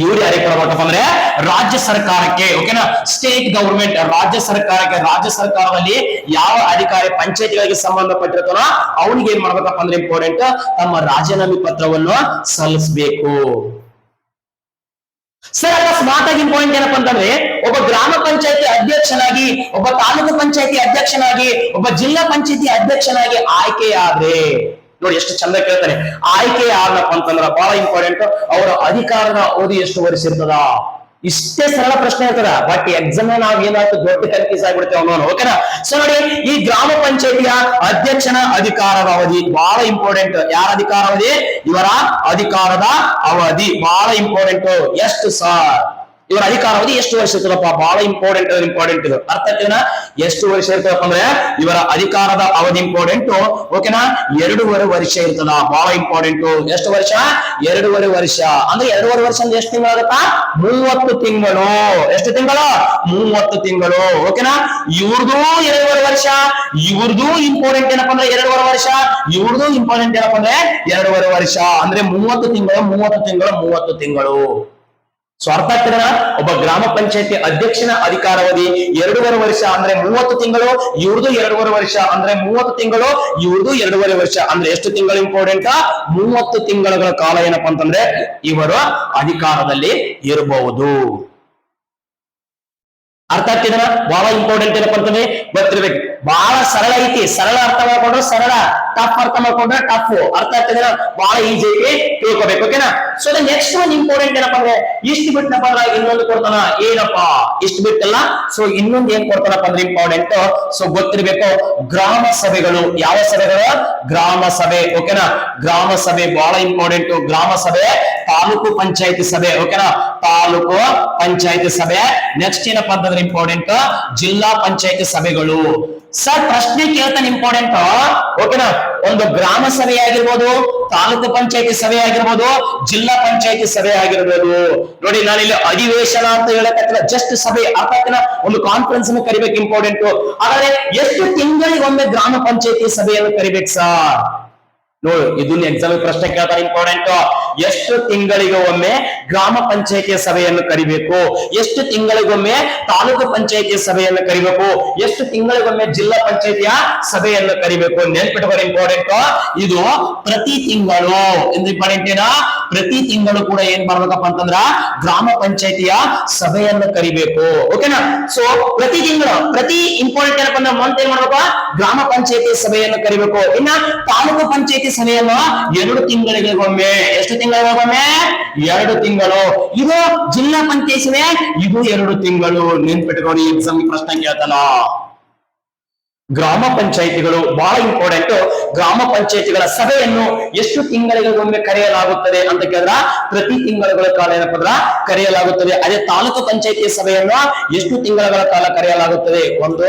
ಇವ್ರು ಯಾರಿಗೆ ಕೊಡಬೇಕಪ್ಪ ಅಂದ್ರೆ ರಾಜ್ಯ ಸರ್ಕಾರಕ್ಕೆ. ಓಕೆನಾ? ಸ್ಟೇಟ್ ಗವರ್ಮೆಂಟ್, ರಾಜ್ಯ ಸರ್ಕಾರಕ್ಕೆ. ರಾಜ್ಯ ಸರ್ಕಾರದಲ್ಲಿ ಯಾವ ಅಧಿಕಾರಿ ಪಂಚಾಯತಿಗಳಿಗೆ ಸಂಬಂಧಪಟ್ಟಿರ್ತಾನೋ ಅವನಿಗೆ ಏನ್ ಮಾಡ್ಬೇಕಪ್ಪ ಅಂದ್ರೆ ಇಂಪಾರ್ಟೆಂಟ್, ತಮ್ಮ ರಾಜೀನಾಮೆ ಪತ್ರವನ್ನು ಸಲ್ಲಿಸಬೇಕು. ಸರ್ ಅಕಸ್ಮಾತ್ ಆಗಿ ಇಂಪಾರ್ಟೆಂಟ್ ಏನಪ್ಪಾ ಅಂತಂದ್ರೆ ಒಬ್ಬ ಗ್ರಾಮ ಪಂಚಾಯತಿ ಅಧ್ಯಕ್ಷನಾಗಿ, ಒಬ್ಬ ತಾಲೂಕು ಪಂಚಾಯತಿ ಅಧ್ಯಕ್ಷನಾಗಿ, ಒಬ್ಬ ಜಿಲ್ಲಾ ಪಂಚಾಯತಿ ಅಧ್ಯಕ್ಷನಾಗಿ ಆಯ್ಕೆಯಾದ್ರೆ ನೋಡಿ ಎಷ್ಟು ಚಂದ ಕೇಳ್ತಾನೆ. ಆಯ್ಕೆ ಯಾರಪ್ಪ ಅಂತಂದ್ರ ಬಹಳ ಇಂಪಾರ್ಟೆಂಟ್. ಅವರ ಅಧಿಕಾರದ ಅವಧಿ ಎಷ್ಟು ವರ್ಷ ಇರ್ತದ? ಇಷ್ಟೇ ಸರಳ ಪ್ರಶ್ನೆ ಇರ್ತದ. ಬಟ್ ಎಕ್ಸಾಮ್ ನಾವ್ ಏನಾಯ್ತು ದೊಡ್ಡ ಕನ್ಫ್ಯೂಸ್ ಆಗ್ಬಿಡ್ತೇವೆ ಅವನು. ಓಕೆನಾ? ಸೊ ನೋಡಿ, ಈ ಗ್ರಾಮ ಪಂಚಾಯತಿಯ ಅಧ್ಯಕ್ಷನ ಅಧಿಕಾರದ ಅವಧಿ ಬಹಳ ಇಂಪಾರ್ಟೆಂಟ್. ಯಾರ ಅಧಿಕಾರ ಅವಧಿ? ಇವರ ಅಧಿಕಾರದ ಅವಧಿ ಬಹಳ ಇಂಪಾರ್ಟೆಂಟ್. ಎಷ್ಟು ಸರ್? ಇವರ ಅಧಿಕಾರಾವಧಿ ಎಷ್ಟು ವರ್ಷ ಇರ್ತದಪ್ಪ? ಬಹಳ ಇಂಪಾರ್ಟೆಂಟ್ ಇದು. ಅರ್ಥ ಆಗ್ತೇನಾ? ಎಷ್ಟು ವರ್ಷ ಇರ್ತದಪ್ಪ ಅಂದ್ರೆ ಇವರ ಅಧಿಕಾರದ ಅವಧಿ ಇಂಪಾರ್ಟೆಂಟ್. ಓಕೆನಾ? 2.5 ವರ್ಷ ಇರ್ತದ. ಬಹಳ ಇಂಪಾರ್ಟೆಂಟ್. ಎಷ್ಟು ವರ್ಷ? 2.5 ವರ್ಷ. ಅಂದ್ರೆ 2.5 ವರ್ಷ ಅಂದ್ರೆ ಎಷ್ಟು ತಿಂಗಳು ಆಗತ್ತಾ? 30 ತಿಂಗಳು. ಎಷ್ಟು ತಿಂಗಳು? 30 ತಿಂಗಳು. ಓಕೆನಾ? ಇವ್ರದ್ದು 2.5 ವರ್ಷ, ಇವ್ರದ್ದು ಇಂಪಾರ್ಟೆಂಟ್ ಏನಪ್ಪಾ ಅಂದ್ರೆ 2.5 ವರ್ಷ, ಇವ್ರದ್ದು ಇಂಪಾರ್ಟೆಂಟ್ ಏನಪ್ಪಾ ಅಂದ್ರೆ 2.5 ವರ್ಷ. ಅಂದ್ರೆ 30 ತಿಂಗಳು. ಸೊ ಅರ್ಥ ಆಗ್ತದ? ಒಬ್ಬ ಗ್ರಾಮ ಪಂಚಾಯತಿ ಅಧ್ಯಕ್ಷನ ಅಧಿಕಾರಾವಧಿ 2.5 ವರ್ಷ ಅಂದ್ರೆ 30 ತಿಂಗಳು, ಇವ್ರದ್ದು 2.5 ವರ್ಷ ಅಂದ್ರೆ 30 ತಿಂಗಳು, ಇವ್ರದ್ದು 2.5 ವರ್ಷ ಅಂದ್ರೆ ಎಷ್ಟು ತಿಂಗಳು ಇಂಪಾರ್ಟೆಂಟ್? 30 ತಿಂಗಳ ಕಾಲ ಏನಪ್ಪಾ ಅಂತಂದ್ರೆ ಇವರು ಅಧಿಕಾರದಲ್ಲಿ ಇರಬಹುದು. ಅರ್ಥ ಆಗ್ತಿದನ? ಬಹಳ ಇಂಪಾರ್ಟೆಂಟ್ ಏನಪ್ಪಾ ಅಂತಂದ್ರೆ ಗೊತ್ತಿರ್ಬೇಕು. ಬಹಳ ಸರಳ ಐತಿ. ಸರಳ ಅರ್ಥ ಮಾಡ್ಕೊಂಡ್ರೆ ಸರಳ, ಟಫ್ ಅರ್ಥ ಮಾಡ್ಕೊಂಡ್ರೆ ಟಫ್. ಅರ್ಥ ಆಗ್ತದೆ? ಬಹಳ ಈಜಿ ಐತಿ, ತಿಳ್ಕೊಬೇಕು. ಓಕೆನಾ? ಸೊ ನೆಕ್ಸ್ಟ್ ಒಂದು ಇಂಪಾರ್ಟೆಂಟ್ ಏನಪ್ಪಾ ಅಂದ್ರೆ ಇಷ್ಟು ಬಿಟ್ಟನಪ್ಪ ಅಂದ್ರೆ ಇನ್ನೊಂದು ಕೊಡ್ತಾನ. ಏನಪ್ಪಾ? ಇಷ್ಟು ಬಿಟ್ಟಲ್ಲ. ಸೊ ಇನ್ನೊಂದು ಏನ್ ಕೊಡ್ತಾನಪ್ಪ ಅಂದ್ರೆ ಇಂಪಾರ್ಟೆಂಟ್. ಸೊ ಗೊತ್ತಿರ್ಬೇಕು. ಗ್ರಾಮ ಸಭೆಗಳು. ಯಾವ ಸಭೆಗಳು? ಗ್ರಾಮ ಸಭೆ. ಓಕೆನಾ? ಗ್ರಾಮ ಸಭೆ ಬಹಳ ಇಂಪಾರ್ಟೆಂಟ್. ಗ್ರಾಮ ಸಭೆ, ತಾಲೂಕು ಪಂಚಾಯತಿ ಸಭೆ. ಓಕೆನಾ? ತಾಲೂಕು ಪಂಚಾಯತಿ ಸಭೆ. ನೆಕ್ಸ್ಟ್ ಏನಪ್ಪಾ ಅಂತಂದ್ರೆ ಇಂಪಾರ್ಟೆಂಟ್ ಜಿಲ್ಲಾ ಪಂಚಾಯತಿ ಸಭೆಗಳು. ಸರ್ ಪ್ರಶ್ನೆ ಕೇಳ್ತಾನೆ ಇಂಪಾರ್ಟೆಂಟ್. ಓಕೆನಾ? ಒಂದು ಗ್ರಾಮ ಸಭೆ ಆಗಿರ್ಬೋದು, ತಾಲೂಕು ಪಂಚಾಯತಿ ಸಭೆ ಆಗಿರ್ಬೋದು, ಜಿಲ್ಲಾ ಪಂಚಾಯತಿ ಸಭೆ ಆಗಿರ್ಬೋದು. ನೋಡಿ, ನಾನು ಇಲ್ಲಿ ಅಧಿವೇಶನ ಅಂತ ಹೇಳಕತ್ತಿಲ್ಲ, ಜಸ್ಟ್ ಸಭೆ. ಅರ್ಥಾತ್ ಒಂದು ಕಾನ್ಫರೆನ್ಸ್ ಅನ್ನು ಕರಿಬೇಕು. ಇಂಪಾರ್ಟೆಂಟ್. ಹಾಗಾದ್ರೆ ಎಷ್ಟು ತಿಂಗಳಿಗೊಮ್ಮೆ ಗ್ರಾಮ ಪಂಚಾಯತಿ ಸಭೆಯನ್ನು ಕರಿಬೇಕು ಸರ್? ನೋಡಿ, ಇದನ್ನ ಎಕ್ಸಾಮ್ ಪ್ರಶ್ನೆ ಕೇಳ್ತಾರೆ. ಇಂಪಾರ್ಟೆಂಟ್. ಎಷ್ಟು ತಿಂಗಳಿಗೆ ಒಮ್ಮೆ ಗ್ರಾಮ ಪಂಚಾಯತಿಯ ಸಭೆಯನ್ನು ಕರಿಬೇಕು? ಎಷ್ಟು ತಿಂಗಳಿಗೊಮ್ಮೆ ತಾಲೂಕು ಪಂಚಾಯತಿಯ ಸಭೆಯನ್ನು ಕರಿಬೇಕು? ಎಷ್ಟು ತಿಂಗಳಿಗೊಮ್ಮೆ ಜಿಲ್ಲಾ ಪಂಚಾಯತಿಯ ಸಭೆಯನ್ನು ಕರಿಬೇಕು? ನೆನ್ಪಿಟ್ಕೊಳ್ಳಿ. ಇಂಪಾರ್ಟೆಂಟ್. ಇದು ಪ್ರತಿ ತಿಂಗಳು ಇಂಪಾರ್ಟೆಂಟ್ ಏನ? ಪ್ರತಿ ತಿಂಗಳು ಕೂಡ ಏನ್ ಮಾಡ್ಬೇಕಪ್ಪ ಅಂತಂದ್ರ ಗ್ರಾಮ ಪಂಚಾಯತಿಯ ಸಭೆಯನ್ನು ಕರಿಬೇಕು. ಓಕೆನಾ? ಸೊ ಪ್ರತಿ ತಿಂಗಳು, ಪ್ರತಿ ಇಂಪಾರ್ಟೆಂಟ್ ಏನಪ್ಪ ಅಂದ್ರೆ ಮಂತ್ ಏನ್ ಮಾಡ್ಬೇಕು? ಗ್ರಾಮ ಪಂಚಾಯತಿ ಸಭೆಯನ್ನು ಕರಿಬೇಕು. ಇನ್ನ ತಾಲೂಕು ಪಂಚಾಯತಿ ಸಭೆಯನ್ನು 2 ತಿಂಗಳಿಗೊಮ್ಮೆ. ಎಷ್ಟು ತಿಂಗಳಿಗೊಮ್ಮೆ? 2 ತಿಂಗಳು. ಇದು ಜಿಲ್ಲಾ ಪಂಚಾಯತ್ ಸಭೆ, ಇದು 2 ತಿಂಗಳು. ನೆನ್ಪಿಟ್ಕೊಂಡು ಎಕ್ಸಾಮ್ ಪ್ರಶ್ನೆ ಕೇಳ್ತಾನ. ಗ್ರಾಮ ಪಂಚಾಯಿತಿಗಳು ಬಹಳ ಇಂಪಾರ್ಟೆಂಟ್. ಗ್ರಾಮ ಪಂಚಾಯಿತಿಗಳ ಸಭೆಯನ್ನು ಎಷ್ಟು ತಿಂಗಳಿಗೊಮ್ಮೆ ಕರೆಯಲಾಗುತ್ತದೆ ಅಂತ ಕೇಳಿದ್ರ ಪ್ರತಿ ತಿಂಗಳುಗಳ ಕಾಲ ಏನಪ್ಪ ಅಂದ್ರ ಕರೆಯಲಾಗುತ್ತದೆ. ಅದೇ ತಾಲೂಕು ಪಂಚಾಯಿತಿ ಸಭೆಯನ್ನು ಎಷ್ಟು ತಿಂಗಳ ಕಾಲ ಕರೆಯಲಾಗುತ್ತದೆ? ಒಂದು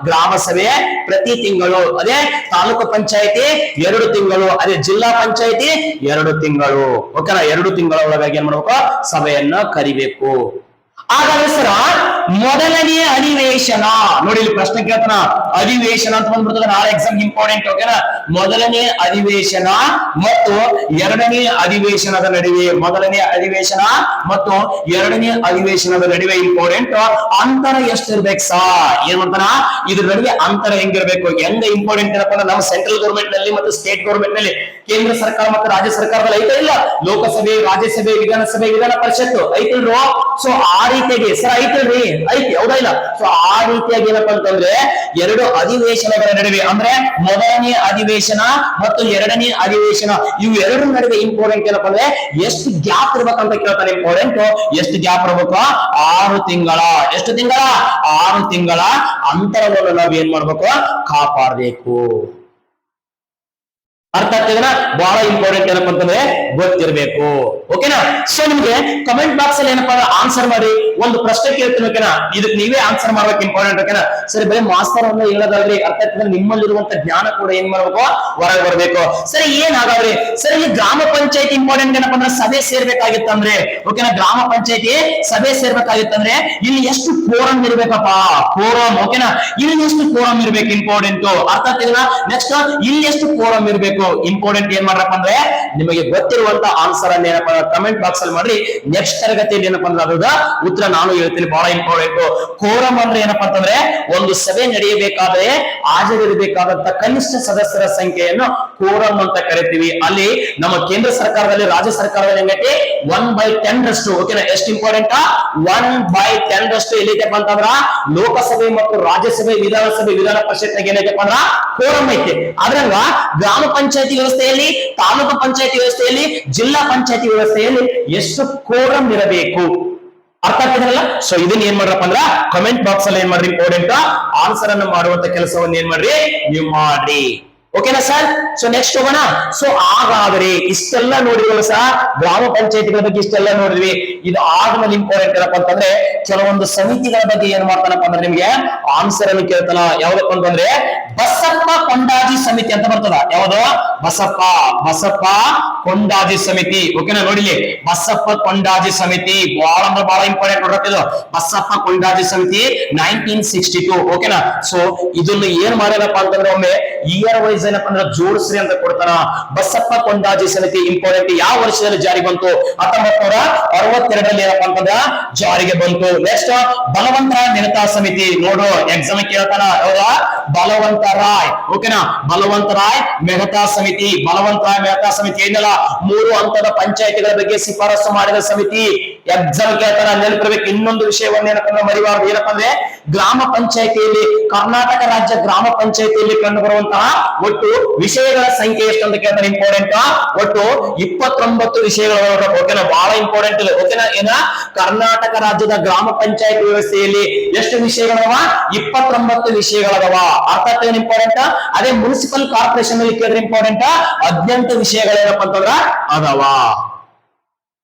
ಗ್ರಾಮ ಸಭೆ ಪ್ರತಿ ತಿಂಗಳು, ಅದೇ ತಾಲೂಕು ಪಂಚಾಯಿತಿ 2 ತಿಂಗಳು, ಅದೇ ಜಿಲ್ಲಾ ಪಂಚಾಯಿತಿ 2 ತಿಂಗಳು. ಓಕೆನಾ? 2 ತಿಂಗಳ ಒಳಗಾಗಿ ಏನ್ ಮಾಡ್ಬೇಕು? ಸಭೆಯನ್ನ ಕರಿಬೇಕು. ಹಾಗಾದ್ರೆ ಸರ ಮೊದಲನೇ ಅಧಿವೇಶನ ನೋಡಿ, ಇಲ್ಲಿ ಪ್ರಶ್ನೆ ಕೇಳ್ತಾನ, ಅಧಿವೇಶನ ಅಂತ ಬಂದ್ಬಿಡ್ತದೆ ನಾಳೆ ಎಕ್ಸಾಮ್ ಇಂಪಾರ್ಟೆಂಟ್. ಓಕೆನಾ? ಮೊದಲನೇ ಅಧಿವೇಶನ ಮತ್ತು ಎರಡನೇ ಅಧಿವೇಶನದ ನಡುವೆ, ಮೊದಲನೇ ಅಧಿವೇಶನ ಮತ್ತು ಎರಡನೇ ಅಧಿವೇಶನದ ನಡುವೆ ಇಂಪಾರ್ಟೆಂಟ್ ಅಂತರ ಎಷ್ಟಿರ್ಬೇಕು ಸಾ? ಏನ್ ಮಾಡ್ತಾನ, ಇದ್ರ ನಡುವೆ ಅಂತರ ಹೆಂಗಿರ್ಬೇಕು? ಹೆಂಗ ಇಂಪಾರ್ಟೆಂಟ್ ಏನಪ್ಪ ಅಂದ್ರೆ ನಮ್ಮ ಸೆಂಟ್ರಲ್ ಗೌರ್ಮೆಂಟ್ ನಲ್ಲಿ ಮತ್ತು ಸ್ಟೇಟ್ ಗೌರ್ಮೆಂಟ್ ನಲ್ಲಿ, ಕೇಂದ್ರ ಸರ್ಕಾರ ಮತ್ತು ರಾಜ್ಯ ಸರ್ಕಾರದಲ್ಲಿ ಐತೆ ಇಲ್ಲ, ಲೋಕಸಭೆ, ರಾಜ್ಯಸಭೆ, ವಿಧಾನಸಭೆ, ವಿಧಾನ ಪರಿಷತ್ ಐತಿಲ್ರೋ? ಸೊ ಆ ರೀತಿಯಾಗಿ ಸರ್ ಐತಿಲ್ರಿ, ಐತಿ, ಹೌದಾ ಇಲ್ಲ? ಸೊ ಆ ರೀತಿಯಾಗಿ ಏನಪ್ಪಾ ಅಂತಂದ್ರೆ 2 ಅಧಿವೇಶನಗಳ ನಡುವೆ, ಅಂದ್ರೆ ಮೊದಲನೇ ಅಧಿವೇಶನ ಮತ್ತು ಎರಡನೇ ಅಧಿವೇಶನ, ಇವು ಎರಡರ ನಡುವೆ ಇಂಪಾರ್ಟೆಂಟ್ ಏನಪ್ಪಾ ಅಂದ್ರೆ ಎಷ್ಟು ಗ್ಯಾಪ್ ಇರ್ಬೇಕಂತ ಕೇಳ್ತಾನೆ. ಇಂಪಾರ್ಟೆಂಟ್ ಎಷ್ಟು ಗ್ಯಾಪ್ ಇರ್ಬೇಕು? 6 ತಿಂಗಳ. ಎಷ್ಟು ತಿಂಗಳ? 6 ತಿಂಗಳ ಅಂತರವನ್ನು ನಾವು ಏನ್ ಮಾಡ್ಬೇಕು? ಕಾಪಾಡಬೇಕು. ಅರ್ಥ ಆಗ್ತದನ? ಬಹಳ ಇಂಪಾರ್ಟೆಂಟ್ ಏನಪ್ಪ ಅಂತಂದ್ರೆ ಗೊತ್ತಿರಬೇಕು. ಓಕೆನಾ? ಸೊ ನಿಮ್ಗೆ ಕಮೆಂಟ್ ಬಾಕ್ಸ್ ಅಲ್ಲಿ ಏನಪ್ಪಾ ಆನ್ಸರ್ ಮಾಡಿ, ಒಂದು ಪ್ರಶ್ನೆ ಕೇಳ್ತೀನಿ. ಓಕೆನಾ? ಇದಕ್ಕೆ ನೀವೇ ಆನ್ಸರ್ ಮಾಡ್ಬೇಕು. ಇಂಪಾರ್ಟೆಂಟ್. ಓಕೆನಾ? ಸರಿ, ಬರೀ ಮಾಸ್ತರ್ ಅನ್ನ ಹೇಳೋದಾಗ್ರಿ ಅರ್ಥ ಆಗ್ತದೆ, ನಿಮ್ಮಲ್ಲಿರುವಂತ ಜ್ಞಾನ ಕೂಡ ಏನ್ ಮಾಡ್ಬೇಕು? ಹೊರಗೆ ಬರ್ಬೇಕು. ಸರಿ, ಏನ್ ಹಾಗಾದ್ರೆ ಸರಿ, ಇಲ್ಲಿ ಗ್ರಾಮ ಪಂಚಾಯತಿ ಇಂಪಾರ್ಟೆಂಟ್ ಏನಪ್ಪಾ ಅಂದ್ರೆ ಸಭೆ ಸೇರ್ಬೇಕಾಗಿತ್ತಂದ್ರೆ, ಓಕೆನಾ, ಗ್ರಾಮ ಪಂಚಾಯತಿ ಸಭೆ ಸೇರ್ಬೇಕಾಗಿತ್ತಂದ್ರೆ ಇಲ್ಲಿ ಎಷ್ಟು ಕೋರಂ ಇರ್ಬೇಕಪ್ಪ? ಕೋರಂ. ಓಕೆನಾ? ಇಲ್ಲಿ ಎಷ್ಟು ಕೋರಂ ಇರ್ಬೇಕು? ಇಂಪಾರ್ಟೆಂಟ್. ಅರ್ಥ ಆಗ್ತದನ? ನೆಕ್ಸ್ಟ್ ಇಲ್ಲಿ ಎಷ್ಟು ಕೋರಂ ಇರ್ಬೇಕು? ಇಂಪಾರ್ಟೆಂಟ್. ಏನ್ ಮಾಡ್ರಪ್ಪ ಅಂದ್ರೆ ನಿಮಗೆ ಗೊತ್ತಿರುವಂತ ಆನ್ಸರ್ ಅನ್ನ ಏನಪ್ಪ ಕಮೆಂಟ್ ಬಾಕ್ಸ್ ಅಲ್ಲಿ ಮಾಡ್ರಿ. ನೆಕ್ಸ್ಟ್ ತರಗತಿಯಲ್ಲಿ ಏನಪ್ಪಾ ಅಂದ್ರೆ ಅದ್ರ ಉತ್ತರ ನಾನು ಹೇಳ್ತೀನಿ. ಬಹಳ ಇಂಪಾರ್ಟೆಂಟ್. ಕೋರಂ ಅಂದ್ರೆ ಏನಪ್ಪಾ ಅಂತಂದ್ರೆ ಒಂದು ಸಭೆ ನಡೆಯಬೇಕಾದ್ರೆ ಹಾಜರಿರಬೇಕಾದಂತ ಕನಿಷ್ಠ ಸದಸ್ಯರ ಸಂಖ್ಯೆಯನ್ನು ಕೋರಂ ಅಂತ ಕರಿತೀವಿ. ಅಲ್ಲಿ ನಮ್ಮ ಕೇಂದ್ರ ಸರ್ಕಾರದಲ್ಲಿ, ರಾಜ್ಯ ಸರ್ಕಾರದಲ್ಲಿ ಹೆಂಗೈತಿ 1/10 ರಷ್ಟು. ಓಕೆನಾ? ಎಷ್ಟು ಇಂಪಾರ್ಟೆಂಟ್? 1/10 ರಷ್ಟು ಎಲ್ಲೈತಪ್ಪ ಅಂತಂದ್ರ ಲೋಕಸಭೆ ಮತ್ತು ರಾಜ್ಯಸಭೆ, ವಿಧಾನಸಭೆ, ವಿಧಾನ ಪರಿಷತ್ ಏನೈತಪ್ಪ ಅಂದ್ರ ಕೋರಂ ಐತಿ. ಅದ್ರಂಗ ಗ್ರಾಮ ಪಂಚಾಯತಿ ವ್ಯವಸ್ಥೆಯಲ್ಲಿ, ತಾಲೂಕು ಪಂಚಾಯತಿ ವ್ಯವಸ್ಥೆಯಲ್ಲಿ, ಜಿಲ್ಲಾ ಪಂಚಾಯತಿ ವ್ಯವಸ್ಥೆಯಲ್ಲಿ ಎಷ್ಟು ಕೋರಂ ಇರಬೇಕು? ಅರ್ಥ ಆಗ್ತಿದ್ರಲ್ಲ? ಸೊ ಇದನ್ನ ಏನ್ ಮಾಡ್ರಪ್ಪ ಅಂದ್ರ ಕಮೆಂಟ್ ಬಾಕ್ಸ್ ಅಲ್ಲಿ ಏನ್ ಮಾಡ್ರಿ? ಇಂಪಾರ್ಟೆಂಟ್ ಆನ್ಸರ್ ಅನ್ನು ಮಾಡುವಂತ ಕೆಲಸವನ್ನು ಏನ್ ಮಾಡ್ರಿ? ನೀವು ಮಾಡ್ರಿ. ಓಕೆನಾ ಸರ್? ಸೊ ನೆಕ್ಸ್ಟ್ ಹೋಗೋಣ. ಸೊ ಹಾಗಾದ್ರೆ ಇಷ್ಟೆಲ್ಲ ನೋಡಿದ್ವಿ ಸಹ, ಗ್ರಾಮ ಪಂಚಾಯತಿಗಳ ಬಗ್ಗೆ ಇಷ್ಟೆಲ್ಲ ನೋಡಿದ್ವಿ. ಇದು ಆದ್ಮೇಲೆ ಇಂಪಾರ್ಟೆಂಟ್ ಏನಪ್ಪ ಅಂತಂದ್ರೆ ಕೆಲವೊಂದು ಸಮಿತಿಗಳ ಬಗ್ಗೆ ಏನ್ ಮಾಡ್ತಾನಪ್ಪ ಅಂದ್ರೆ ನಿಮ್ಗೆ ಆನ್ಸರ್ ಅನ್ನು ಕೇಳ್ತಾನ. ಯಾವ್ದಪ್ಪ ಅಂತಂದ್ರೆ ಬಸಪ್ಪ ಕೊಂಡಾಜಿ ಸಮಿತಿ ಅಂತ ಬರ್ತದ. ಯಾವುದು? ಬಸಪ್ಪ ಕೊಂಡಾಜಿ ಸಮಿತಿ. ಓಕೆನಾ? ನೋಡಿಲಿ, ಬಸಪ್ಪ ಕೊಂಡಾಜಿ ಸಮಿತಿ ಬಹಳ ಅಂದ್ರೆ ಬಹಳ ಇಂಪಾರ್ಟೆಂಟ್ ನೋಡತ್ತಿದ್ದು. ಬಸಪ್ಪ ಕೊಂಡಾಜಿ ಸಮಿತಿ 1962. ಓಕೆನಾ? ಸೊ ಇದನ್ನು ಏನ್ ಮಾಡ್ಯಾರಪ್ಪ ಅಂತಂದ್ರೆ ಒಮ್ಮೆ ಇಯರ್ ವೈಸ್ ಏನಪ್ಪ ಅಂದ್ರೆ ಜೋಡಿಸ್ರಿ ಅಂತ ಕೊಡ್ತಾರ. ಬಸಪ್ಪ ಕೊಂಡಾಜಿ ಸಮಿತಿ ಇಂಪಾರ್ಟೆಂಟ್. ಯಾವ ವರ್ಷದಲ್ಲಿ ಜಾರಿ ಬಂತು? 1962ರಲ್ಲಿ ಏನಪ್ಪಾ ಅಂತಂದ್ರ ಜಾರಿಗೆ ಬಂತು. ನೆಕ್ಸ್ಟ್ ಬಲವಂತರಾಯ್ ಮೆಹ್ತಾ ಸಮಿತಿ. ನೋಡು, ಎಕ್ಸಾಮ್ ಕೇಳ್ತಾನ. ಹೌದಾ? ಬಲವಂತರಾಯ್. ಓಕೆನಾ? ಬಲವಂತರಾಯ್ ಮೆಹ್ತಾ ಸಮಿತಿ. ಬಲವಂತರಾಯ್ ಮೆಹ್ತಾ ಸಮಿತಿ ಏನಿಲ್ಲ, 3 ಹಂತದ ಪಂಚಾಯತಿಗಳ ಬಗ್ಗೆ ಶಿಫಾರಸು ಮಾಡಿದ ಸಮಿತಿ. ಎಕ್ಸಾಮ್ ಕೇಳ್ತಾರ, ನೆನಪಿರ್ಬೇಕು. ಇನ್ನೊಂದು ವಿಷಯವನ್ನ ಏನಪ್ಪ ಮರಿಬಾರ್ದು. ಏನಪ್ಪ ಅಂದ್ರೆ ಗ್ರಾಮ ಪಂಚಾಯತಿಯಲ್ಲಿ, ಕರ್ನಾಟಕ ರಾಜ್ಯ ಗ್ರಾಮ ಪಂಚಾಯತಿಯಲ್ಲಿ ಕಂಡು ಬರುವಂತಹ ಒಟ್ಟು ವಿಷಯಗಳ ಸಂಖ್ಯೆ ಎಷ್ಟು ಅಂತ ಕೇಳ್ತಾರೆ. ಇಂಪಾರ್ಟೆಂಟ್. ಒಟ್ಟು 29 ವಿಷಯಗಳು. ಓಕೆನಾ? ಬಹಳ ಇಂಪಾರ್ಟೆಂಟ್ ಇದೆ. ಓಕೆನಾ? ಏನ ಕರ್ನಾಟಕ ರಾಜ್ಯದ ಗ್ರಾಮ ಪಂಚಾಯತ್ ವ್ಯವಸ್ಥೆಯಲ್ಲಿ ಎಷ್ಟು ವಿಷಯಗಳವ? 29 ವಿಷಯಗಳದವ. ಅರ್ಥ ಆಗ್ತದೆ? ಇಂಪಾರ್ಟೆಂಟ್. ಅದೇ ಮುನ್ಸಿಪಲ್ ಕಾರ್ಪೊರೇಷನ್ ಅಲ್ಲಿ ಕೇಳಿದ್ರೆ ಇಂಪಾರ್ಟೆಂಟ್ 18 ವಿಷಯಗಳೇನಪ್ಪ ಅಂತಂದ್ರ ಅದಾವ.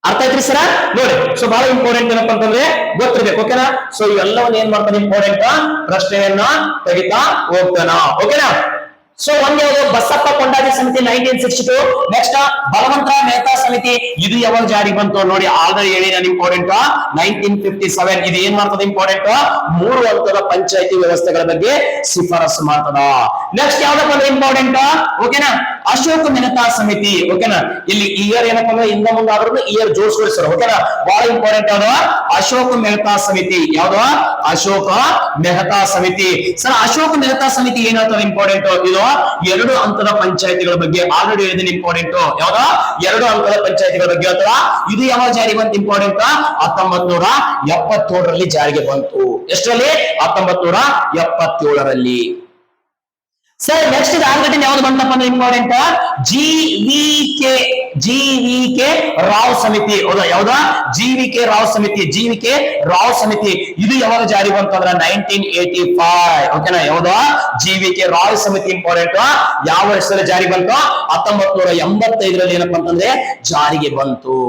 ಅರ್ಥ ಆಯ್ತ್ರಿ ಸರ? ನೋಡಿ, ಸೊ ಬಹಳ ಇಂಪಾರ್ಟೆಂಟ್ ಏನಪ್ಪ ಅಂತಂದ್ರೆ ಗೊತ್ತಿರ್ಬೇಕು. ಓಕೆನಾ? ಸೊ ಇವೆಲ್ಲವನ್ನ ಏನ್ ಮಾಡ್ತಾನೆ? ಇಂಪಾರ್ಟೆಂಟ್ ಪ್ರಶ್ನೆಯನ್ನ ತೆಗಿತಾ ಹೋಗ್ತಾನ. ಓಕೆನಾ? ಸೊ ಒಂದ್ ಯಾವುದು? ಬಸಪ್ಪ ಕೊಂಡಾಜಿ ಸಮಿತಿ 1962. ನೆಕ್ಸ್ಟ್ ಬಲವಂತರಾಯ್ ಮೆಹ್ತಾ ಸಮಿತಿ. ಇದು ಯಾವಾಗ ಜಾರಿ ಬಂತು? ನೋಡಿ, ಆಲ್ರೆಡಿ ಹೇಳಿ ನಾನು. ಇಂಪಾರ್ಟೆಂಟ್ 1957. ಇದು ಏನ್ ಮಾಡ್ತದೆ? ಇಂಪಾರ್ಟೆಂಟ್ 3 ಹಂತದ ಪಂಚಾಯತಿ ವ್ಯವಸ್ಥೆಗಳ ಬಗ್ಗೆ ಶಿಫಾರಸು ಮಾಡ್ತದ. ನೆಕ್ಸ್ಟ್ ಯಾವ್ದಪ್ಪ ಅಂದ್ರೆ ಇಂಪಾರ್ಟೆಂಟ್. ಓಕೆನಾ? ಅಶೋಕ್ ಮೆಹ್ತಾ ಸಮಿತಿ. ಓಕೆನಾ? ಇಲ್ಲಿ ಇಯರ್ ಏನಪ್ಪ ಅಂದ್ರೆ ಹಿಂದ ಮುಂದೆ ಆದ್ರೂ ಇಯರ್ ಜೋಡಿಸ್ಕೊಡಿ ಸರ್. ಓಕೆನಾ? ಬಹಳ ಇಂಪಾರ್ಟೆಂಟ್ ಯಾವ್ದು? ಅಶೋಕ್ ಮೆಹ್ತಾ ಸಮಿತಿ. ಯಾವ್ದು? ಅಶೋಕ ಮೆಹ್ತಾ ಸಮಿತಿ. ಸರ್ ಅಶೋಕ್ ಮೆಹ್ತಾ ಸಮಿತಿ ಏನಾಗ್ತದೆ? ಇಂಪಾರ್ಟೆಂಟ್. ಇದು 2 ಹಂತದ ಪಂಚಾಯತಿಗಳ ಬಗ್ಗೆ ಆಲ್ರೆಡಿ ಹೇಳಿದೀನಿ. ಇಂಪಾರ್ಟೆಂಟ್. ಯಾವ್ದ? 2 ಹಂತದ ಪಂಚಾಯತಿಗಳ ಬಗ್ಗೆ. ಅಥವಾ ಇದು ಯಾವಾಗ ಜಾರಿ ಬಂತು? ಇಂಪಾರ್ಟೆಂಟ್ 1977ರಲ್ಲಿ ಜಾರಿಗೆ ಬಂತು. ಎಷ್ಟರಲ್ಲಿ? 1977ರಲ್ಲಿ. ಸರ್ ನೆಕ್ಸ್ಟ್ ಇದು ಘಟನೆ ಯಾವ್ದು ಬಂತಪ್ಪ ಅಂದ್ರೆ ಇಂಪಾರ್ಟೆಂಟ್ ಜಿ.ವಿ.ಕೆ ರಾವ್ ಸಮಿತಿ. ಹೌದಾ? ಯಾವ್ದ? ಜಿ.ವಿ.ಕೆ ರಾವ್ ಸಮಿತಿ. ಜಿ.ವಿ.ಕೆ ರಾವ್ ಸಮಿತಿ ಇದು ಯಾವಾಗ ಜಾರಿ ಬಂತು ಅಂದ್ರೆ 1985. ಓಕೆನಾ? ಯಾವ್ದು? ಜಿ.ವಿ.ಕೆ ರಾವ್ ಸಮಿತಿ ಇಂಪಾರ್ಟೆಂಟ್. ಯಾವ ವರ್ಷದಲ್ಲಿ ಜಾರಿ ಬಂತು? 1985ರಲ್ಲಿ ಏನಪ್ಪಾ ಅಂತಂದ್ರೆ ಜಾರಿಗೆ ಬಂತು.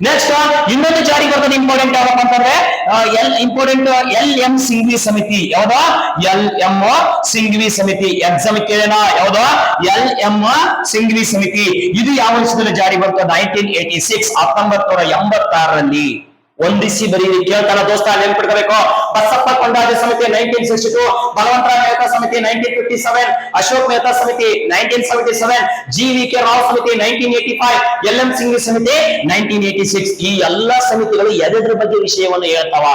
ನೆಕ್ಸ್ಟ್ ಇನ್ನೊಂದು ಜಾರಿ ಬರ್ತದೆ ಇಂಪಾರ್ಟೆಂಟ್ ಯಾವಪ್ಪ ಅಂತಂದ್ರೆ ಎಲ್.ಎಂ. ಸಿಂಘ್ವಿ ಸಮಿತಿ. ಯಾವ್ದ? ಎಲ್.ಎಂ. ಸಿಂಘ್ವಿ ಸಮಿತಿ. ಎಕ್ಸಾಮ್ ಕೇಳೋಣ. ಯಾವ್ದು? ಎಲ್.ಎಂ. ಸಿಂಘ್ವಿ ಸಮಿತಿ ಇದು ಯಾವ ವರ್ಷದಲ್ಲಿ ಜಾರಿ ಬಂತು? 1986 1986ರಲ್ಲಿ. ಒಂದಿಸಿ ಬರೀರಿ, ಕೇಳ್ತಾನ ದೋಸ್ತ, ನೆನ್ಪಿಟ್ಕೋಬೇಕು. ಬಸಪ್ಪ ಕೊಂಡಾಜೆ ಸಮಿತಿ 1962, ಬಲವಂತರಾವ್ ಮೆಹ್ತಾ ಸಮಿತಿ 1957, ಅಶೋಕ್ ಮೆಹ್ತಾ ಸಮಿತಿ 1977, ಜಿ.ವಿ.ಕೆ ರಾವ್ ಸಮಿತಿ 1985, ಎಲ್.ಎಂ. ಸಿಂಘ್ವಿ ಸಮಿತಿ 1986. ಈ ಎಲ್ಲಾ ಸಮಿತಿಗಳು ಎದೆದ್ರ ಬಗ್ಗೆ ವಿಷಯವನ್ನು ಹೇಳ್ತಾವ.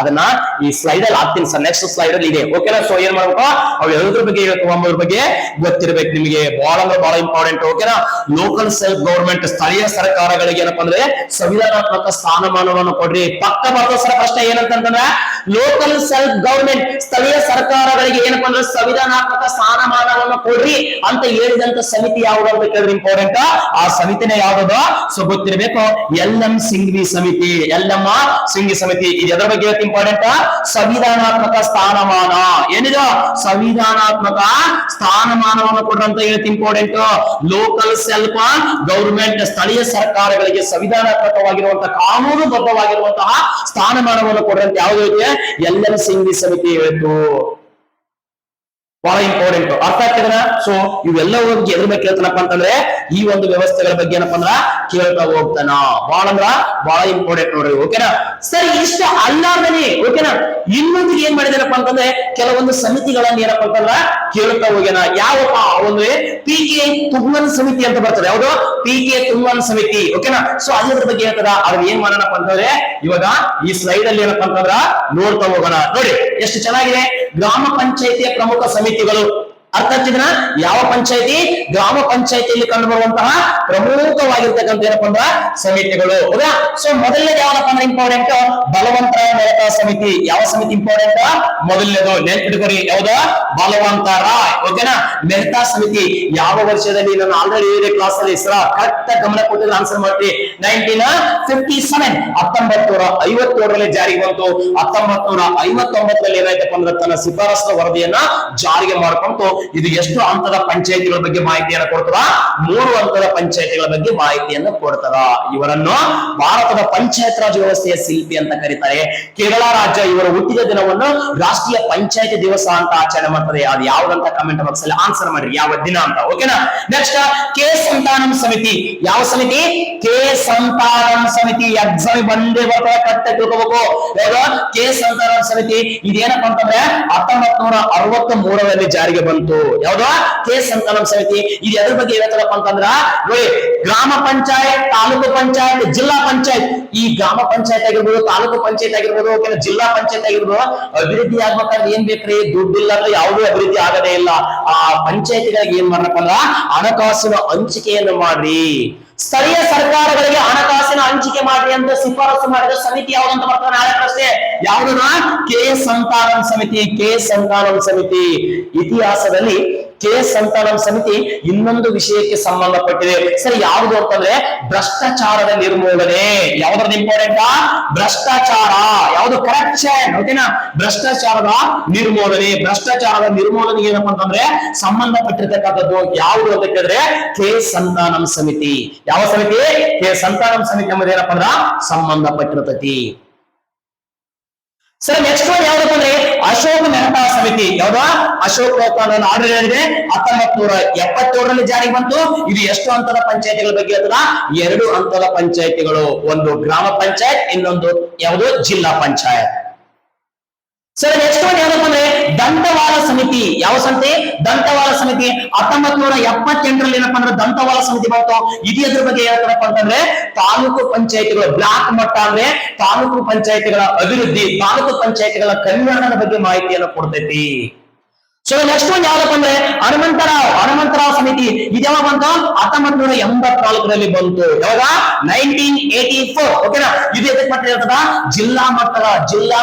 ಅದನ್ನ ಈ ಸ್ಲೈಡ್ ಅಲ್ಲಿ ಹಾಕ್ತೀನಿ ಸರ್, ನೆಕ್ಸ್ಟ್ ಸ್ಲೈಡ್ ಅಲ್ಲಿ ಇದೆ. ಓಕೆನಾ? ಸೊ ಏನ್ ಮಾಡ್ಬೇಕು? ಅವು ಎಲ್ಲದ್ರ ಬಗ್ಗೆ ಹೇಳ್ತಾವ ಅನ್ನೋದ್ರ ಬಗ್ಗೆ ಗೊತ್ತಿರ್ಬೇಕು ನಿಮಗೆ. ಬಹಳ ಅಂದ್ರೆ ಬಹಳ ಇಂಪಾರ್ಟೆಂಟ್. ಓಕೆನಾ? ಲೋಕಲ್ ಸೆಲ್ಫ್ ಗವರ್ಮೆಂಟ್, ಸ್ಥಳೀಯ ಸರ್ಕಾರಗಳಿಗೆ ಏನಪ್ಪಾ ಅಂದ್ರೆ ಸಂವಿಧಾನಾತ್ಮಕ ಸ್ಥಾನಮಾನವನ್ನು ಕೊಡ್ರಿ. ಪಕ್ಕ ಬರ್ತದೆ ಸರ್ ಪ್ರಶ್ನೆ. ಏನಂತಂದ್ರೆ ಲೋಕಲ್ ಸೆಲ್ಫ್ ಗವರ್ಮೆಂಟ್, ಸ್ಥಳೀಯ ಸರ್ಕಾರಗಳಿಗೆ ಏನಪ್ಪಾ ಅಂದ್ರೆ ಸಂವಿಧಾನಾತ್ಮಕ ಸ್ಥಾನಮಾನವನ್ನು ಕೊಡ್ರಿ ಅಂತ ಹೇಳಿದಂತ ಸಮಿತಿ ಯಾವುದು ಅಂತ ಕೇಳಿದ್ರೆ ಇಂಪಾರ್ಟೆಂಟ್. ಆ ಸಮಿತಿನೇ ಯಾವ್ದು? ಸೊ ಗೊತ್ತಿರಬೇಕು. ಎಲ್.ಎಂ. ಸಿಂಘ್ವಿ ಸಮಿತಿ. ಎಲ್.ಎಂ. ಸಿಂಘ್ವಿ ಸಮಿತಿ ಇದು ಎದ್ರ ಬಗ್ಗೆ ಇಂಪಾರ್ಟೆಂಟ್? ಸಂವಿಧಾನಾತ್ಮಕ ಸ್ಥಾನಮಾನ. ಏನಿದು? ಸಂವಿಧಾನಾತ್ಮಕ ಸ್ಥಾನಮಾನವನ್ನು ಕೊಡ್ರಂತ ಹೇಳ್ತಿ ಇಂಪಾರ್ಟೆಂಟ್. ಲೋಕಲ್ ಸೆಲ್ಫ್ ಗವರ್ಮೆಂಟ್, ಸ್ಥಳೀಯ ಸರ್ಕಾರಗಳಿಗೆ ಸಂವಿಧಾನಾತ್ಮಕವಾಗಿರುವಂತಹ ಕಾನೂನುಬದ್ಧವಾಗಿರುವಂತಹ ಸ್ಥಾನಮಾನವನ್ನು ಕೊಡ್ರಂತ ಯಾವುದು ಐತೆ? ಎಲ್.ಎಂ. ಸಿಂಘ್ವಿ ಸಮಿತಿ ಹೇಳಿತು. ಬಹಳ ಇಂಪಾರ್ಟೆಂಟ್. ಅರ್ಥ ಆಗ್ತದನ? ಸೊ ಇವೆಲ್ಲವೂ ಬಗ್ಗೆ ಎದ್ರ ಬಗ್ಗೆ ಕೇಳ್ತಾನಪ್ಪ ಅಂತಂದ್ರೆ ಈ ಒಂದು ವ್ಯವಸ್ಥೆಗಳ ಬಗ್ಗೆ ಏನಪ್ಪಾ ಅಂದ್ರ ಕೇಳ್ತಾ ಹೋಗ್ತಾನ. ಬಹಳ ಅಂದ್ರ ಬಹಳ ಇಂಪಾರ್ಟೆಂಟ್ ನೋಡ್ರಿ. ಓಕೆನಾ? ಸರಿ, ಇಷ್ಟ ಅಲ್ಲಾರ್ದನೆ ಓಕೆನಾ ಇನ್ನೊಂದು ಏನ್ ಮಾಡಿದಾರಪ್ಪ ಅಂತಂದ್ರೆ ಕೆಲವೊಂದು ಸಮಿತಿಗಳನ್ನ ಏನಪ್ಪಾ ಅಂತಂದ್ರ ಕೇಳ್ತಾ ಹೋಗ್ಯಾನ. ಯಾವಪ್ಪ? ಒಂದು ಪಿ.ಕೆ. ತುಗ್ಮನ್ ಸಮಿತಿ ಅಂತ ಬರ್ತದೆ. ಯಾವುದು? ಪಿ.ಕೆ. ತುಗ್ಮನ್ ಸಮಿತಿ. ಓಕೆನಾ? ಸೊ ಅದ್ರ ಬಗ್ಗೆ ಹೇಳ್ತದ. ಅದ್ರ ಏನ್ ಮಾಡೋಣಪ್ಪ ಅಂತಂದ್ರೆ ಇವಾಗ ಈ ಸ್ಲೈಡ್ ಅಲ್ಲಿ ಏನಪ್ಪಾ ಅಂತಂದ್ರ ನೋಡ್ತಾ ಹೋಗೋಣ. ನೋಡಿ ಎಷ್ಟು ಚೆನ್ನಾಗಿದೆ. ಗ್ರಾಮ ಪಂಚಾಯಿತಿಯ ಪ್ರಮುಖ ಸಮಿತಿಗಳು. ಅರ್ಥ ಆಗ್ತಿದ್ರ? ಯಾವ ಪಂಚಾಯತಿ? ಗ್ರಾಮ ಪಂಚಾಯತಿಯಲ್ಲಿ ಕಂಡು ಬರುವಂತಹ ಪ್ರಮುಖವಾಗಿರ್ತಕ್ಕಂಥ ಏನಪ್ಪಾ ಅಂದ್ರ ಸಮಿತಿಗಳು. ಹೌದಾ? ಸೊ ಮೊದಲನೇದು ಯಾವಪ್ಪ ಅಂದ್ರೆ ಇಂಪಾರ್ಟೆಂಟ್ ಬಲವಂತರಾವ್ ಮೆಹ್ತಾ ಸಮಿತಿ. ಯಾವ ಸಮಿತಿ ಇಂಪಾರ್ಟೆಂಟ್? ಮೊದಲನೇದು ನೆನ್ಪಿಟ್ಕೊರಿ. ಯಾವ್ದ? ಬಲವಂತರಾವ್ ಓಕೆನಾ ಮೆಹ್ತಾ ಸಮಿತಿ. ಯಾವ ವರ್ಷದಲ್ಲಿ? ನಾನು ಆಲ್ರೆಡಿ ಹೇಳಿದೆ ಕ್ಲಾಸ್ ಅಲ್ಲಿ. ಕರೆಕ್ಟ್ ಗಮನ ಕೊಟ್ಟಿದ್ರೆ ಆನ್ಸರ್ ಮಾಡ್ತೀವಿ. 1957 1957ರಲ್ಲಿ ಜಾರಿಗೆ ಬಂತು. 1959ರಲ್ಲಿ ಏನಾಯ್ತಪ್ಪ ಅಂದ್ರೆ ತನ್ನ ಶಿಫಾರಸ್ಸಿನ ವರದಿಯನ್ನ ಜಾರಿಗೆ ಮಾಡ್ಕೊಂಡು ಇದು ಎಷ್ಟು ಹಂತದ ಪಂಚಾಯತಿಗಳ ಬಗ್ಗೆ ಮಾಹಿತಿಯನ್ನು ಕೊಡ್ತದ? 3 ಹಂತದ ಪಂಚಾಯತಿಗಳ ಬಗ್ಗೆ ಮಾಹಿತಿಯನ್ನು ಕೊಡ್ತದ. ಇವರನ್ನು ಭಾರತದ ಪಂಚಾಯತ್ ರಾಜ್ ವ್ಯವಸ್ಥೆಯ ಶಿಲ್ಪಿ ಅಂತ ಕರೀತಾರೆ. ಕೇರಳ ರಾಜ್ಯ ಇವರ ಹುಟ್ಟಿದ ದಿನವನ್ನು ರಾಷ್ಟ್ರೀಯ ಪಂಚಾಯತಿ ದಿವಸ ಅಂತ ಆಚರಣೆ ಮಾಡ್ತದೆ. ಅದು ಯಾವ್ದಂತ ಕಮೆಂಟ್ ಬಾಕ್ಸ್ ಅಲ್ಲಿ ಆನ್ಸರ್ ಮಾಡ್ರಿ, ಯಾವ ದಿನ ಅಂತ. ಓಕೆನಾ? ನೆಕ್ಸ್ಟ್ ಕೆ ಸಂತಾನಂ ಸಮಿತಿ. ಯಾವ ಸಮಿತಿ? ಕೆ ಸಂತಾನಂ ಸಮಿತಿ. ಎಕ್ಸಾಮ್ ಬಂದೇ ಬರ್ತದೆ, ಕಟ್ಟ ತಿಳ್ಕೋಬೇಕು. ಕೆ ಸಂತಾನಂ ಸಮಿತಿ ಇದೇನಪ್ಪ ಅಂತಂದ್ರೆ 1963ರಲ್ಲಿ ಜಾರಿಗೆ ಬಂತು. ಯಾವ್ದು? ಕೆ ಸಂತಾನಂ ಸಮಿತಿ. ಇದು ಎದ್ರ ಬಗ್ಗೆ ಹೇಳ್ತಾರಪ್ಪ ಅಂತಂದ್ರ ನೋಡಿ, ಗ್ರಾಮ ಪಂಚಾಯತ್, ತಾಲೂಕು ಪಂಚಾಯತ್, ಜಿಲ್ಲಾ ಪಂಚಾಯತ್. ಈ ಗ್ರಾಮ ಪಂಚಾಯತ್ ಆಗಿರ್ಬೋದು, ತಾಲೂಕು ಪಂಚಾಯತ್ ಆಗಿರ್ಬೋದು, ಓಕೆನಾ, ಜಿಲ್ಲಾ ಪಂಚಾಯತ್ ಆಗಿರ್ಬೋದು, ಅಭಿವೃದ್ಧಿ ಆಗ್ಬೇಕಾದ್ರೆ ಏನ್ ಬೇಕ್ರಿ? ದುಡ್ಡಿಲ್ಲ ಅಂದ್ರೆ ಯಾವುದೇ ಅಭಿವೃದ್ಧಿ ಆಗದೇ ಇಲ್ಲ. ಆ ಪಂಚಾಯತಿಗಳಿಗೆ ಏನ್ ಮಾಡ್ರಪ್ಪ ಅಂದ್ರ ಹಣಕಾಸಿನ ಹಂಚಿಕೆಯನ್ನು ಮಾಡ್ರಿ. ಸ್ಥಳೀಯ ಸರ್ಕಾರಗಳಿಗೆ ಹಣಕಾಸಿನ ಹಂಚಿಕೆ ಮಾಡ್ರಿ ಅಂತ ಶಿಫಾರಸು ಮಾಡಿದ ಸಮಿತಿ ಯಾವ್ದಂತ ಬರ್ತಾನೆ? ನಾಳೆ ಪ್ರಶ್ನೆ. ಯಾವ್ದನ್ನ? ಕೆ ಸಂತಾನಂ ಸಮಿತಿ. ಕೆ ಸಂತಾನಂ ಸಮಿತಿ ಇತಿಹಾಸದಲ್ಲಿ ಕೆ ಸಂತಾನಂ ಸಮಿತಿ ಇನ್ನೊಂದು ವಿಷಯಕ್ಕೆ ಸಂಬಂಧಪಟ್ಟಿದೆ. ಸರಿ, ಯಾವುದು ಅಂತಂದ್ರೆ ಭ್ರಷ್ಟಾಚಾರದ ನಿರ್ಮೂಲನೆ. ಯಾವ್ದ್ರದ್ದು ಇಂಪಾರ್ಟೆಂಟ್? ಭ್ರಷ್ಟಾಚಾರ. ಯಾವುದು? ಕರಪ್ಷನ್. ಓಕೆನಾ? ಭ್ರಷ್ಟಾಚಾರದ ನಿರ್ಮೂಲನೆ. ಭ್ರಷ್ಟಾಚಾರದ ನಿರ್ಮೂಲನೆಗೆ ಏನಪ್ಪಾ ಅಂತಂದ್ರೆ ಸಂಬಂಧಪಟ್ಟಿರ್ತಕ್ಕಂಥದ್ದು ಯಾವುದು ಅಂತ ಕೇಳಿದ್ರೆ ಕೆ ಸಂತಾನಂ ಸಮಿತಿ. ಯಾವ ಸಮಿತಿ? ಕೆ ಸಂತಾನಂ ಸಮಿತಿ ಎಂಬುದು ಏನಪ್ಪಾ ಅಂದ್ರ ಸಂಬಂಧಪಟ್ಟಿರ್ತತಿ. ಸರ್ ನೆಕ್ಸ್ಟ್ ಒನ್ ಯಾವ್ದಪ್ಪ ಅಂದ್ರೆ ಅಶೋಕ್ ಮೆಹ್ತಾ ಸಮಿತಿ. ಯಾವ್ದು? ಅಶೋಕ್ ಮೆಹ್ತಾ ಆರ್ಡರ್ ಹೇಳಿದೆ 1977ರಲ್ಲಿ ಜಾರಿಗೆ ಬಂತು. ಇದು ಎಷ್ಟು ಹಂತದ ಪಂಚಾಯತಿಗಳ ಬಗ್ಗೆ ಹೇಳ್ತದ? 2 ಹಂತದ ಪಂಚಾಯತಿಗಳು. ಒಂದು ಗ್ರಾಮ ಪಂಚಾಯತ್, ಇನ್ನೊಂದು ಯಾವುದು? ಜಿಲ್ಲಾ ಪಂಚಾಯತ್. ಸರ್ ನೆಕ್ಸ್ಟ್ ಒನ್ ಯಾವ್ದಪ್ಪ ಅಂದ್ರೆ ದಂತವಾಳ ಸಮಿತಿ. ಯಾವ ಸಮಿತಿ? ದಂತವಾಳ ಸಮಿತಿ. 1978ರಲ್ಲಿ ಏನಪ್ಪಾ ಅಂದ್ರೆ ದಂತವಾಳ ಸಮಿತಿ ಬಂತು. ಇದು ಎದ್ರ ಬಗ್ಗೆ ಹೇಳ್ತಾರಪ್ಪ ಅಂತಂದ್ರೆ ತಾಲೂಕು ಪಂಚಾಯತಿಗಳು, ಬ್ಲಾಕ್ ಮಟ್ಟ ಅಂದ್ರೆ ತಾಲೂಕು ಪಂಚಾಯತಿಗಳ ಅಭಿವೃದ್ಧಿ, ತಾಲೂಕು ಪಂಚಾಯತಿಗಳ ಕಲ್ಯಾಣದ ಬಗ್ಗೆ ಮಾಹಿತಿಯನ್ನು ಕೊಡ್ತೈತಿ. ಸೊ ನೆಕ್ಸ್ಟ್ ಒನ್ ಯಾವ್ದಪ್ಪ ಅಂದ್ರೆ ಹನುಮಂತರಾವ್ ಸಮಿತಿ. ಇದು ಯಾವಾಗ ಬಂತು? 1984ರಲ್ಲಿ ಬಂತು. ಯಾವಾಗ? 1984. ಓಕೆನಾ? ಇದು ಎದಕ್ಕೆ ಮಟ್ಟ ಹೇಳ್ತದ? ಜಿಲ್ಲಾ ಮಟ್ಟದ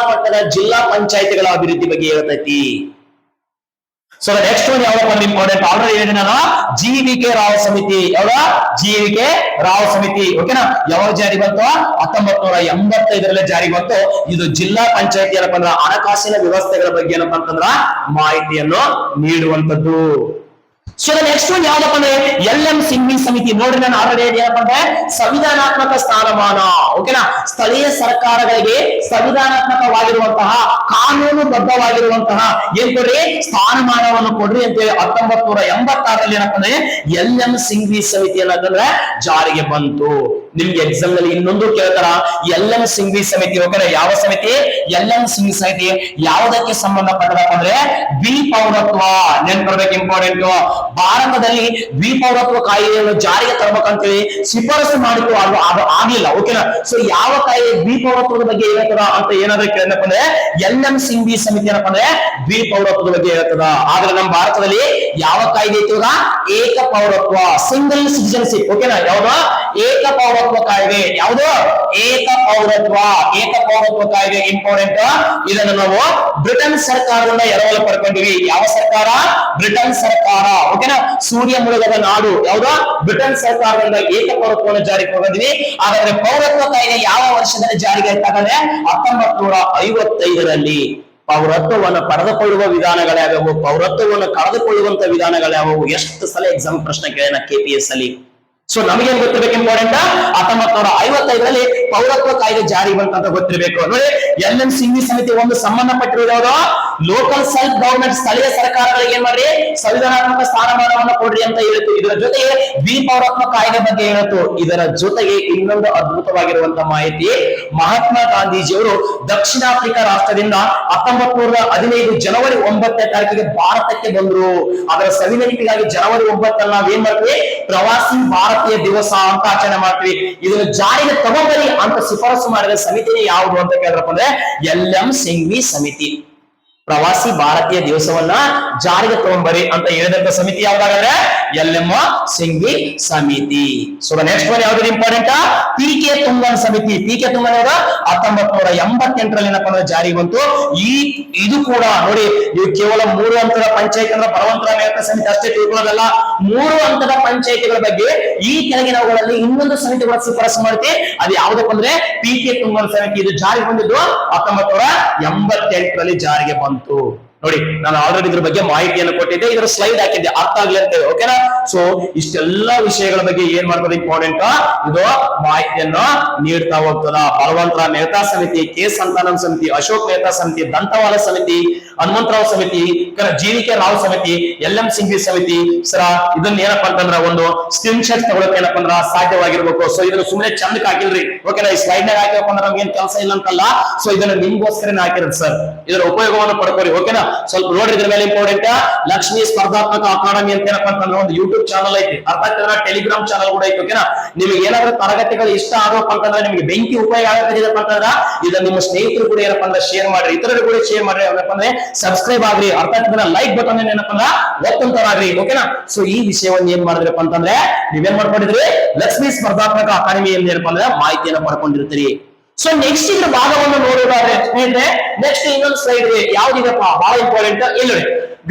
ಜಿಲ್ಲಾ ಪಂಚಾಯತಿಗಳ ಅಭಿವೃದ್ಧಿ ಬಗ್ಗೆ ಹೇಳ್ತೈತಿ. ಸೊ ನೆಕ್ಸ್ಟ್ ಒನ್ ಯಾವ್ದಪ್ಪ ಅಂದ್ರೆ ಇಂಪಾರ್ಟೆಂಟ್ ಆಲ್ರೆಡಿ ಹೇಳಿದೆ ನಾನು, ಜಿ.ವಿ.ಕೆ. ರಾವ್ ಸಮಿತಿ. ಯಾವ್ದ? ಜಿ.ವಿ.ಕೆ. ರಾವ್ ಸಮಿತಿ. ಓಕೆನಾ? ಯಾವಾಗ ಜಾರಿ ಬಂತು? 1985 ಜಾರಿ ಬಂತು. ಇದು ಜಿಲ್ಲಾ ಪಂಚಾಯತಿ ಏನಪ್ಪ ಅಂದ್ರ ಹಣಕಾಸಿನ ವ್ಯವಸ್ಥೆಗಳ ಬಗ್ಗೆ ಏನಪ್ಪಾ ಅಂತಂದ್ರ ಮಾಹಿತಿಯನ್ನು ನೀಡುವಂತದ್ದು. ಸೊ ನೆಕ್ಸ್ಟ್ ಒನ್ ಯಾವ್ದಪ್ಪ ಅಂದ್ರೆ ಎಲ್.ಎಂ. ಸಿಂಘ್ವಿ ಸಮಿತಿ. ನೋಡ್ರಿ, ನಾನು ಆಲ್ರೆಡಿ ಏನಪ್ಪ ಅಂದ್ರೆ ಸಂವಿಧಾನಾತ್ಮಕ ಸ್ಥಾನಮಾನ. ಓಕೆನಾ? ಸ್ಥಳೀಯ ಸರ್ಕಾರಗಳಿಗೆ ಸಂವಿಧಾನಾತ್ಮಕವಾಗಿರುವಂತಹ ಕಾನೂನುಬದ್ಧವಾಗಿರುವಂತಹ ಏನ್ ಕೊಡ್ರಿ, ಸ್ಥಾನಮಾನವನ್ನು ಕೊಡ್ರಿ ಅಂತ 1986 ಏನಪ್ಪ ಅಂದ್ರೆ ಎಲ್.ಎಂ. ಸಿಂಘ್ವಿ ಸಮಿತಿ ಏನಂತಂದ್ರೆ ಜಾರಿಗೆ ಬಂತು. ನಿಮ್ಗೆ ಎಕ್ಸಾಮ್ ನಲ್ಲಿ ಇನ್ನೊಂದು ಕೇಳ್ತಾರ, ಎಲ್.ಎಂ. ಸಿಂಘ್ವಿ ಸಮಿತಿ. ಓಕೆನಾ? ಯಾವ ಸಮಿತಿ? ಎಲ್.ಎಂ. ಸಿಂಘ್ವಿ ಸಮಿತಿ ಯಾವುದಕ್ಕೆ ಸಂಬಂಧಪಟ್ಟದಪ್ಪ ಅಂದ್ರೆ ದ್ವಿಪೌರತ್ವ. ನೆನ್ಪಿಡ್ಬೇಕು, ಇಂಪಾರ್ಟೆಂಟ್. ಭಾರತದಲ್ಲಿ ದ್ವಿಪೌರತ್ವ ಕಾಯ್ದೆಯನ್ನು ಜಾರಿಗೆ ತರಬೇಕಂತೇಳಿ ಶಿಫಾರಸು ಮಾಡಿತು, ಅದು ಆಗ್ಲಿಲ್ಲ. ಓಕೆನಾ? ಸೊ ಯಾವ ಕಾಯ್ದೆ ದ್ವಿಪೌರತ್ವದ ಬಗ್ಗೆ ಹೇಳ್ತದ ಅಂತ ಏನಾದ್ರೂ ಕೇಳಪ್ಪ ಅಂದ್ರೆ ಎಲ್.ಎಂ. ಸಿಂಘ್ವಿ ಸಮಿತಿ ಏನಪ್ಪ ಅಂದ್ರೆ ದ್ವಿಪೌರತ್ವದ ಬಗ್ಗೆ ಹೇಳ್ತದ. ಆದ್ರೆ ನಮ್ಮ ಭಾರತದಲ್ಲಿ ಯಾವ ಕಾಯ್ದೆ ಐತಿ ಇವಾಗ? ಏಕ ಪೌರತ್ವ, ಸಿಂಗಲ್ ಸಿಟಿಜನ್ಶಿಪ್. ಓಕೆನಾ? ಯಾವ್ದು? ಏಕ ಪೌರತ್ವ ಕಾಯ್ದೆ. ಯಾವುದು? ಏಕ ಪೌರತ್ವ. ಏಕ ಪೌರತ್ವ ಕಾಯ್ದೆ ಇಂಪಾರ್ಟೆಂಟ್. ಇದನ್ನು ನಾವು ಬ್ರಿಟನ್ ಸರ್ಕಾರದಿಂದ ಎರವಲು ಪಡ್ಕೊಂಡಿವಿ. ಯಾವ ಸರ್ಕಾರ? ಬ್ರಿಟನ್ ಸರ್ಕಾರ. ಓಕೆನಾ? ಸೂರ್ಯ ಮುಳುಗದ ನಾಡು. ಯಾವ್ದು? ಬ್ರಿಟನ್ ಸರ್ಕಾರದಿಂದ ಏಕ ಪೌರತ್ವವನ್ನು ಜಾರಿಗೆ ತಗೊಂಡಿವಿ. ಹಾಗಾದ್ರೆ ಪೌರತ್ವ ಕಾಯ್ದೆ ಯಾವ ವರ್ಷದಲ್ಲಿ ಜಾರಿಗೆ ಆಯ್ತಾಗಂದ್ರೆ 1955. ಪೌರತ್ವವನ್ನು ಪಡೆದುಕೊಳ್ಳುವ ವಿಧಾನಗಳ್ಯಾವುವು, ಪೌರತ್ವವನ್ನು ಕಳೆದುಕೊಳ್ಳುವಂತ ವಿಧಾನಗಳ್ಯಾವುವು? ಎಷ್ಟು ಸಲ ಎಕ್ಸಾಮ್ ಪ್ರಶ್ನೆ ಕೇಳಿನ KPS ಅಲ್ಲಿ. ಸೊ ನಮಗೇನ್ ಗೊತ್ತಿರ್ಬೇಕು ಇಂಪಾರ್ಟೆಂಟ್? 1955 ಪೌರತ್ವ ಕಾಯ್ದೆ ಜಾರಿ ಬಂತಂತ ಗೊತ್ತಿರಬೇಕು. ನೋಡಿ, ಎಲ್.ಎಂ. ಸಿಂಘ್ವಿ ಸಮಿತಿ ಒಂದು ಸಂಬಂಧಪಟ್ಟಿರೋದು ಯಾವುದು? ಲೋಕಲ್ ಸೆಲ್ಫ್ ಗವರ್ಮೆಂಟ್, ಸ್ಥಳೀಯ ಸರ್ಕಾರಗಳಿಗೆ ಏನ್ ಮಾಡ್ರಿ, ಸಂವಿಧಾನಾತ್ಮಕ ಸ್ಥಾನಮಾನವನ್ನು ಕೊಡ್ರಿ ಅಂತ ಹೇಳಿತು. ಇದರ ಜೊತೆಗೆ ದ್ವಿಪೌರತ್ವ ಕಾಯ್ದೆ ಬಗ್ಗೆ ಹೇಳಿತು. ಇದರ ಜೊತೆಗೆ ಇನ್ನೊಂದು ಅದ್ಭುತವಾಗಿರುವಂತಹ ಮಾಹಿತಿ, ಮಹಾತ್ಮ ಗಾಂಧೀಜಿಯವರು ದಕ್ಷಿಣ ಆಫ್ರಿಕಾ ರಾಷ್ಟ್ರದಿಂದ 1915 ಜನವರಿ 9ನೇ ತಾರೀಕಿಗೆ ಭಾರತಕ್ಕೆ ಬಂದ್ರು. ಅದರ ಸವಿನೆನಪಿಗಾಗಿ ಜನವರಿ 9 ನಾವೇನ್ ಮಾಡ್ತೀವಿ? ಪ್ರವಾಸಿ ಭಾರತೀಯ ದಿವಸ ಅಂತ ಆಚರಣೆ ಮಾಡ್ತೀವಿ. ಇದನ್ನು ಜಾರಿಗೆ ತಗೊಂಬರಿ ಅಂತ ಶಿಫಾರಸು ಮಾಡಿದ ಸಮಿತಿ ಯಾವುದು ಅಂತ ಕೇಳಿದ್ರಪ್ಪ ಅಂದ್ರೆ ಎಲ್.ಎಂ. ಸಿಂಘ್ವಿ ಸಮಿತಿ. ಪ್ರವಾಸಿ ಭಾರತೀಯ ದಿವಸವನ್ನ ಜಾರಿಗೆ ತಗೊಂಬರಿ ಅಂತ ಹೇಳಿದಂತ ಸಮಿತಿ ಯಾವ್ದಾಗಂದ್ರೆ ಎಲ್.ಎಂ. ಸಿಂಘ್ವಿ ಸಮಿತಿ. ಸೊ ನೆಕ್ಸ್ಟ್ ಒನ್ ಯಾವ್ದು ಇಂಪಾರ್ಟೆಂಟ್? ಪಿ.ಕೆ. ತುಂಗನ್ ಸಮಿತಿ. ಪಿ.ಕೆ. ತುಂಗನ್ ಅವರು 1988 ಏನಪ್ಪ ಅಂದ್ರೆ ಜಾರಿಗೆ ಬಂತು. ಇದು ಕೂಡ ನೋಡಿ, ನೀವು ಕೇವಲ 3 ಹಂತದ ಪಂಚಾಯತ್ ಅಂದ್ರೆ ಬಲವಂತರ ನೇತೃತ್ವ ಸಮಿತಿ ಅಷ್ಟೇ ತಿಳ್ಕೊಳ್ಳೋದಲ್ಲ. 3 ಹಂತದ ಪಂಚಾಯತಿಗಳ ಬಗ್ಗೆ ಈ ಕೆಳಗಿನವುಗಳಲ್ಲಿ ಇನ್ನೊಂದು ಸಮಿತಿಗಳ ಶಿಫಾರಸು ಮಾಡುತ್ತೆ. ಅದು ಯಾವ್ದಪ್ಪ ಅಂದ್ರೆ ಪಿ.ಕೆ. ತುಂಗನ್ ಸಮಿತಿ. ಇದು ಜಾರಿಗೆ ಬಂದಿದ್ದು 1988 ಜಾರಿಗೆ ಬಂತು. ನೋಡಿ, ನಾನು ಆಲ್ರೆಡಿ ಇದ್ರ ಬಗ್ಗೆ ಮಾಹಿತಿಯನ್ನು ಕೊಟ್ಟಿದ್ದೆ, ಇದರ ಸ್ಲೈಡ್ ಹಾಕಿದ್ದೆ, ಅರ್ಥ ಆಗ್ಲಿ ಅಂತ. ಓಕೆನಾ? ಸೊ ಇಷ್ಟೆಲ್ಲಾ ವಿಷಯಗಳ ಬಗ್ಗೆ ಏನ್ ಮಾಡ್ತದೆ ಇಂಪಾರ್ಟೆಂಟ್, ಇದು ಮಾಹಿತಿಯನ್ನ ನೀಡ್ತಾ ಹೋಗ್ತದ. ಬಲವಂತರಾವ್ ಮೆಹ್ತಾ ಸಮಿತಿ, ಕೆ ಸಂತಾನಂ ಸಮಿತಿ, ಅಶೋಕ್ ಮೆಹ್ತಾ ಸಮಿತಿ, ದಂತವಾಲ ಸಮಿತಿ, ಹನುಮಂತರಾವ್ ಸಮಿತಿ, ಜಿ.ವಿ.ಕೆ. ರಾವ್ ಸಮಿತಿ, ಎಲ್.ಎಂ. ಸಿಂಘ್ವಿ ಸಮಿತಿ. ಸರ ಇದನ್ನ ಏನಪ್ಪಾ ಅಂತಂದ್ರ ಒಂದು ಸ್ಕ್ರೀನ್ ಶಾಟ್ ತಗೊಳಕ್ ಏನಪ್ಪಾ ಅಂದ್ರ ಸಾಧ್ಯವಾಗಿರ್ಬೇಕು. ಸೊ ಇದನ್ನ ಸುಮ್ಮನೆ ಚಂದಕ್ಕೆ ಹಾಕಿಲ್ರಿ. ಓಕೆನಾ? ಈ ಸ್ಲೈಡ್ ನಾಗ ಹಾಕಿರಪ್ಪ ಅಂದ್ರೆ ನಮ್ಗೆ ಏನ್ ಕೆಲಸ ಇಲ್ಲ ಅಂತಲ್ಲ. ಸೊ ಇದನ್ನ ನಿಮ್ಗೋಸ್ಕರನೇ ಹಾಕಿರೋದು ಸರ್. ಇದರ ಉಪಯೋಗವನ್ನು ಪಡ್ಕೋರಿ. ಓಕೆನಾ? ಸ್ವಲ್ಪ ನೋಡ್ರಿ, ಇದ್ರ ಮೇಲೆ ಇಂಪಾರ್ಟೆಂಟ್. ಲಕ್ಷ್ಮೀ ಸ್ಪರ್ಧಾತ್ಮಕ ಅಕಾಡೆಮಿ ಅಂತ ಏನಪ್ಪಾ ಅಂತಂದ್ರೆ ಒಂದು ಯೂಟ್ಯೂಬ್ ಚಾನಲ್ ಐತಿ, ಅರ್ಥ ಆಗ್ತದ? ಟೆಲಿಗ್ರಾಮ್ ಚಾನಲ್ ಕೂಡ ಐತಿ. ಓಕೆನಾ? ನಿಮಗೆ ಏನಾದ್ರೂ ತರಗತಿಗಳು ಇಷ್ಟ ಆಗಪ್ಪ ಅಂತಂದ್ರೆ, ನಿಮಗೆ ಬೆಂಕಿ ಉಪಯೋಗ ಆಗತ್ತಪ್ಪ ಅಂತಂದ್ರ ಇದನ್ನ ನಿಮ್ಮ ಸ್ನೇಹಿತರು ಕೂಡ ಏನಪ್ಪಾ ಅಂದ್ರೆ ಶೇರ್ ಮಾಡ್ರಿ, ಇತರರು ಕೂಡ ಶೇರ್ ಮಾಡ್ರಿ. ಏನಪ್ಪಾ ಅಂದ್ರೆ ಸಬ್ಸ್ಕ್ರೈಬ್ ಆಗ್ರಿ, ಅರ್ಥ ಆಗ್ತದ? ಲೈಕ್ ಬಟನ್ ಏನಪ್ಪಾ ಅಂದ್ರೆ ಒತ್ತಂತರಾಗ್ರಿ. ಓಕೆನಾ? ಸೊ ಈ ವಿಷಯವನ್ನು ಏನ್ ಮಾಡಿದ್ರಪ್ಪ ಅಂತಂದ್ರೆ ನೀವೇನ್ ಮಾಡ್ಕೊಂಡಿದ್ರಿ? ಲಕ್ಷ್ಮೀ ಸ್ಪರ್ಧಾತ್ಮಕ ಅಕಾಡೆಮಿ ಏನಪ್ಪಾ ಅಂದ್ರೆ ಮಾಹಿತಿಯನ್ನ ಪಡ್ಕೊಂಡಿರ್ತೀರಿ. ಸೊ ನೆಕ್ಸ್ಟ್ ಇದ್ರ ಭಾಗವನ್ನು ನೋಡೋದಾದ್ರೆ ಸ್ನೇಹಿತರೆ, ನೆಕ್ಸ್ಟ್ ಇನ್ನೊಂದು ಸ್ಲೈಡ್ ಇದೆ. ಯಾವ್ದಿದೆಪ್ಪ? ಬಹಳ ಇಂಪಾರ್ಟೆಂಟ್. ಇಲ್ಲಿ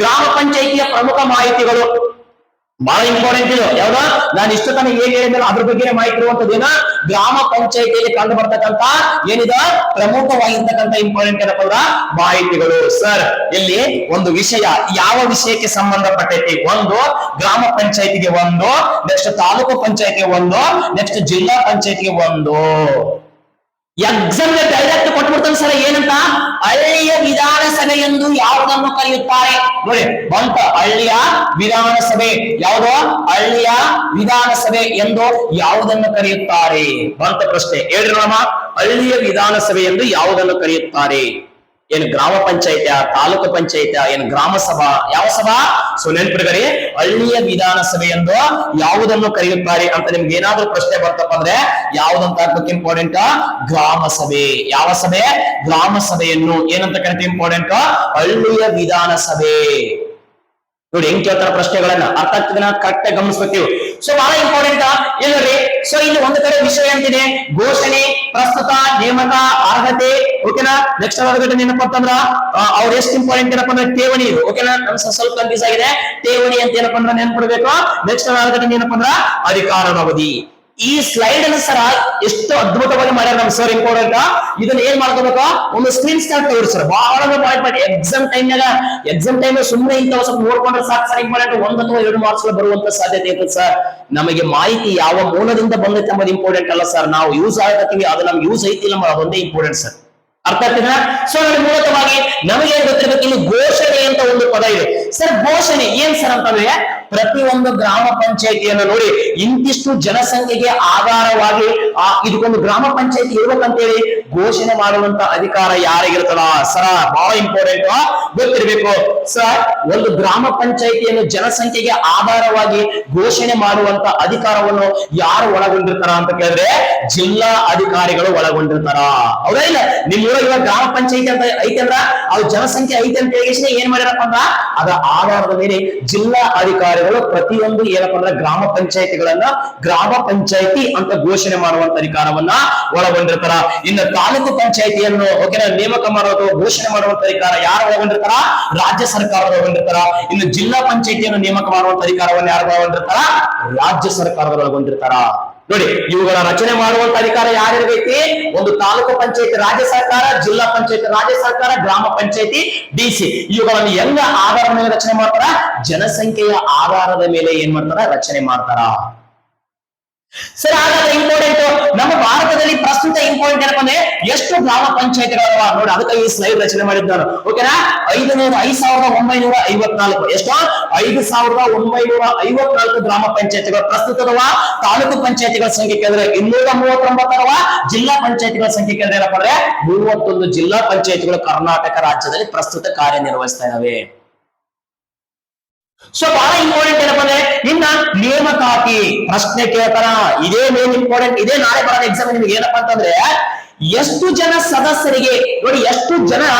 ಗ್ರಾಮ ಪಂಚಾಯಿತಿಯ ಪ್ರಮುಖ ಮಾಹಿತಿಗಳು ಬಹಳ ಇಂಪಾರ್ಟೆಂಟ್. ಇದು ಯಾವ್ದ? ನಾನು ಇಷ್ಟ ತನಕ ಏನ್ ಹೇಳಿದ್ರೆ ಅದ್ರ ಬಗ್ಗೆ ಮಾಹಿತಿ ಇರುವಂತದ್ದೇನ ಗ್ರಾಮ ಪಂಚಾಯಿತಿಯಲ್ಲಿ ಕಂಡು ಬರ್ತಕ್ಕಂತ ಏನಿದೆ ಪ್ರಮುಖವಾಗಿರ್ತಕ್ಕಂಥ ಇಂಪಾರ್ಟೆಂಟ್ ಏನಪ್ಪ ಅಂದ್ರ ಮಾಹಿತಿಗಳು. ಸರ್ ಇಲ್ಲಿ ಒಂದು ವಿಷಯ, ಯಾವ ವಿಷಯಕ್ಕೆ ಸಂಬಂಧಪಟ್ಟೈತಿ? ಒಂದು ಗ್ರಾಮ ಪಂಚಾಯಿತಿಗೆ ಒಂದು, ನೆಕ್ಸ್ಟ್ ತಾಲೂಕು ಪಂಚಾಯಿತಿಗೆ ಒಂದು, ನೆಕ್ಸ್ಟ್ ಜಿಲ್ಲಾ ಪಂಚಾಯಿತಿಗೆ ಒಂದು. ಎಕ್ಸಾಮ್ ಡೈರೆಕ್ಟ್ ಕೊಟ್ಬಿಡ್ತಾನೆ ಸರ್. ಏನಂತ? ಹಳ್ಳಿಯ ವಿಧಾನಸಭೆ ಎಂದು ಯಾವುದನ್ನು ಕರೆಯುತ್ತಾರೆ? ನೋಡಿ ಬಂತ, ಹಳ್ಳಿಯ ವಿಧಾನಸಭೆ. ಯಾವುದು? ಹಳ್ಳಿಯ ವಿಧಾನಸಭೆ ಎಂದು ಯಾವುದನ್ನು ಕರೆಯುತ್ತಾರೆ ಬಂತ ಪ್ರಶ್ನೆ. ಹೇಳ್ರಿ ನೋಡಮ್ಮ, ಹಳ್ಳಿಯ ವಿಧಾನಸಭೆ ಎಂದು ಯಾವುದನ್ನು ಕರೆಯುತ್ತಾರೆ? ಏನು ಗ್ರಾಮ ಪಂಚಾಯತಿಯ, ತಾಲೂಕು ಪಂಚಾಯತಿಯ, ಏನು ಗ್ರಾಮ ಸಭಾ, ಯಾವ ಸಭಾ? ಸೊ ನೆನ್ಪಿಡ್ರಿ, ಹಳ್ಳಿಯ ವಿಧಾನಸಭೆ ಎಂದು ಯಾವುದನ್ನು ಕರೆಯುತ್ತಾರೆ ಅಂತ ನಿಮ್ಗೆ ಏನಾದ್ರೂ ಪ್ರಶ್ನೆ ಬರ್ತಪ್ಪ ಅಂದ್ರೆ ಯಾವ್ದಂತ ಹಾಕ್ಬೇಕು ಇಂಪಾರ್ಟೆಂಟ್? ಗ್ರಾಮ ಸಭೆ. ಯಾವ ಸಭೆ? ಗ್ರಾಮ ಸಭೆಯನ್ನು ಏನಂತ ಕರಿತೀವಿ ಇಂಪಾರ್ಟೆಂಟ್? ಹಳ್ಳಿಯ ವಿಧಾನಸಭೆ. ನೋಡಿ ಹೆಂಗ್ ಕೇಳ್ತಾರ ಪ್ರಶ್ನೆಗಳನ್ನ, ಅರ್ಥ ಆಗ್ತದನ್ನ ಕರೆಕ್ಟ್ ಆಗಿ ಗಮನಿಸ್ಬೇಕು. ಸೊ ಬಹಳ ಇಂಪಾರ್ಟೆಂಟ್ ಇಲ್ಲರಿ. ಸೊ ಇಲ್ಲಿ ಒಂದು ಕಡೆ ವಿಷಯ ಅಂತಿದೆ, ಘೋಷಣೆ, ಪ್ರಸ್ತುತ, ನೇಮಕ, ಅರ್ಹತೆ. ಓಕೆನಾ, ನೆಕ್ಸ್ಟ್ ಘಟನೆ ಏನಪ್ಪಾ ಅಂತಂದ್ರ ಅವ್ರ ಎಷ್ಟು ಇಂಪಾರ್ಟೆಂಟ್ ಏನಪ್ಪಾ ಅಂದ್ರೆ ಠೇವಣಿ ಇದು. ಓಕೆನಾ, ನಮ್ ಸ್ವಲ್ಪ ಕನ್ಫ್ಯೂಸ್ ಆಗಿದೆ. ಠೇವಣಿ ಅಂತ ಏನಪ್ಪಾ ಅಂದ್ರೆ ನೆನ್ಪಿಡ್ಬೇಕು. ನೆಕ್ಸ್ಟ್ ಘಟನೆ ಏನಪ್ಪಾ ಅಂದ್ರ ಅಧಿಕಾರದ ಅವಧಿ. ಈ ಸ್ಲೈಡ್ ಅನ್ನ ಸರ ಎಷ್ಟು ಅದ್ಭುತವಾಗಿ ಮಾಡ್ಯಾರ ನಮ್ ಸರ್. ಇಂಪಾರ್ಟೆಂಟ್ ಇದನ್ನ ಏನ್ ಮಾಡ್ಕೋಬೇಕು, ಒಂದು ಸ್ಕ್ರೀನ್ ಶಾಟ್ ತಗೊಳ್ಳಿ ಸರ್. ಬಹಳ ಮಾಡಿ ಎಕ್ಸಾಮ್ ಟೈಮ್ ಸುಮ್ಮನೆ ಇಂತ ಸ್ವಲ್ಪ ನೋಡ್ಕೊಂಡ್ರೆ ಸಾಕು ಸರ್. ಇಂಪಾರ್ಟೆಂಟ್ 1 ಅಥವಾ 2 ಮಾರ್ಕ್ಸ್ ಬರುವಂತ ಸಾಧ್ಯತೆ ಇರ್ತದೆ ಸರ್. ನಮಗೆ ಮಾಹಿತಿ ಯಾವ ಮೂಲದಿಂದ ಬಂದೈತೆ ಎಂಬುದು ಇಂಪಾರ್ಟೆಂಟ್ ಅಲ್ಲ ಸರ್. ನಾವು ಯೂಸ್ ಆಗತ್ತೀವಿ, ಅದು ನಮ್ಗೆ ಯೂಸ್ ಐತಿಲ್ಲ ಅದೊಂದೇ ಇಂಪಾರ್ಟೆಂಟ್ ಸರ್. ಅರ್ಥ ಆಗ್ತದ? ಸೊ ನೋಡಿ, ಮೂಲತವಾಗಿ ನಮಗೆ ಗೊತ್ತಿರಬೇಕು, ಇಲ್ಲಿ ಘೋಷಣೆ ಅಂತ ಒಂದು ಪದ ಇದೆ ಸರ್. ಘೋಷಣೆ ಏನ್ ಸರ್ ಅಂತಂದ್ರೆ, ಪ್ರತಿಯೊಂದು ಗ್ರಾಮ ಪಂಚಾಯತಿಯನ್ನು ನೋಡಿ ಇಂತಿಷ್ಟು ಜನಸಂಖ್ಯೆಗೆ ಆಧಾರವಾಗಿ ಇದಕ್ಕೊಂದು ಗ್ರಾಮ ಪಂಚಾಯತಿ ಇರ್ಬೇಕಂತೇಳಿ ಘೋಷಣೆ ಮಾಡುವಂತ ಅಧಿಕಾರ ಯಾರಿಗಿರ್ತದ ಸರ? ಬಹಳ ಇಂಪಾರ್ಟೆಂಟ್ ಗೊತ್ತಿರಬೇಕು ಸರ್. ಒಂದು ಗ್ರಾಮ ಪಂಚಾಯತಿಯನ್ನು ಜನಸಂಖ್ಯೆಗೆ ಆಧಾರವಾಗಿ ಘೋಷಣೆ ಮಾಡುವಂತ ಅಧಿಕಾರವನ್ನು ಯಾರು ಒಳಗೊಂಡಿರ್ತಾರ ಅಂತ ಕೇಳಿದ್ರೆ, ಜಿಲ್ಲಾ ಅಧಿಕಾರಿಗಳು ಒಳಗೊಂಡಿರ್ತಾರ. ಹೌದಾ ಇಲ್ಲ? ನಿಮ್ಮ ಇವಾಗ ಗ್ರಾಮ ಪಂಚಾಯತಿ ಅಂತ ಐತಂದ್ರ ಅದು ಜನಸಂಖ್ಯೆ ಐತೆ ಅಂತ ಹೇಳಿ ಏನ್ ಮಾಡ್ಯಾರಪ್ಪ ಅಂದ್ರ ಅದರ ಆಧಾರದ ಮೇಲೆ ಜಿಲ್ಲಾ ಅಧಿಕಾರಿಗಳು ಪ್ರತಿಯೊಂದು ಏನಪ್ಪಾ ಅಂದ್ರೆ ಗ್ರಾಮ ಪಂಚಾಯತಿಗಳನ್ನ ಗ್ರಾಮ ಪಂಚಾಯತಿ ಅಂತ ಘೋಷಣೆ ಮಾಡುವಂತ ಅಧಿಕಾರವನ್ನ ಒಳಗೊಂಡಿರ್ತಾರ. ಇನ್ನು ತಾಲೂಕು ಪಂಚಾಯತಿಯನ್ನು ಓಕೆನಾ ನೇಮಕ ಮಾಡೋದು, ಘೋಷಣೆ ಮಾಡುವಂತ ಅಧಿಕಾರ ಯಾರು ಒಳಗೊಂಡಿರ್ತಾರ? ರಾಜ್ಯ ಸರ್ಕಾರ ಒಳಗೊಂಡಿರ್ತಾರ. ಇನ್ನು ಜಿಲ್ಲಾ ಪಂಚಾಯತಿಯನ್ನು ನೇಮಕ ಮಾಡುವಂತ ಅಧಿಕಾರವನ್ನು ಯಾರು ಒಳಗೊಂಡಿರ್ತಾರ? ರಾಜ್ಯ ಸರ್ಕಾರದ ಒಳಗೊಂಡಿರ್ತಾರ. ನೋಡಿ, ಇವುಗಳ ರಚನೆ ಮಾಡುವಂತ ಅಧಿಕಾರ ಯಾರಿಗೈತಿ? ಒಂದು ತಾಲೂಕು ಪಂಚಾಯತಿ ರಾಜ್ಯ ಸರ್ಕಾರ, ಜಿಲ್ಲಾ ಪಂಚಾಯತಿ ರಾಜ್ಯ ಸರ್ಕಾರ, ಗ್ರಾಮ ಪಂಚಾಯತಿ ಡಿಸಿ. ಇವುಗಳನ್ನು ಹೆಂಗ ಆಧಾರದ ಮೇಲೆ ರಚನೆ ಮಾಡ್ತಾರ? ಜನಸಂಖ್ಯೆಯ ಆಧಾರದ ಮೇಲೆ ಏನ್ ಮಾಡ್ತಾರ? ರಚನೆ ಮಾಡ್ತಾರ. ಸರಿ, ಹಾಗಾದ್ರೆ ಇಂಪಾರ್ಟೆಂಟ್ ನಮ್ಮ ಭಾರತದಲ್ಲಿ ಪ್ರಸ್ತುತ ಇಂಪಾರ್ಟೆಂಟ್ ಏನಪ್ಪ ಅಂದ್ರೆ ಎಷ್ಟು ಗ್ರಾಮ ಪಂಚಾಯತಿಗಳವ ನೋಡಿ, ಅದಕ್ಕೆ ಈ ಸ್ಲೈಡ್ ರಚನೆ ಮಾಡಿದ್ದು ನಾನು. ಓಕೆನಾ, 5,954 ಎಷ್ಟು? 5,954 ಗ್ರಾಮ ಪಂಚಾಯತಿಗಳು ಪ್ರಸ್ತುತದವ. ತಾಲೂಕು ಪಂಚಾಯತಿಗಳ ಸಂಖ್ಯೆ ಕೇಳಿದ್ರೆ 239 ಜಿಲ್ಲಾ ಪಂಚಾಯತಿಗಳ ಸಂಖ್ಯೆ ಕೇಳಿದ್ರೆ ಏನಪ್ಪ ಅಂದ್ರೆ 31 ಜಿಲ್ಲಾ ಪಂಚಾಯತಿಗಳು ಕರ್ನಾಟಕ ರಾಜ್ಯದಲ್ಲಿ ಪ್ರಸ್ತುತ ಕಾರ್ಯನಿರ್ವಹಿಸ್ತಾ ಇದಾವೆ. ಸೊ ಬಹಳ ಇಂಪಾರ್ಟೆಂಟ್ ಏನಪ್ಪ ಅಂದ್ರೆ ಇನ್ನ ನೇಮಕಾತಿ ಪ್ರಶ್ನೆ ಕೇಳ್ತಾರ. ಇದೇ ಮೇನ್ ಇಂಪಾರ್ಟೆಂಟ್. ಇದೇ ನಾಳೆ ಬರೋದ ಎಕ್ಸಾಮ್ ನಿಮ್ಗೆ ಏನಪ್ಪಾ ಅಂತಂದ್ರೆ, ಎಷ್ಟು ಜನ ಸದಸ್ಯರಿಗೆ ನೋಡಿ, ಎಷ್ಟು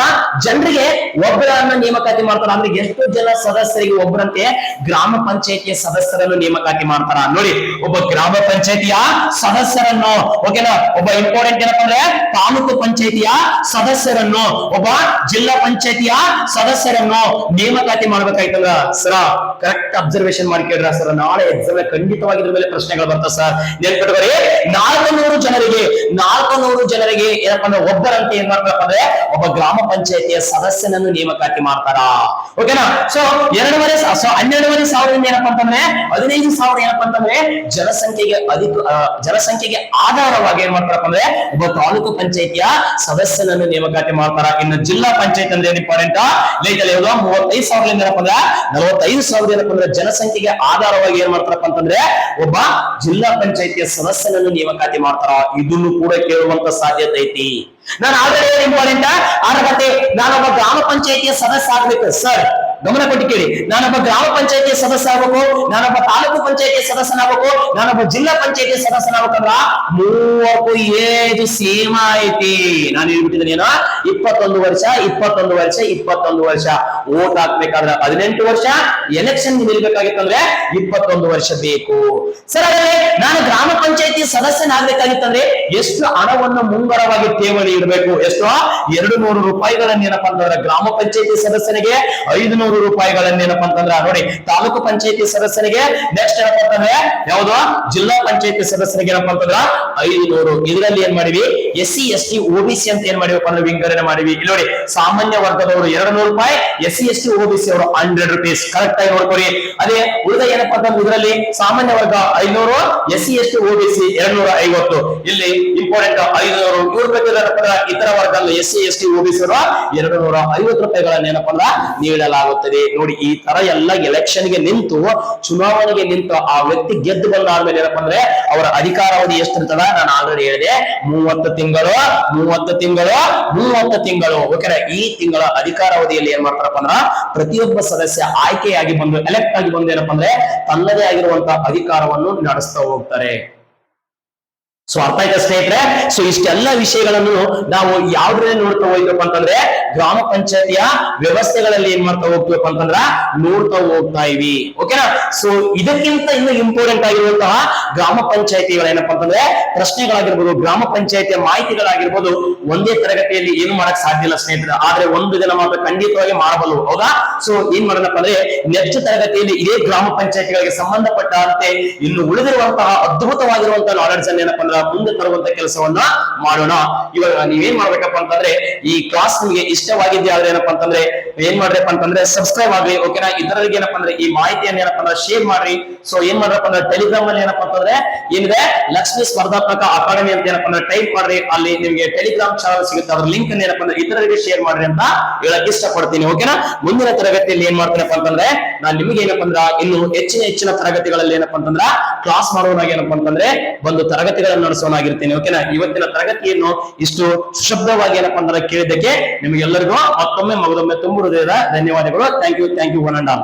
ಜನರಿಗೆ ಒಬ್ಬರನ್ನ ನೇಮಕಾತಿ ಮಾಡ್ತಾರ ಅಂದ್ರೆ ಎಷ್ಟು ಜನ ಸದಸ್ಯರಿಗೆ ಒಬ್ಬರಂತೆ ಗ್ರಾಮ ಪಂಚಾಯತಿಯ ಸದಸ್ಯರನ್ನು ನೇಮಕಾತಿ ಮಾಡ್ತಾರ ನೋಡಿ. ಒಬ್ಬ ಗ್ರಾಮ ಪಂಚಾಯತಿಯ ಸದಸ್ಯರನ್ನು ಓಕೆನಾ, ಒಬ್ಬ ಇಂಪಾರ್ಟೆಂಟ್ ಏನಪ್ಪ ಅಂದ್ರೆ ತಾಲೂಕು ಪಂಚಾಯತಿಯ ಸದಸ್ಯರನ್ನು, ಒಬ್ಬ ಜಿಲ್ಲಾ ಪಂಚಾಯತಿಯ ಸದಸ್ಯರನ್ನು ನೇಮಕಾತಿ ಮಾಡ್ಬೇಕಾಯ್ತಲ್ಲ ಸರ. ಕರೆಕ್ಟ್ ಅಬ್ಸರ್ವೇಶನ್ ಮಾಡಿ ಕೇಳ್ರ ಸರ್. ನಾಳೆ ಎಕ್ಸಾಮ್ ಖಂಡಿತವಾಗಿ ಇದ್ರ ಮೇಲೆ ಪ್ರಶ್ನೆಗಳು ಬರ್ತವೆ ಸರ್. ನೆನ್ಪಿಟ್ಕೊರಿ, 400 ಜನರಿಗೆ ಏನಪ್ಪಾ ಅಂದ್ರೆ ಒಬ್ಬರಂತೆ ಏನ್ ಮಾಡ್ತಾರಪ್ಪ ಅಂದ್ರೆ ಒಬ್ಬ ಗ್ರಾಮ ಪಂಚಾಯತಿಯ ಸದಸ್ಯನನ್ನು ನೇಮಕಾತಿ ಮಾಡ್ತಾರ. ಓಕೆನಾ. ಸೊ 12,500 ಏನಪ್ಪಾ ಅಂತಂದ್ರೆ 15,000 ಏನಪ್ಪಾ ಅಂತಂದ್ರೆ ಜನಸಂಖ್ಯೆಗೆ ಆಧಾರವಾಗಿ ಏನ್ ಮಾಡ್ತಾರಪ್ಪ ಅಂದ್ರೆ ಒಬ್ಬ ತಾಲೂಕು ಪಂಚಾಯತಿಯ ಸದಸ್ಯನನ್ನು ನೇಮಕಾತಿ ಮಾಡ್ತಾರ. ಇನ್ನು ಜಿಲ್ಲಾ ಪಂಚಾಯತ್ ಅಂದ್ರೆ ಇಂಪಾರ್ಟೆಂಟ್ ಲೈಟ್ 35,000 ಏನಪ್ಪಾ ಅಂದ್ರೆ 45,000 ಏನಪ್ಪಾ ಅಂದ್ರೆ ಜನಸಂಖ್ಯೆಗೆ ಆಧಾರವಾಗಿ ಏನ್ ಮಾಡ್ತಾರಪ್ಪ ಅಂತಂದ್ರೆ ಒಬ್ಬ ಜಿಲ್ಲಾ ಪಂಚಾಯತಿಯ ಸದಸ್ಯನನ್ನು ನೇಮಕಾತಿ ಮಾಡ್ತಾರ. ಇದನ್ನು ಕೂಡ ಕೇಳುವಂತ ಸಾಧ್ಯತೆ ಐತಿ. ನಾನು ಆಲ್ರೆಡಿ ಇಂಪಾರ್ಟೆಂಟ್ ಅರ್ಹತೆ, ನಾನೊಬ್ಬ ಗ್ರಾಮ ಪಂಚಾಯತಿಯ ಸದಸ್ಯ ಆಗ್ಬೇಕು ಸರ್. ಗಮನ ಕೊಟ್ಟು ಕೇಳಿ, ನಾನೊಬ್ಬ ಗ್ರಾಮ ಪಂಚಾಯತಿಯ ಸದಸ್ಯ ಆಗ್ಬೇಕು, ನಾನೊಬ್ಬ ತಾಲೂಕು ಪಂಚಾಯತಿಯ ಸದಸ್ಯನಾಗಬೇಕು, ನಾನೊಬ್ಬ ಜಿಲ್ಲಾ ಪಂಚಾಯತಿಯ ಸದಸ್ಯನಾಗಬೇಕಂದ್ರ 3 ಏಜ್ ಸೇಮ್ ಐತಿ. ನಾನು ಹೇಳ್ಬಿಟ್ಟಿದ್ದೀನಿ ಏನೋ 21 ವರ್ಷ ವೋಟ್ ಹಾಕ್ಬೇಕಾದ್ರೆ 18 ವರ್ಷ, ಎಲೆಕ್ಷನ್ ನಿಲ್ಬೇಕಾಗಿತ್ತಂದ್ರೆ 21 ವರ್ಷ ಬೇಕು ಸರ್. ಅದೇ ನಾನು ಗ್ರಾಮ ಪಂಚಾಯತಿ ಸದಸ್ಯನಾಗಬೇಕಾಗಿತ್ತಂದ್ರೆ ಎಷ್ಟು ಹಣವನ್ನು ಮುಂಗಡವಾಗಿ ಠೇವಣಿ ಇಡಬೇಕು? ಎಷ್ಟು? 200 ರೂಪಾಯಿಗಳನ್ನ ಏನಪ್ಪಾ ಅಂತಂದ್ರೆ ಗ್ರಾಮ ಪಂಚಾಯತಿ ಸದಸ್ಯನಿಗೆ 500 ರೂಪಾಯಿಗಳನ್ನ ಏನಪ್ಪಾ ಅಂತಂದ್ರ ನೋಡಿ, ತಾಲೂಕು ಪಂಚಾಯತಿ ಸದಸ್ಯನಿಗೆ ನೆಕ್ಸ್ಟ್ ಏನಪ್ಪಾ ಅಂತಂದ್ರೆ ಯಾವ್ದು ಜಿಲ್ಲಾ ಪಂಚಾಯತಿ ಸದಸ್ಯನಿಗೆ ಏನಪ್ಪಾ ಅಂತಂದ್ರ 500. ಇದರಲ್ಲಿ ಏನ್ ಮಾಡಿವಿ? SC ST OBC ಅಂತ ಏನ್ ಮಾಡಿವಪ್ಪ ಅಂದ್ರೆ ವಿಂಗಡಣೆ ಮಾಡಿವಿ. ಇಲ್ಲಿ ನೋಡಿ, ಸಾಮಾನ್ಯ ವರ್ಗದವರು 200 ರೂಪಾಯಿ, SC ST OBC ಅವರು 100 ರೂಪೀಸ್. ಕರೆಕ್ಟ್ ಆಗಿ ನೋಡ್ಕೊರಿ. ಅದೇ ಉಳಿದ ಏನಪ್ಪಾ ಅಂತಂದ್ರೆ ಇದರಲ್ಲಿ ಸಾಮಾನ್ಯ ವರ್ಗ 500, SC ST OBC 250. ಇಲ್ಲಿ ಇಂಪಾರ್ಟೆಂಟ್ 500. ಇವ್ರ ಬಗ್ಗೆ ಇತರ ವರ್ಗ SC ST OBC ಅವರು 250 ರೂಪಾಯಿಗಳನ್ನ ಏನಪ್ಪಾ ಅಂದ್ರೆ ನೀಡಲಾಗುತ್ತದೆ. ನೋಡಿ, ಈ ತರ ಎಲ್ಲ ಎಲೆಕ್ಷನ್ ಗೆ ನಿಂತು ಚುನಾವಣೆಗೆ ನಿಂತು ಆ ವ್ಯಕ್ತಿ ಗೆದ್ದು ಬಂದಾದ್ಮೇಲೆ ಏನಪ್ಪಾ ಅಂದ್ರೆ ಅವರ ಅಧಿಕಾರಾವಧಿ ಎಷ್ಟಿರ್ತದ? ನಾನು ಆಲ್ರೆಡಿ ಹೇಳಿದೆ, 30 ತಿಂಗಳು. ಓಕೆನಾ. ಈ ತಿಂಗಳ ಅಧಿಕಾರಾವಧಿಯಲ್ಲಿ ಏನ್ ಮಾಡ್ತಾರಪ್ಪ ಅಂದ್ರ ಪ್ರತಿಯೊಬ್ಬ ಸದಸ್ಯ ಆಯ್ಕೆಯಾಗಿ ಬಂದು ಎಲೆಕ್ಟ್ ಆಗಿ ಬಂದು ಏನಪ್ಪಾ ಅಂದ್ರೆ ತನ್ನದೇ ಆಗಿರುವಂತಹ ಅಧಿಕಾರವನ್ನು ನಡೆಸ್ತಾ ಹೋಗ್ತಾರೆ. ಸೊ ಅರ್ಥ ಆಯ್ತಾ ಸ್ನೇಹಿತರೆ? ಸೊ ಇಷ್ಟೆಲ್ಲ ವಿಷಯಗಳನ್ನು ನಾವು ಯಾವ್ದ್ರಲ್ಲಿ ನೋಡ್ತಾ ಹೋಗ್ಬೇಕು ಅಂತಂದ್ರೆ ಗ್ರಾಮ ಪಂಚಾಯತಿಯ ವ್ಯವಸ್ಥೆಗಳಲ್ಲಿ ಏನ್ ಮಾಡ್ತಾ ಹೋಗ್ಬೇಕು ಅಂತಂದ್ರ ನೋಡ್ತಾ ಹೋಗ್ತಾ ಇವಿ. ಓಕೆನಾ? ಸೊ ಇದಕ್ಕಿಂತ ಇನ್ನು ಇಂಪಾರ್ಟೆಂಟ್ ಆಗಿರುವಂತಹ ಗ್ರಾಮ ಪಂಚಾಯತಿಗಳೇನಪ್ಪ ಅಂತಂದ್ರೆ ಪ್ರಶ್ನೆಗಳಾಗಿರ್ಬೋದು, ಗ್ರಾಮ ಪಂಚಾಯತಿಯ ಮಾಹಿತಿಗಳಾಗಿರ್ಬೋದು ಒಂದೇ ತರಗತಿಯಲ್ಲಿ ಏನು ಮಾಡಕ್ ಸಾಧ್ಯ ಇಲ್ಲ ಸ್ನೇಹಿತರೆ. ಆದ್ರೆ ಒಂದು ದಿನ ಮಾತ್ರ ಖಂಡಿತವಾಗಿ ಮಾಡಬಲ್ಲ. ಹೌದಾ? ಸೊ ಏನ್ ಮಾಡೋಣಪ್ಪ ಅಂದ್ರೆ ನೆಕ್ಸ್ಟ್ ತರಗತಿಯಲ್ಲಿ ಇದೇ ಗ್ರಾಮ ಪಂಚಾಯತಿಗಳಿಗೆ ಸಂಬಂಧಪಟ್ಟಂತೆ ಇನ್ನು ಉಳಿದಿರುವಂತಹ ಅದ್ಭುತವಾಗಿರುವಂತಹ ನಾಲೆಡ್ಜ್ ಅನ್ನು ಏನಪ್ಪ ಅಂದ್ರೆ ಮುಂದೆ ತರುವಂತ ಕೆಲಸವನ್ನ ಮಾಡೋಣ. ಇವಾಗ ನೀವೇನ್ ಮಾಡ್ಬೇಕಪ್ಪ ಅಂತಂದ್ರೆ ಈ ಕ್ಲಾಸ್ ನಿಮಗೆ ಇಷ್ಟವಾಗಿದ್ದೆ ಆದ್ರೆ ಏನಪ್ಪಾ ಅಂತಂದ್ರೆ ಏನ್ ಮಾಡ್ರಪ್ಪ ಅಂತಂದ್ರೆ ಸಬ್ಸ್ಕ್ರೈಬ್ ಆಗ್ರಿ. ಓಕೆನಾ? ಇದರಲ್ಲಿ ಏನಪ್ಪಾ ಅಂದ್ರೆ ಈ ಮಾಹಿತಿಯನ್ನು ಏನಪ್ಪಾ ಅಂದ್ರೆ ಶೇರ್ ಮಾಡ್ರಿ. ಸೊ ಏನ್ ಮಾಡ್ರಪ್ಪ ಅಂದ್ರೆ ಟೆಲಿಗ್ರಾಮ್ ಅಲ್ಲಿ ಏನಪ್ಪಾ ಅಂತಂದ್ರೆ ಏನಿದೆ ಲಕ್ಷ್ಮೀ ಸ್ಪರ್ಧಾತ್ಮಕ ಅಕಾಡೆಮಿ ಅಂತ ಏನಪ್ಪಾ ಅಂದ್ರೆ ಟೈಪ್ ಮಾಡ್ರಿ. ಅಲ್ಲಿ ನಿಮಗೆ ಟೆಲಿಗ್ರಾಮ್ ಚಾನಲ್ ಸಿಗುತ್ತೆ. ಅದ್ರ ಲಿಂಕ್ ಅನ್ನು ಏನಪ್ಪಾ ಅಂದ್ರೆ ಇತರರಿಗೆ ಶೇರ್ ಮಾಡ್ರಿ ಅಂತ ಹೇಳಕ್ ಇಷ್ಟಪಡ್ತೀನಿ. ಓಕೆನಾ? ಮುಂದಿನ ತರಗತಿಯಲ್ಲಿ ಏನ್ ಮಾಡ್ತೀನಪ್ಪ ಅಂತಂದ್ರೆ ನಾನು ನಿಮಗೆ ಏನಪ್ಪಾ ಅಂದ್ರೆ ಇನ್ನು ಹೆಚ್ಚಿನ ತರಗತಿಗಳಲ್ಲಿ ಏನಪ್ಪಾ ಅಂತಂದ್ರೆ ಕ್ಲಾಸ್ ಮಾಡೋನಾಗಿ ಏನಪ್ಪಾ ಅಂತಂದ್ರೆ ಒಂದು ತರಗತಿಗಳನ್ನು ನಡೆಸೋನಾಗಿರ್ತೀನಿ. ಓಕೆನಾ? ಇವತ್ತಿನ ತರಗತಿಯನ್ನು ಇಷ್ಟು ಶಬ್ದವಾಗಿ ಏನಪ್ಪಾ ಅಂದ್ರೆ ಕೇಳಿದ್ದಕ್ಕೆ ನಿಮಗೆಲ್ಲರಿಗೂ ಮತ್ತೊಮ್ಮೆ ಮಗದೊಮ್ಮೆ ತುಂಬ ಹೃದಯದ ಧನ್ಯವಾದಗಳು. Thank you one and all.